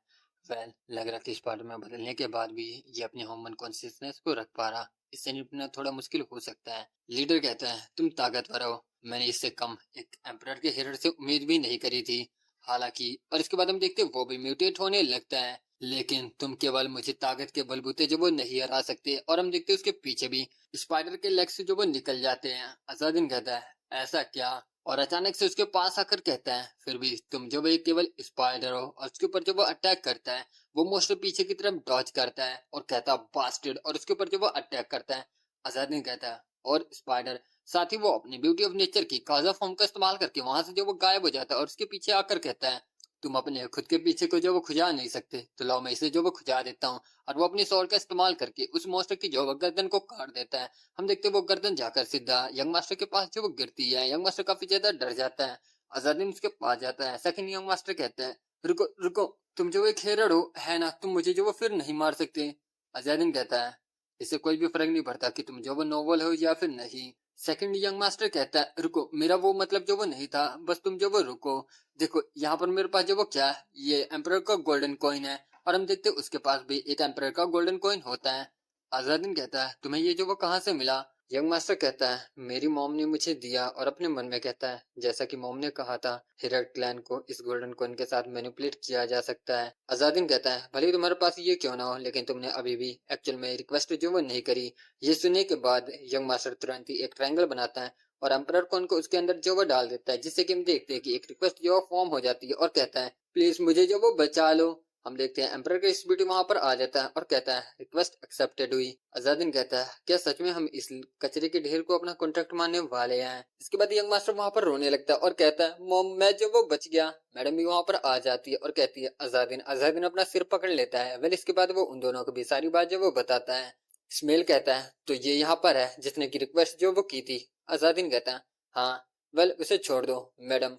वेल लग रहा है कि स्पाइडर में बदलने के बाद भी ये अपने ह्यूमन कॉन्शियसनेस को रख पा रहा। इससे निपटना थोड़ा मुश्किल हो सकता है। लीडर कहता है, तुम ताकतवर हो, मैंने इससे कम एक एम्परर के हेरर से उम्मीद भी नहीं करी थी। हालांकि और इसके बाद हम देखते हैं वो भी म्यूटेट होने लगता है, लेकिन तुम केवल मुझे ताकत के बलबूते जो वो नहीं हरा सकते। और हम देखते हैं उसके पीछे भी स्पाइडर के लेग से जो वो निकल जाते हैं। अजादिन कहता है, ऐसा क्या? और अचानक से उसके पास आकर कहता है, फिर भी तुम जो वो एक केवल स्पाइडर हो। और उसके ऊपर जो वो अटैक करता है, वो मोस्टर पीछे की तरफ डॉज करता है और कहता है, बास्टर्ड, और उसके ऊपर जो वो अटैक करता है। अजादिन कहता है, और स्पाइडर साथ ही वो अपनी ब्यूटी ऑफ नेचर की काजा फॉर्म का इस्तेमाल करके वहां से जो वो गायब हो जाता है और उसके पीछे आकर कहता है, तुम अपने खुद के पीछे को जो वो खुजा नहीं सकते, तो लाओ मैं इसे जो वो खुजा देता हूँ। और वो अपनी स्वॉर्ड का इस्तेमाल करके उस मॉन्स्टर की जो वो गर्दन को काट देता है। हम देखते हैं वो गर्दन जाकर सीधा यंग मास्टर के पास जो वो गिरती है। यंग मास्टर काफी ज्यादा डर जाता है। अजादिन उसके पास जाता है। सेकंड यंग मास्टर कहता है, रुको रुको, तुम जो एक हेरर हो है ना, तुम मुझे जो वो फिर नहीं मार सकते। अजादिन कहता है, इससे कोई भी फर्क नहीं पड़ता कि तुम जो वो नोबल हो या फिर नहीं। सेकंड यंग मास्टर कहता है, रुको, मेरा वो मतलब जो वो नहीं था, बस तुम जो वो रुको। देखो यहाँ पर मेरे पास जो वो क्या है, ये एम्परर का गोल्डन कॉइन है। और हम देखते हैं उसके पास भी एक एम्परर का गोल्डन कॉइन होता है। अजादिन कहता है, तुम्हें ये जो वो कहाँ से मिला? यंग मास्टर कहता है, मेरी मॉम ने मुझे दिया। और अपने मन में कहता है, जैसा कि मॉम ने कहा था, हेरल्ड क्लैन को इस गोल्डन कॉइन के साथ मैनिपुलेट किया जा सकता है। अजादिन कहता है, भले ही तुम्हारे पास ये क्यों ना हो, लेकिन तुमने अभी भी एक्चुअल में रिक्वेस्ट जो वो नहीं करी। ये सुनने के बाद यंग मास्टर तुरंत ही एक ट्रायंगल बनाता है और एम्परर कॉइन को उसके अंदर जो वो डाल देता है, जिससे कि हम देखते हैं कि एक रिक्वेस्ट जो फॉर्म हो जाती है और कहता है, प्लीज मुझे जो वो बचा लो। हम देखते हैं एम्परर का स्पीड वहां पर आ जाता है और कहता है, रिक्वेस्ट एक्सेप्टेड हुई। अजादिन कहता है, क्या सच में हम इस कचरे के ढेर को अपना कॉन्ट्रैक्ट मानने वाले हैं? इसके बाद यंग मास्टर वहां पर रोने लगता है और कहता है, मॉम मैं जो वो बच गया। मैडम भी वहां पर आ जाती है और कहती है, अजादिन। अजादिन अपना सिर पकड़ लेता है। वेल इसके बाद वो उन दोनों को भी सारी बात जो वो बताता है। स्मेल कहता है, तो ये यहाँ पर है जिसने की रिक्वेस्ट जो वो की थी? अजादिन कहता है, हाँ। वेल उसे छोड़ दो मैडम,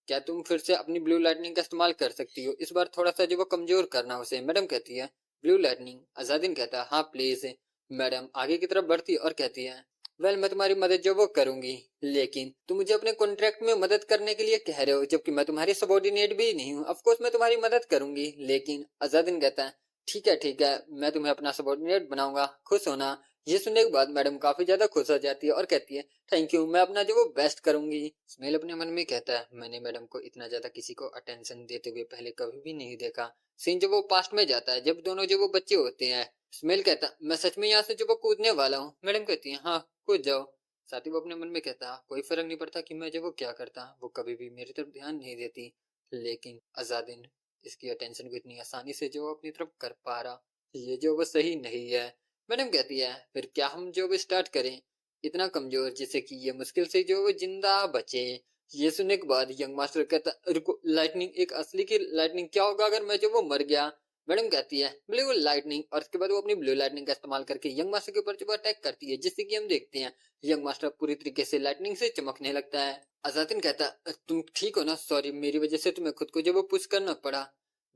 क्या तुम फिर से अपनी ब्लू लाइटनिंग का इस्तेमाल कर सकती हो? इस बार थोड़ा सा जो वो कमजोर करना उसे। मैडम कहती है, ब्लू लाइटनिंग? अजादिन कहता है, हाँ प्लीज। मैडम आगे की तरफ बढ़ती और कहती है, वेल मैं तुम्हारी मदद जो वो करूंगी, लेकिन तुम मुझे अपने कॉन्ट्रैक्ट में मदद करने के लिए कह रहे हो, जबकि मैं तुम्हारी सबॉर्डिनेट भी नहीं हूँ। ऑफकोर्स मैं तुम्हारी मदद करूंगी, लेकिन अजादिन कहता है, ठीक है, मैं तुम्हें अपना सबॉर्डिनेट बनाऊंगा, खुश होना। ये सुनने के बाद मैडम काफी ज्यादा खुश हो जाती है और कहती है, थैंक यू, मैं अपना जो वो बेस्ट करूंगी। स्मेल अपने मन में कहता है, मैंने मैडम को इतना ज्यादा किसी को अटेंशन देते हुए पहले कभी भी नहीं देखा। सीन जब वो पास्ट में जाता है, जब दोनों जो वो बच्चे होते हैं। स्मेल कहता है, मैं सच में यहाँ से जो वो कूदने वाला हूँ। मैडम कहती है, हाँ कूद जाओ। साथ ही वो अपने मन में कहता कोई फर्क नहीं पड़ता कि मैं जो वो क्या करता, वो कभी भी मेरी तरफ ध्यान नहीं देती। लेकिन अजादिन इसकी अटेंशन को इतनी आसानी से जो वो अपनी तरफ कर पा रहा, ये जो वो सही नहीं है। मैडम कहती है फिर क्या हम जो वो स्टार्ट करें, इतना कमजोर जिससे कि ये मुश्किल से जो वो जिंदा बचे। ये सुनने के बाद यंग मास्टर कहता रुको, लाइटनिंग, एक असली की लाइटनिंग, क्या होगा अगर मैं जो वो मर गया। मैडम कहती है ब्लू लाइटनिंग, और इसके बाद वो अपनी ब्लू लाइटनिंग का इस्तेमाल करके यंग मास्टर के ऊपर जो अटैक करती है, जिससे कि हम देखते हैं यंग मास्टर पूरी तरीके से लाइटनिंग से चमकने लगता है। अजादिन कहता तुम ठीक हो ना, सॉरी मेरी वजह से तुम्हें खुद को जो वो पुश करना पड़ा।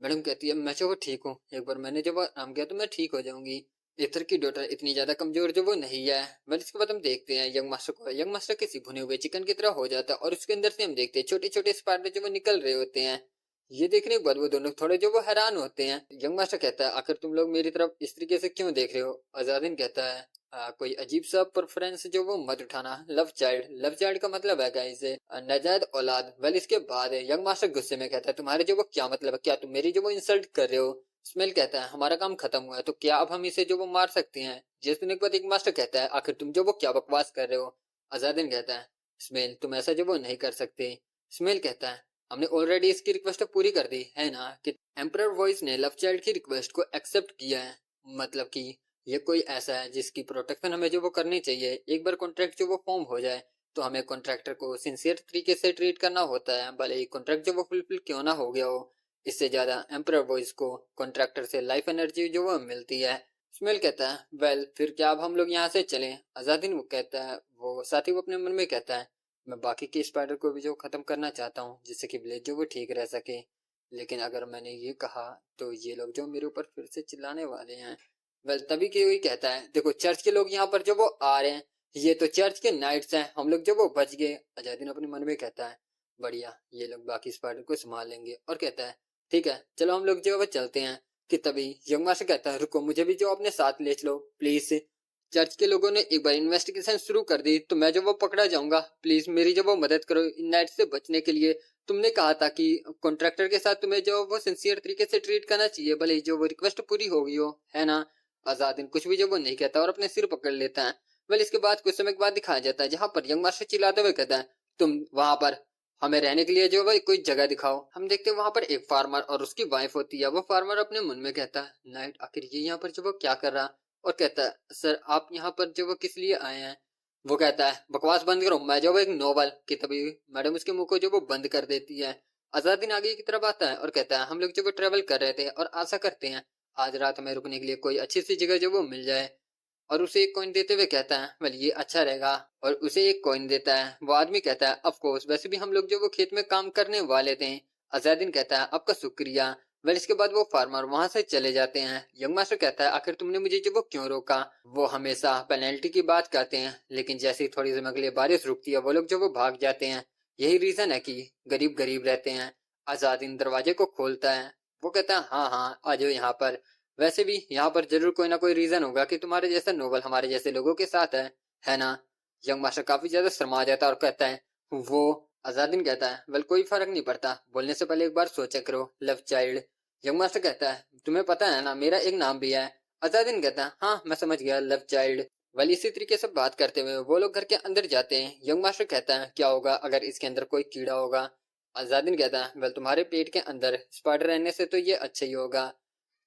मैडम कहती है मैं जो वो ठीक हूँ, एक बार मैंने जब आराम किया तो मैं ठीक हो जाऊंगी। एथर की डॉटर इतनी ज्यादा कमजोर जो वो नहीं है। बट इसके बाद हम देखते हैं यंग मास्टर को, यंग मास्टर किसी भुने हुए चिकन की तरह हो जाता है और उसके अंदर से हम देखते हैं छोटे छोटे स्पाइडर जो वो निकल रहे होते हैं। ये देखने के बाद वो दोनों थोड़े जो वो हैरान होते हैं। यंग मास्टर कहता है आखिर तुम लोग मेरी तरफ इस तरीके से क्यों देख रहे हो। अजादिन कहता है कोई अजीब सा प्रेफरेंस जो वो मत उठाना, लव चाइल्ड, लव चाइल्ड का मतलब है गाइस नाजायज औलाद। वेल इसके बाद यंग मास्टर गुस्से में कहता है तुम्हारे जो वो क्या मतलब है, क्या तुम मेरी जो वो इंसल्ट कर रहे हो। स्मेल कहता है हमारा काम खत्म हुआ है तो क्या अब हम इसे जो वो मार सकते हैं। ये सुनने के बाद यंग मास्टर कहता है आखिर तुम जो वो क्या बकवास कर रहे हो। अजादिन कहता है स्मेल तुम ऐसा जो वो नहीं कर सकते। स्मेल कहता है हमने ऑलरेडी इसकी रिक्वेस्ट पूरी कर दी है ना, कि एम्परर वॉइस ने लव चाइल्ड की रिक्वेस्ट को एक्सेप्ट किया है, मतलब कि ये कोई ऐसा है जिसकी प्रोटेक्शन हमें जो वो करनी चाहिए। एक बार कॉन्ट्रैक्ट जो वो फॉर्म हो जाए तो हमें कॉन्ट्रैक्टर को सिंसियर तरीके से ट्रीट करना होता है, भले ही कॉन्ट्रैक्ट जो वो फुलफिल क्यों ना हो गया हो। इससे ज्यादा एम्परर वॉइस को कॉन्ट्रैक्टर से लाइफ एनर्जी जो वो मिलती है। स्मेल कहता है वेल फिर क्या अब हम लोग यहाँ से चलें। आजादीन वो कहता है, वो साथी वो अपने मन में कहता है मैं बाकी के स्पाइडर को भी जो खत्म करना चाहता हूँ जिससे कि विलेज जो वो ठीक रह सके। लेकिन अगर मैंने ये कहा तो ये लोग जो मेरे ऊपर फिर से चिल्लाने वाले हैं। वेल तभी के वही कहता है देखो चर्च के लोग यहाँ पर जो वो आ रहे हैं, ये तो चर्च के नाइट्स हैं, हम लोग जो वो बच गए। अजादीन अपने मन में कहता है बढ़िया, ये लोग बाकी स्पाइडर को संभाल लेंगे, और कहता है ठीक है चलो हम लोग जो वो चलते हैं। कि तभी यंग से कहता है रुको मुझे भी जो अपने साथ ले चलो प्लीज। चर्च के लोगों ने एक बार इन्वेस्टिगेशन शुरू कर दी तो मैं जो वो पकड़ा जाऊंगा, प्लीज मेरी जो वो मदद करो इन नाइट से बचने के लिए। तुमने कहा था कि कॉन्ट्रैक्टर के साथ तुम्हें जो वो सिंसियर तरीके से ट्रीट करना चाहिए, भले ही जो वो रिक्वेस्ट पूरी हो गई हो, है ना। आजादीन कुछ भी जो वो नहीं कहता और अपने सिर पकड़ लेता है। वेल इसके बाद कुछ समय के बाद दिखाया जाता है जहां पर यंग मास्टर चिल्लाते हुए कहता है तुम वहां पर हमें रहने के लिए जो वो कोई जगह दिखाओ। हम देखते हैं वहां पर एक फार्मर और उसकी वाइफ होती है। वो फार्मर अपने मन में कहता है नाइट आखिर ये यहाँ पर जो वो क्या कर रहा, और कहता है सर आप यहाँ पर जो वो किस लिए आए हैं। वो कहता है बकवास बंद करो, मैं जो वो एक नोवेल। कि तभी मैडम उसके मुंह को जो वो बंद कर देती है। आजादीन आगे की तरफ आता है और कहता है हम लोग जो वो ट्रेवल कर रहे थे और आशा करते हैं आज रात में रुकने के लिए कोई अच्छी सी जगह जो वो मिल जाए। और उसे एक कॉइन देते हुए कहता है वेल ये अच्छा रहेगा, और उसे एक कॉइन देता है। वो आदमी कहता है ऑफ कोर्स, वैसे भी हम लोग जो वो खेत में काम करने वाले थे। अजादीन कहता है आपका शुक्रिया। वेल इसके बाद वो फार्मर वहां से चले जाते हैं। यंग मास्टर कहता है आखिर तुमने मुझे जो वो क्यों रोका। वो हमेशा पेनल्टी की बात करते हैं लेकिन जैसे ही थोड़ी समय के लिए बारिश रुकती है वो लोग जो वो भाग जाते हैं। यही रीजन है कि गरीब गरीब रहते हैं। आजादीन दरवाजे को खोलता है। वो कहता है हाँ हाँ आ जाओ यहाँ पर, वैसे भी यहाँ पर जरूर कोई ना कोई रीजन होगा कि तुम्हारे जैसा नोबल हमारे जैसे लोगों के साथ है ना। यंग मास्टर काफी ज्यादा शर्मा जाता है और कहता है वो। आजादीन कहता है वेल कोई फर्क नहीं पड़ता, बोलने से पहले एक बार सोचा करो लव चाइल्ड। यंग मास्टर कहता है तुम्हें पता है ना मेरा एक नाम भी है। आजादीन कहता है हाँ मैं समझ गया लव चाइल्ड। वेल इसी तरीके से बात करते हुए वो लोग घर के अंदर जाते हैं। यंग मास्टर कहता है क्या होगा अगर इसके अंदर कोई कीड़ा होगा। आजादीन कहता है वेल तुम्हारे पेट के अंदर स्पाइडर रहने से तो ये अच्छा ही होगा।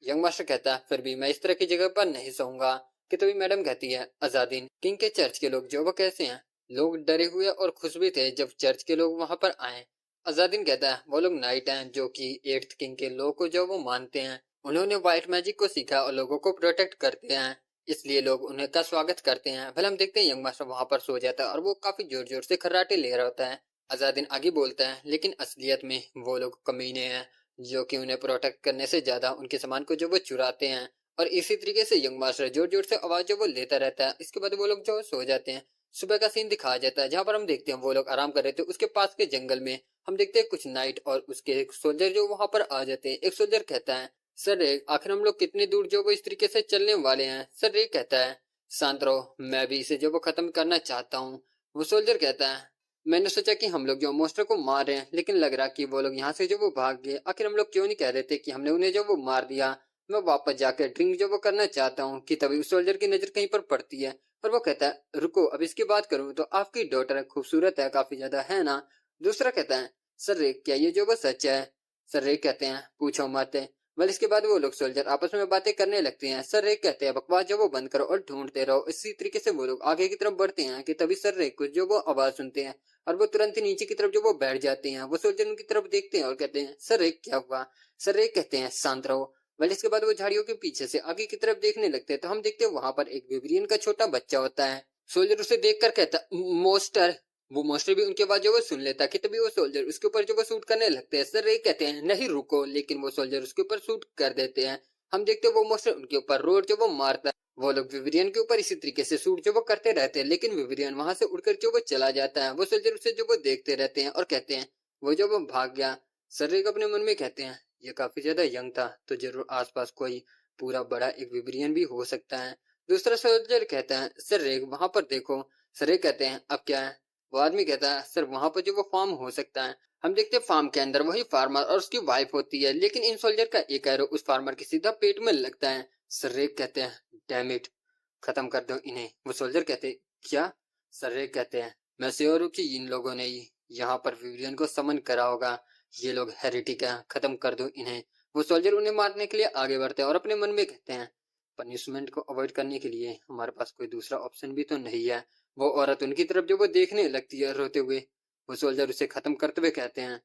यंग मास्टर कहता है फिर भी मैं इस तरह की जगह पर नहीं सोऊंगा। कि तभी मैडम कहती है आजादीन किंग के चर्च के लोग जो वो कैसे हैं। लोग डरे हुए और खुश भी थे जब चर्च के लोग वहां पर आए। अजादीन कहता है वो लोग नाइट हैं जो कि 8th किंग के लोग को जो वो मानते हैं। उन्होंने व्हाइट मैजिक को सीखा और लोगों को प्रोटेक्ट करते हैं, इसलिए लोग उन्हें का स्वागत करते हैं। भले हम देखते हैं यंग मास्टर वहां पर सो जाता है और वो काफी जोर जोर से खर्राटे ले रहा होता है। अजादीन आगे बोलता है लेकिन असलियत में वो लोग कमीने हैं जो कि उन्हें प्रोटेक्ट करने से ज्यादा उनके सामान को जो वो चुराते हैं। और इसी तरीके से यंग मास्टर जोर जोर से आवाज जो वो लेता रहता है। इसके बाद वो लोग जो सो जाते हैं। सुबह का सीन दिखाया जाता है जहां पर हम देखते हैं वो लोग आराम कर रहे थे उसके पास के जंगल में। हम देखते हैं कुछ नाइट और उसके एक सोल्जर जो वहां पर आ जाते हैं। एक सोल्जर कहता है सर रे आखिर हम लोग कितनी दूर जो वो इस तरीके से चलने वाले हैं। सर रे कहता है शांत रहो, मैं भी इसे जो वो खत्म करना चाहता हूँ। वो सोल्जर कहता है मैंने सोचा कि हम लोग जो मॉन्स्टर को मार रहे हैं लेकिन लग रहा कि वो लोग यहाँ से जो वो भाग गए। आखिर हम लोग क्यों नहीं कह देते कि हमने उन्हें जो वो मार दिया। मैं वापस जाकर ड्रिंक जो वो करना चाहता हूँ। कि तभी उस सोल्जर की नजर कहीं पर पड़ती है। और वो कहता है रुको अब इसकी बात करूं तो आपकी डॉटर खूबसूरत है काफी ज्यादा, है ना? दूसरा कहता है सर रिक क्या ये जो वो सच है? सर रिक कहते हैं पूछो मत। वेल इसके बाद वो लोग सोल्जर आपस में बातें करने लगते हैं। सर रिक कहते हैं बकवास जो वो बंद करो और ढूंढते रहो। इसी तरीके से वो लोग आगे की तरफ बढ़ते हैं कि तभी सर रिक कुछ जो वो आवाज सुनते हैं और वो तुरंत ही नीचे की तरफ जो वो बैठ जाते हैं। वो सोल्जर उनकी तरफ देखते हैं और कहते हैं सर रिक क्या हुआ? सर रिक कहते हैं शांत रहो। वेल इसके बाद वो झाड़ियों के पीछे से आगे की तरफ देखने लगते हैं तो हम देखते हैं वहां पर एक विब्रियन का छोटा बच्चा होता है। सोल्जर उसे देखकर कहता मोस्टर। वो मोस्टर भी उनके बाद जो वो सुन लेता है कि तभी वो सोल्जर उसके ऊपर जो वो शूट करने लगते हैं। सर रे कहते हैं नहीं रुको, लेकिन वो सोल्जर उसके ऊपर शूट कर देते हैं। हम देखते हैं वो मोस्टर उनके ऊपर रोड जो वो मारता है। वो लोग विविरियन के ऊपर इसी तरीके से शूट जो वो करते रहते हैं, लेकिन विविरियन वहां से उड़कर जो वो चला जाता है। वो सोल्जर उसे जो वो देखते रहते हैं और कहते हैं वो जो वो भाग गया। सर रे अपने मन में कहते हैं ये काफी ज्यादा यंग था तो जरूर आसपास कोई पूरा बड़ा एक विविरियन भी हो सकता है। दूसरा सोल्जर कहता है सर रे वहां पर देखो। सर रे कहते हैं अब क्या है? वो आदमी कहता है सर वहां पर जो वो फार्म हो सकता है। हम देखते हैं फार्म के अंदर वही फार्मर और उसकी वाइफ होती है, लेकिन इन सोल्जर का एक एरो उस फार्मर के सीधा पेट में लगता है। सर रे कहते हैं डैम इट, खत्म कर दो इन्हें। वो सोल्जर कहते हैं क्या? सर रे कहते हैं मैं श्योर हूं कि इन लोगों ने ही यहाँ पर विवियन को समन करा होगा। ये लोग हेरेटिक है, खत्म कर दो इन्हें। वो सोल्जर उन्हें मारने के लिए आगे बढ़ते हैं और अपने मन में कहते हैं पनिशमेंट को अवॉइड करने के लिए हमारे पास कोई दूसरा ऑप्शन भी तो नहीं है। वो औरत उनकी तरफ जो वो देखने लगती है रोते हुए। वो सोल्जर उसे खत्म करते हुए कहते हैं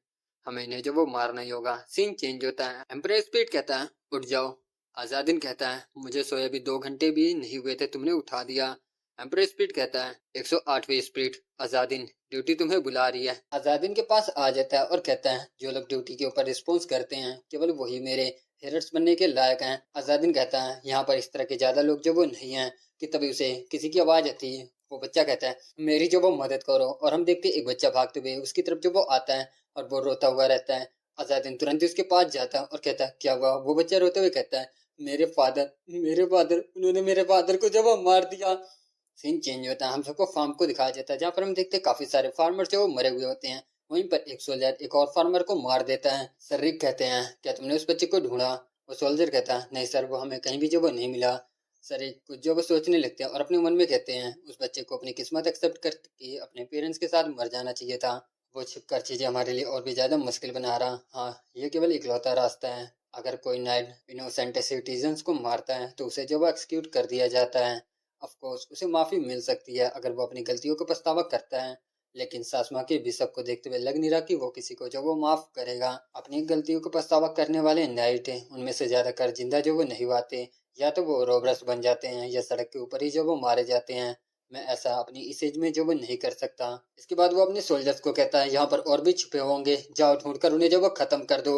हमें इन्हें जो वो मारना ही होगा। सीन चेंज होता है। एम्परर स्पीड कहता है उठ जाओ। आजादिन कहता है मुझे सोए अभी 2 घंटे भी नहीं हुए थे, तुमने उठा दिया। एम्परर स्पीड कहता है 108वीं स्पीड आजादिन, ड्यूटी तुम्हें बुला रही है। आजादिन के पास आ जाता है और कहता है जो लोग ड्यूटी के ऊपर रिस्पॉन्स करते हैं केवल वही मेरे हेरर्स बनने के लायक हैं। आजादिन कहता है यहाँ पर इस तरह के ज्यादा लोग जो वो नहीं हैं। कि तभी उसे किसी की आवाज आती है। वो बच्चा कहता है मेरी जो वो मदद करो, और हम देखते हैं एक बच्चा भागते हुए उसकी तरफ जो वो आता है और वो रोता हुआ रहता है। अजादिन तुरंत ही उसके पास जाता है और कहता है क्या हुआ? वो बच्चा रोते हुए कहता है मेरे फादर उन्होंने मेरे फादर को जब वो मार दिया। सीन चेंज होता है। हम सबको फार्म को दिखाया जाता है जहाँ पर हम देखते हैं काफी सारे फार्मर जो वो मरे हुए होते हैं। वहीं पर एक सोल्जर एक और फार्मर को मार देता है। सर रिक कहते हैं क्या तुमने उस बच्चे को ढूंढा? वो सोल्जर कहता है नहीं सर, वो हमें कहीं भी जो वो नहीं मिला। सर एक कुछ जो वो सोचने लगते हैं और अपने मन में कहते हैं उस बच्चे को अपनी किस्मत एक्सेप्ट करके अपने पेरेंट्स के साथ मर जाना चाहिए था। वो छिपकर चीजें हमारे लिए और भी ज्यादा मुश्किल बना रहा। हाँ ये केवल इकलौता रास्ता है। अगर कोई नाइट इनोसेंट सिटीजन्स को मारता है तो उसे जो वो एक्सक्यूट कर दिया जाता है। ऑफ कोर्स उसे माफी मिल सकती है अगर वो अपनी गलतियों को पछतावा करता है, लेकिन सासमा के बिशप को देखते हुए लग नहीं रहा कि वो किसी को जो वो माफ करेगा। अपनी गलतियों को पछतावा करने वाले नाइट उनमें से ज्यादातर जिंदा जो वो नहीं पाते, या तो वो रोबरस बन जाते हैं या सड़क के ऊपर ही जो वो मारे जाते हैं। मैं ऐसा अपनी इस एज में जो वो नहीं कर सकता। इसके बाद वो अपने सोल्जर्स को कहता है यहाँ पर और भी छुपे होंगे, जाओ ढूंढकर उन्हें जो वो खत्म कर दो।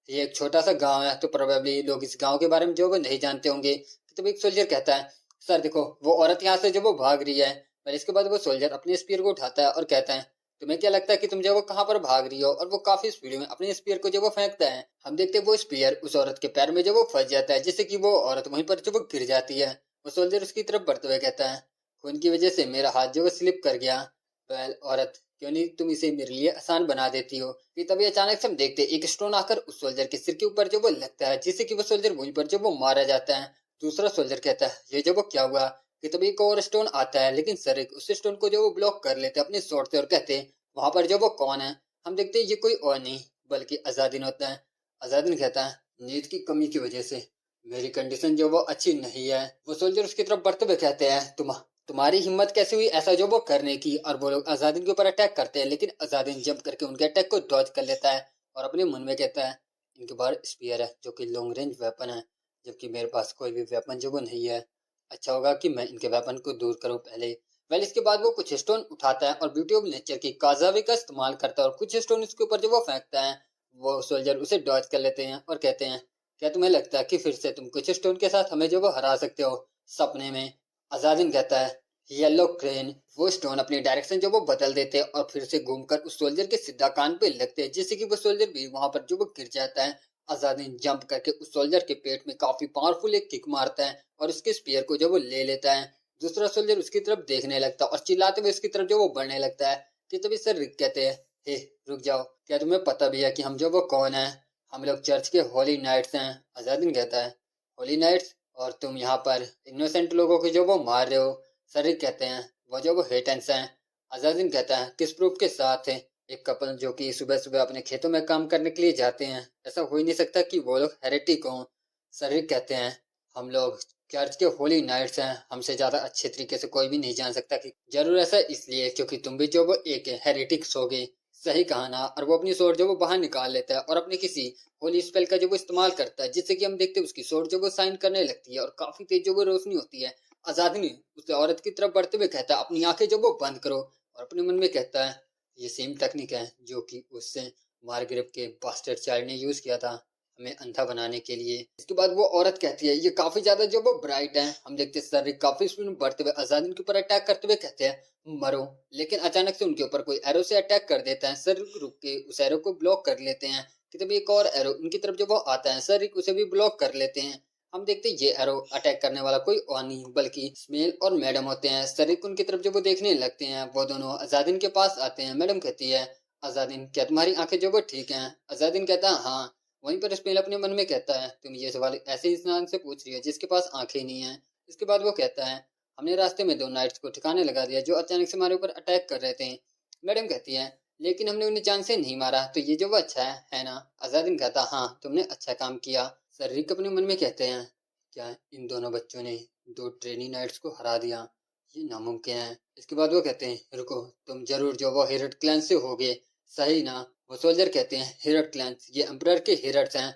ये एक छोटा सा गांव है तो प्रोबेबली लोग इस गांव के बारे में जो वो नहीं जानते होंगे। तो एक सोल्जर कहता है सर देखो वो औरत यहाँ से जो वो भाग रही है। पर इसके बाद वो सोल्जर अपने स्पीयर को उठाता है और कहता है तुम्हें क्या लगता है कि तुम जो वो कहाँ पर भाग रही हो? और वो काफी स्पीड में अपने स्पीयर को जो वो फेंकता है। हम देखते हैं वो स्पीयर उस औरत के पैर में जो वो फंस जाता है, जिससे कि वो औरत वहीं पर जो वो गिर जाती है। वो सोल्जर उसकी तरफ बढ़ते हुए कहता है खून की वजह से मेरा हाथ जो वो स्लिप कर गया। वेल औरत क्यों नहीं तुम इसे मेरे लिए आसान बना देती हो? फिर तभी अचानक से हम देखते हैं एक स्टोन आकर उस सोल्जर के सिर के ऊपर जो वो लगता है, जिससे कि वो सोल्जर वहीं पर जो वो मारा जाता है। दूसरा सोल्जर कहता है ये जो वो क्या हुआ? कि तभी एक और स्टोन आता है, लेकिन सर एक उस स्टोन को जो वो ब्लॉक कर लेते हैं अपने स्वॉर्ड से और कहते हैं वहां पर जो वो कौन है? हम देखते हैं ये कोई और नहीं बल्कि आजादिन होता है। आजादिन कहता है नींद की कमी की वजह से मेरी कंडीशन जो वो अच्छी नहीं है। वो सोल्जर उसकी तरफ बढ़ते हुए कहते हैं तुम्हारी हिम्मत कैसे हुई ऐसा जो वो करने की? और वो लोग आजादिन के ऊपर अटैक करते हैं, लेकिन आजादिन जंप करके उनके अटैक को डॉज कर लेता है और अपने मन में कहता है इनके पास स्पीयर है जो कि लॉन्ग रेंज वेपन है, जबकि मेरे पास कोई भी वेपन जो वो नहीं है। अच्छा होगा कि मैं इनके वेपन को दूर करूं पहले। वेल इसके बाद वो कुछ स्टोन उठाता है और ब्यूटी ऑफ नेचर की काजावी का इस्तेमाल करता है और कुछ स्टोन उसके ऊपर जो वो फेंकता है। वो सोल्जर उसे डॉज कर लेते हैं और कहते हैं क्या तुम्हें लगता है कि फिर से तुम कुछ स्टोन के साथ हमें जो वो हरा सकते हो सपने में? आजादिन कहता है येलो क्रेन। वो स्टोन अपनी डायरेक्शन जो वो बदल देते हैं और फिर से घूमकर उस सोल्जर के सीधा कान पे लगते हैं, जिससे कि वो सोल्जर भी वहां पर जो वो गिर जाता है। आजादिन जंप करके उस सोल्जर के पेट में काफी पावरफुल एक किक मारता है और उसके स्पीयर को जो वो ले लेता है। दूसरा सोल्जर उसकी तरफ देखने लगता है और चिल्लाते हुए उसकी तरफ जो वो बढ़ने लगता है। कि तभी सर रिक कहते हैं हे रुक जाओ, क्या तुम्हें पता भी है कि हम जो वो कौन है? हम लोग चर्च के होली नाइट्स हैं। आजादिन कहता है होली नाइट्स? और तुम यहाँ पर इनोसेंट लोगों को जो वो मार रहे हो? सरिक कहते हैं वो जो वो हेटेंस हैं। अजादिन कहता है किस प्रूफ के साथ है? एक कपल जो कि सुबह सुबह अपने खेतों में काम करने के लिए जाते हैं, ऐसा हो ही नहीं सकता कि वो लोग हेरेटिक हों। सरिक कहते हैं हम लोग चर्च के होली नाइट्स हैं, हमसे ज्यादा अच्छे तरीके से कोई भी नहीं जान सकता कि जरूर ऐसा इसलिए क्योंकि तुम भी जो वो एक हेरेटिक्स होगे। सही कहा ना। और वो अपनी सोर्ड जो वो बाहर निकाल लेता है और अपने किसी होली स्पेल का जो वो इस्तेमाल करता है, जिससे कि हम देखते हैं उसकी सोर्ड जो वो साइन करने लगती है और काफी तेज जो वो रोशनी होती है। आजादनी उस औरत की तरफ बढ़ते हुए कहता है अपनी आंखें जो वो बंद करो, और अपने मन में कहता है ये सेम टेक्निक है जो कि उससे मार्गरेट के बास्टर्ड चाइल्ड ने यूज किया था हमें अंधा बनाने के लिए। इसके बाद वो औरत कहती है ये काफी ज्यादा जो वो ब्राइट है। हम देखते हैं सर काफी स्पीड में बढ़ते हुए आजादीन के ऊपर अटैक करते हुए कहते हैं मरो, लेकिन अचानक से उनके ऊपर कोई एरो से अटैक कर देता है। सर रुक के उस एरो को ब्लॉक कर लेते हैं कि तभी एक और एरो उनकी तरफ जब वो आता है सर उसे भी ब्लॉक कर लेते हैं। हम देखते हैं ये एरो अटैक करने वाला कोई और नहीं बल्कि स्मेल और मैडम होते हैं। सरिक उनकी तरफ जब वो देखने लगते हैं, वो दोनों आजादीन के पास आते हैं। मैडम कहती है आजादीन क्या तुम्हारी आंखें जो वो ठीक हैं? आजादीन कहता है हाँ। वहीं पर स्मेल अपने मन में कहता है तुम ये सवाल ऐसे इंसान से पूछ रही हो जिसके पास आंखें नहीं है। इसके बाद वो कहता है हमने रास्ते में दो नाइट्स को ठिकाने लगा दिया जो अचानक से हमारे ऊपर अटैक कर रहे थे। मैडम कहती है लेकिन हमने उन्हें जान से नहीं मारा, तो ये जो वो अच्छा है ना? आजादीन कहता हाँ तुमने अच्छा काम किया। सर रिक अपने मन में कहते हैं क्या इन दोनों बच्चों ने दो ट्रेनी नाइट्स को हरा दिया? ये नामुमकिन है। इसके बाद वो कहते हैं रुको, तुम जरूर जो वो हेरट क्लैन से होगे, सही ना? वो सोल्जर कहते हैं हेरट क्लैन ये एम्परर के हेरट्स हैं।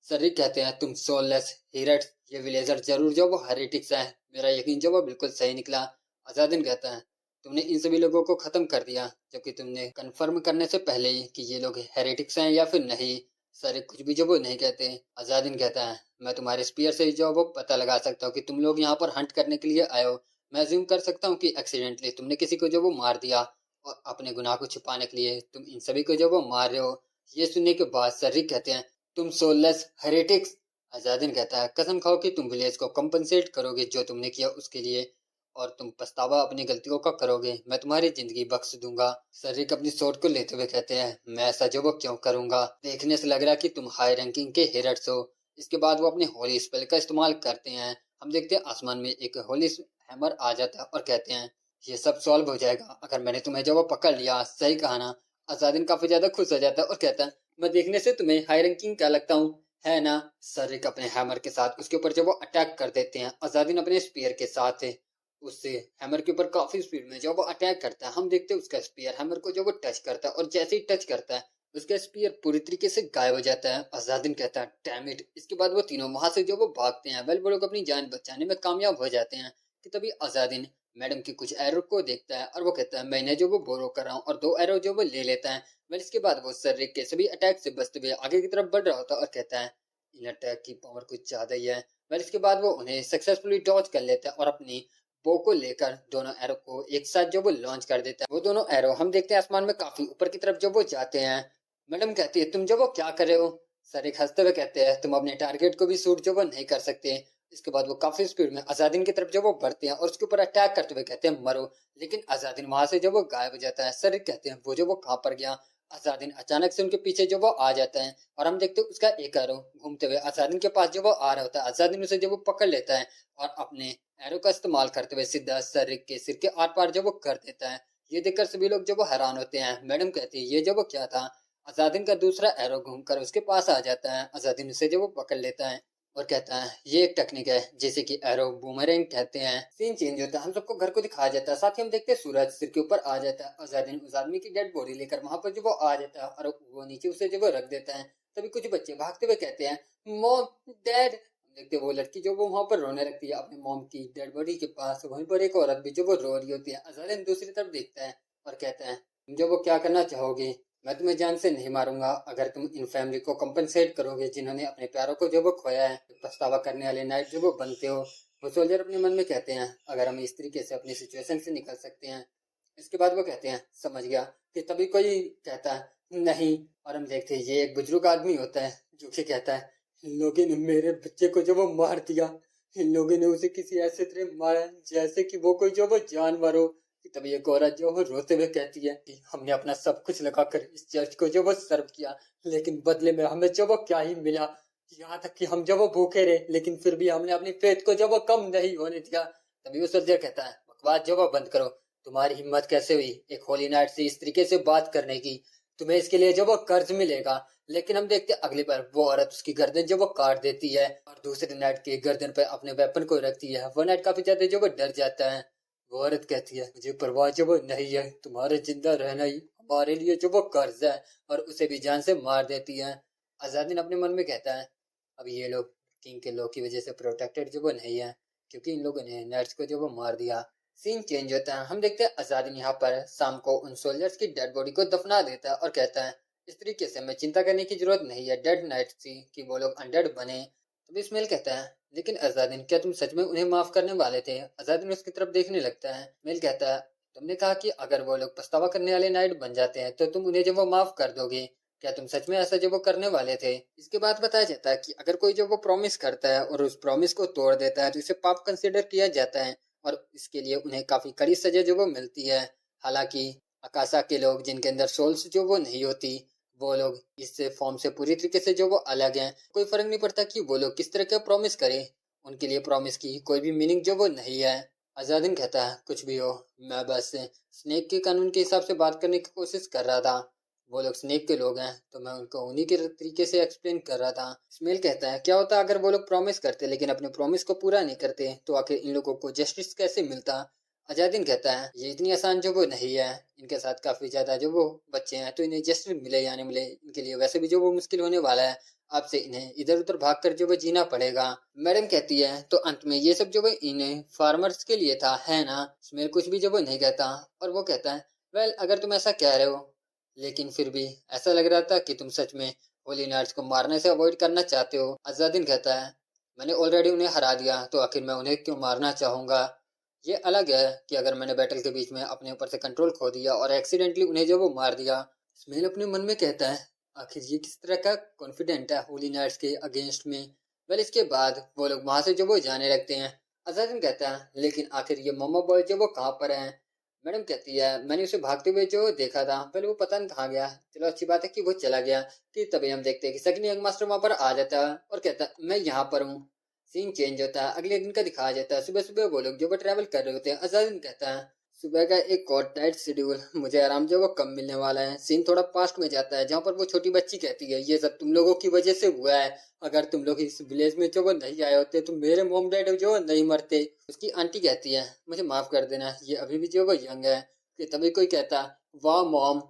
सरिक कहते हैं तुम सोललेस हेरट्स, ये विलेजर जरूर जो वो हेरेटिक्स हैं। मेरा यकीन जो वो बिल्कुल सही निकला। आजादिन कहता है तुमने इन सभी लोगों को खत्म कर दिया जबकि तुमने कंफर्म करने से पहले ही कि ये लोग हेरेटिक्स हैं या फिर नहीं। सर कुछ भी जो वो नहीं कहते। आजादिन कहता है मैं तुम्हारे स्पीयर से जो वो पता लगा सकता हूँ कि तुम लोग यहाँ पर हंट करने के लिए आए हो। मैं अज्यूम कर सकता हूँ कि एक्सीडेंटली तुमने किसी को जो वो मार दिया और अपने गुनाह को छुपाने के लिए तुम इन सभी को जो वो मार रहे हो। ये सुनने के बाद सर कहते हैं तुम सोललेस हेरेटिक्स। आजादिन कहता है कसम खाओ कि तुम विलेज को कंपनसेट करोगे जो तुमने किया उसके लिए, और तुम पछतावा अपनी गलतियों का करोगे। मैं तुम्हारी जिंदगी बख्श दूंगा। सरिक अपनी सोट को लेते हुए कहते हैं मैं ऐसा जो वो क्यों करूंगा? देखने से लग रहा है कि तुम हाई रैंकिंग के हेरट्स हो। इसके बाद वो अपने होली स्पेल का इस्तेमाल करते हैं। हम देखते हैं आसमान में एक होली हैमर आ जाता है और कहते हैं ये सब सॉल्व हो जाएगा अगर मैंने तुम्हें जो वो पकड़ लिया। सही कहा ना? असादिन काफी ज्यादा खुश हो जाता है और कहता है मैं देखने से तुम्हें हाई रैंकिंग क्या लगता हूँ, है ना? सरिक अपने हैमर के साथ उसके ऊपर जब वो अटैक कर देते हैं। अजादिन अपने स्पीयर के साथ उससे हैमर के ऊपर काफी स्पीड में जो वो अटैक करता है। हम देखते हैं उसका स्पीयर हैमर को जो वो टच करता है और जैसे ही टच करता है उसका स्पीयर पूरी तरीके से गायब हो जाता है। अजादिन कहता है डैम इट। इसके बाद वो तीनों वहां से जो वो भागते हैं। वेल वो लोग अपनी जान बचाने में कामयाब हो जाते हैं कि तभी अजादिन मैडम की कुछ एरो को देखता है और वो कहता है मैं इन्हें जो वो बोरो कर रहा हूँ, और दो एरो जो वो ले लेता है। वेल इसके बाद वो सर के सभी अटैक से बचते हुए आगे की तरफ बढ़ रहा होता है और कहता है इन अटैक की पावर कुछ ज्यादा ही है। वेल इसके बाद वो उन्हें सक्सेसफुली डॉज कर लेता है और अपनी बो को लेकर दोनों एरो को एक साथ जो वो लॉन्च कर देता है। वो दोनों एरो हम देखते हैं आसमान में काफी ऊपर की तरफ जो वो जाते हैं। मैडम कहती है तुम जो वो क्या कर रहे हो? सर एक हंसते हुए कहते हैं तुम अपने टारगेट को भी शूट जो वो नहीं कर सकते। इसके बाद वो काफी स्पीड में आजादीन की तरफ जो वो बढ़ते हैं और उसके ऊपर अटैक करते हुए कहते हैं मरो, लेकिन आजादीन वहां से जो वो गायब हो जाता है। सर कहते हैं वो जो वो कहाँ पर गया? आजादीन अचानक से उनके पीछे जो वो आ जाता है और हम देखते हैं उसका एक एरो घूमते हुए आजादीन के पास जो वो आ रहा होता है। आजादीन उसे जो वो पकड़ लेता है और अपने एरो का इस्तेमाल करते हुए सीधा सर के सिर के आर पार जो वो कर देता है। ये देखकर सभी लोग जो वो हैरान होते हैं। मैडम कहती है ये जो वो क्या था? अजादिन का दूसरा एरो घूमकर उसके पास आ जाता है। अजादिन उसे जो वो पकड़ लेता है और कहता है ये एक टेक्निक है जिसे कि एरो बूमरैंग कहते हैं। सीन चेंज होता है, हम सबको घर को दिखाया जाता है। साथ ही हम देखते हैं सूरज सिर के ऊपर आ जाता है। अजादिन उस आदमी की डेड बॉडी लेकर वहां पर जो वो आ जाता है और वो नीचे उसे जो वो रख देता है। तभी कुछ बच्चे भागते हुए कहते हैं मॉम डैड। देखते वो लड़की जो वो वहां पर रोने लगती है अपनी मॉम की डेड बॉडी के पास। वहीं पर एक औरत भी जो वो रो रही होती है। अजादिन दूसरी तरफ देखता है और कहता है तुम जो वो क्या करना चाहोगे? मैं तुम्हें जान से नहीं मारूंगा अगर तुम इन फैमिली को कंपनसेट करोगे जिन्होंने अपने प्यारों को जो वो खोया है। पछतावा करने वाले नाइट जो वो बनते हो। वो सोल्जर अपने मन में कहते हैं अगर हम इस तरीके से अपनी सिचुएशन से निकल सकते हैं। इसके बाद वो कहते हैं समझ गया। कि तभी कोई कहता है नहीं, और हम देखते हैं ये एक बुजुर्ग आदमी होता है जो कि कहता है इन लोगों ने मेरे बच्चे को जो वो मार दिया। इन लोगों ने उसे किसी ऐसे तरह मारा जैसे कि वो कोई जो वो जानवर हो। कि तभी एक औरत जो वो रोते हुए कहती है कि हमने अपना सब कुछ लगाकर इस चर्च को जो वो सर्व किया, लेकिन बदले में हमें जो वो क्या ही मिला। यहाँ तक कि हम जब वो भूखे रहे लेकिन फिर भी हमने अपनी फेथ को जब वो कम नहीं होने दिया। तभी वो सोल्जर कहता है बकवास जो वो बंद करो। तुम्हारी हिम्मत कैसे हुई एक होली नाइट से इस तरीके से बात करने की? तुम्हें इसके लिए जो वो कर्ज मिलेगा। लेकिन हम देखते हैं अगली बार वो औरत उसकी गर्दन जो वो काट देती है और दूसरे नाइट की गर्दन पर अपने वेपन को रखती है। वो नाइट काफी ज्यादा जो वो डर जाता है। वो औरत कहती है मुझे परवाह जो वो नहीं है, तुम्हारे जिंदा रहना ही हमारे लिए जो वो कर्ज है, और उसे भी जान से मार देती है। अजादीन अपने मन में कहता है अब ये लोग किंग के लॉ की वजह से प्रोटेक्टेड जो वो नहीं है, क्योंकि इन लोगों ने नर्स को जो वो मार दिया। सीन चेंज होता है, हम देखते हैं अजादीन यहाँ पर शाम को उन सोल्जर्स की डेड बॉडी को दफना देता है और कहता है इस तरीके से हमें चिंता करने की जरूरत नहीं है डेड नाइट की कि वो लोग अनडेड बने। तभी इस्माइल कहता है लेकिन अजादीन क्या तुम सच में उन्हें माफ करने वाले थे? अजादीन उसकी तरफ देखने लगता है। इस्माइल कहता है तुमने कहा कि अगर वो लोग पछतावा करने वाले नाइट बन जाते हैं तो तुम उन्हें जब वो माफ कर दोगे। क्या तुम सच में ऐसा जो वो करने वाले थे? इसके बाद बताया जाता है कि अगर कोई जो वो प्रॉमिस करता है और उस प्रॉमिस को तोड़ देता है तो इसे पाप कंसिडर किया जाता है और इसके लिए उन्हें काफी कड़ी सजा जो वो मिलती है। हालांकि अकाशा के लोग जिनके अंदर सोल्स जो वो नहीं होती, वो लोग इस फॉर्म से पूरी तरीके से जो वो अलग हैं। कोई फर्क नहीं पड़ता कि वो लोग किस तरह का प्रॉमिस करें, उनके लिए प्रॉमिस की कोई भी मीनिंग जो वो नहीं है। अजादिन कहता है कुछ भी हो, मैं बस स्नेक के कानून के हिसाब से बात करने की कोशिश कर रहा था। वो लोग स्नेक के लोग हैं तो मैं उनको उन्हीं के तरीके से एक्सप्लेन कर रहा था। स्मेल कहता है क्या होता अगर वो लोग प्रॉमिस करते लेकिन अपने प्रॉमिस को पूरा नहीं करते, तो आखिर इन लोगों को जस्टिस कैसे मिलता? अजादिन कहता है ये इतनी आसान जो वो नहीं है, इनके साथ काफी ज्यादा जो वो बच्चे हैं तो इन्हें जस्टिस मिले या नहीं मिले इनके लिए वैसे भी जो वो मुश्किल होने वाला है। आपसे इन्हें इधर उधर भाग कर जो वो जीना पड़ेगा। मैडम कहती है तो अंत में ये सब जो वो इन्हें फार्मर्स के लिए था है ना? स्मेल कुछ भी जो वो नहीं कहता और वो कहता है वेल अगर तुम ऐसा कह रहे हो, लेकिन फिर भी ऐसा लग रहा था कि तुम सच में होली नाइट्स को मारने से अवॉइड करना चाहते हो। अजादिन कहता है मैंने ऑलरेडी उन्हें हरा दिया तो आखिर मैं उन्हें क्यों मारना चाहूंगा? ये अलग है कि अगर मैंने बैटल के बीच में अपने ऊपर से कंट्रोल खो दिया और एक्सीडेंटली उन्हें जो वो मार दिया। स्मेल अपने मन में कहता है आखिर ये किस तरह का कॉन्फिडेंट है होली नाइट्स के अगेंस्ट में। वेल इसके बाद वो लोग वहां से जो वो जाने लगते हैं। अजादिन कहता है लेकिन आखिर ये मम्मा बॉय जो वो कहाँ पर है? मैडम कहती है मैंने उसे भागते हुए जो देखा था, पहले वो पता नहीं कहाँ गया, चलो अच्छी बात है कि वो चला गया। कि तभी हम देखते हैं कि सेकंड यंग मास्टर वहां पर आ जाता है और कहता है मैं यहाँ पर हूँ। सीन चेंज होता है, अगले दिन का दिखाया जाता है। सुबह सुबह वो लोग जो वो ट्रैवल कर रहे होते हैं। अजादिन कहता है सुबह का एक और टाइट शेड्यूल, मुझे आराम जो वो कम मिलने वाला है। सीन थोड़ा पास्ट में जाता है जहाँ पर वो छोटी बच्ची कहती है ये सब तुम लोगों की वजह से हुआ है, अगर तुम लोग इस विलेज में जो वो नहीं आए होते तो मेरे मोम डैड जो नहीं मरते। उसकी आंटी कहती है मुझे माफ कर देना ये अभी भी जो वो यंग है। कि तभी कोई कहता वाह मॉम।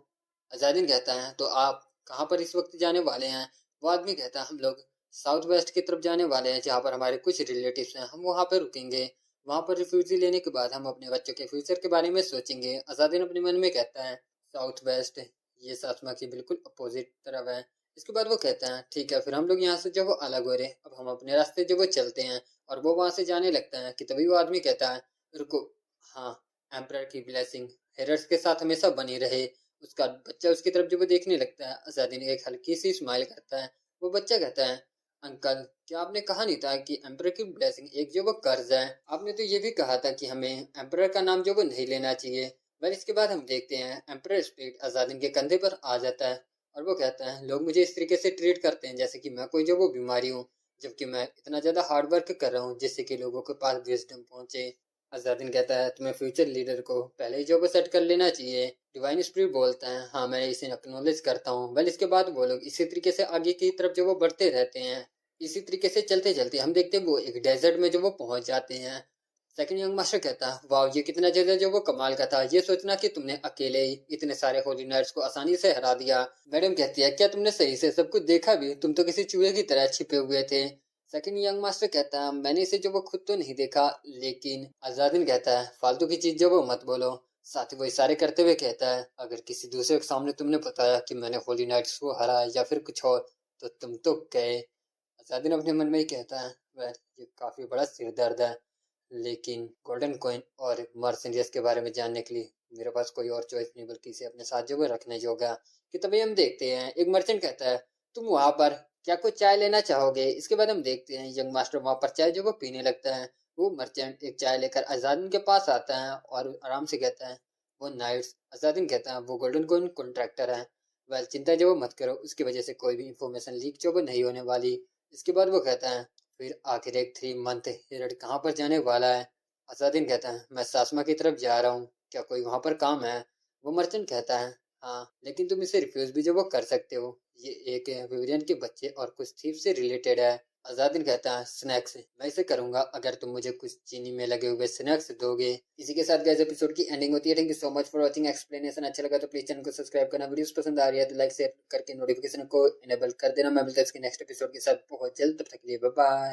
अजादिन कहता है तो आप कहाँ पर इस वक्त जाने वाले हैं? वो आदमी कहता है हम लोग साउथ वेस्ट की तरफ जाने वाले हैं जहाँ पर हमारे कुछ रिलेटिव्स हैं, हम वहाँ पर रुकेंगे। वहाँ पर रिफ्यूजी लेने के बाद हम अपने बच्चों के फ्यूचर के बारे में सोचेंगे। अजादिन अपने मन में कहता है साउथ वेस्ट ये सासमा की बिल्कुल अपोजिट तरफ है। इसके बाद वो कहता है ठीक है फिर हम लोग यहाँ से जो वो अलग हो रहे, अब हम अपने रास्ते जो वो चलते हैं। और वो वहां से जाने लगता है कि तभी वो आदमी कहता है रुको, हाँ एम्परर की ब्लेसिंग हेरर्स के साथ हमेशा बनी रहे। उसका बच्चा उसकी तरफ जब वो देखने लगता है, अजादिन एक हल्की सी स्माइल करता है। वो बच्चा कहता है अंकल क्या आपने कहा नहीं था कि एम्परर की ब्लेसिंग एक जो वो कर्ज है? आपने तो ये भी कहा था कि हमें एम्परर का नाम जो वो नहीं लेना चाहिए। वह इसके बाद हम देखते हैं एम्परर स्पिरिट अजादिन के कंधे पर आ जाता है और वो कहता है लोग मुझे इस तरीके से ट्रीट करते हैं जैसे कि मैं कोई जो वो बीमारी हूँ, जबकि मैं इतना ज्यादा हार्ड वर्क कर रहा हूँ जिससे कि लोगों के पास विजडम पहुंचे। अजादिन कहता है तुम्हें फ्यूचर लीडर को पहले ही जॉब सेट कर लेना चाहिए। डिवाइन स्पिरिट बोलता है हाँ मैं इसे एक्नॉलेज करता हूँ। वेल इसके बाद वो लोग इसी तरीके से आगे की तरफ जो वो बढ़ते रहते हैं। इसी तरीके से चलते चलते हम देखते हैं वो एक डेजर्ट में जो वो पहुंच जाते हैं। सेकंड यंग मास्टर कहता है वाह ये कितना ज्यादा जो वो कमाल का था, ये सोचना कि तुमने अकेले ही इतने सारे होली नाइट्स को आसानी से हरा दिया। मैडम कहती है क्या तुमने सही से सब कुछ देखा भी, तुम तो किसी चूहे की तरह छिपे हुए थे। सेकंड यंग मास्टर कहता है मैंने इसे जो वो खुद तो नहीं देखा, लेकिन अजादिन कहता है फालतू की चीज जो वो मत बोलो। साथ ही वो इशारे करते हुए कहता है अगर किसी दूसरे के सामने तुमने बताया कि मैंने होली नाइट्स को हरा या फिर कुछ और तो तुम तो गए। अजादिन अपने मन में ही कहता है वह ये काफी बड़ा सिर दर्द है, लेकिन गोल्डन कॉइन और मर्सिडियस के बारे में जानने के लिए मेरे पास कोई और चॉइस नहीं बल्कि इसे अपने साथ जो वो रखने जोगा। कि तभी हम देखते हैं एक मर्चेंट कहता है तुम वहां पर क्या कुछ चाय लेना चाहोगे? इसके बाद हम देखते हैं यंग मास्टर वहां पर चाय जो वो पीने लगता है। वो मर्चेंट एक चाय लेकर अजादिन के पास आता है और आराम से कहता है वो नाइट्स। अजादिन कहता है वो गोल्डन कॉइन कॉन्ट्रैक्टर है। वेल चिंता जो वो मत करो, उसकी वजह से कोई भी इंफॉर्मेशन लीक जो वो नहीं होने वाली। इसके बाद वो कहता है फिर आखिर एक 3 मंथ पीरियड कहाँ पर जाने वाला है? असादिन कहता है, मैं सासमा की तरफ जा रहा हूँ, क्या कोई वहां पर काम है? वो मर्चेंट कहता है, हाँ, लेकिन तुम इसे रिफ्यूज भी जो वो कर सकते हो। ये एक विवरियन के बच्चे और कुछ थीव से रिलेटेड है। अजादिन कहता है, स्नैक्स, मैं इसे करूंगा अगर तुम मुझे कुछ चीनी में लगे हुए स्नैक्स दोगे। इसी के साथ गाइस एपिसोड की एंडिंग होती है। Thank you so much for watching explanation. अच्छा लगा तो प्लीज चैनल को सब्सक्राइब करना, वीडियोस पसंद आ रही है तो लाइक शेयर करके नोटिफिकेशन को इनेबल कर देना। मैं मिलता हूं इसके नेक्स्ट एपिसोड के साथ बहुत जल्द, तब तक के लिए बाय बाय।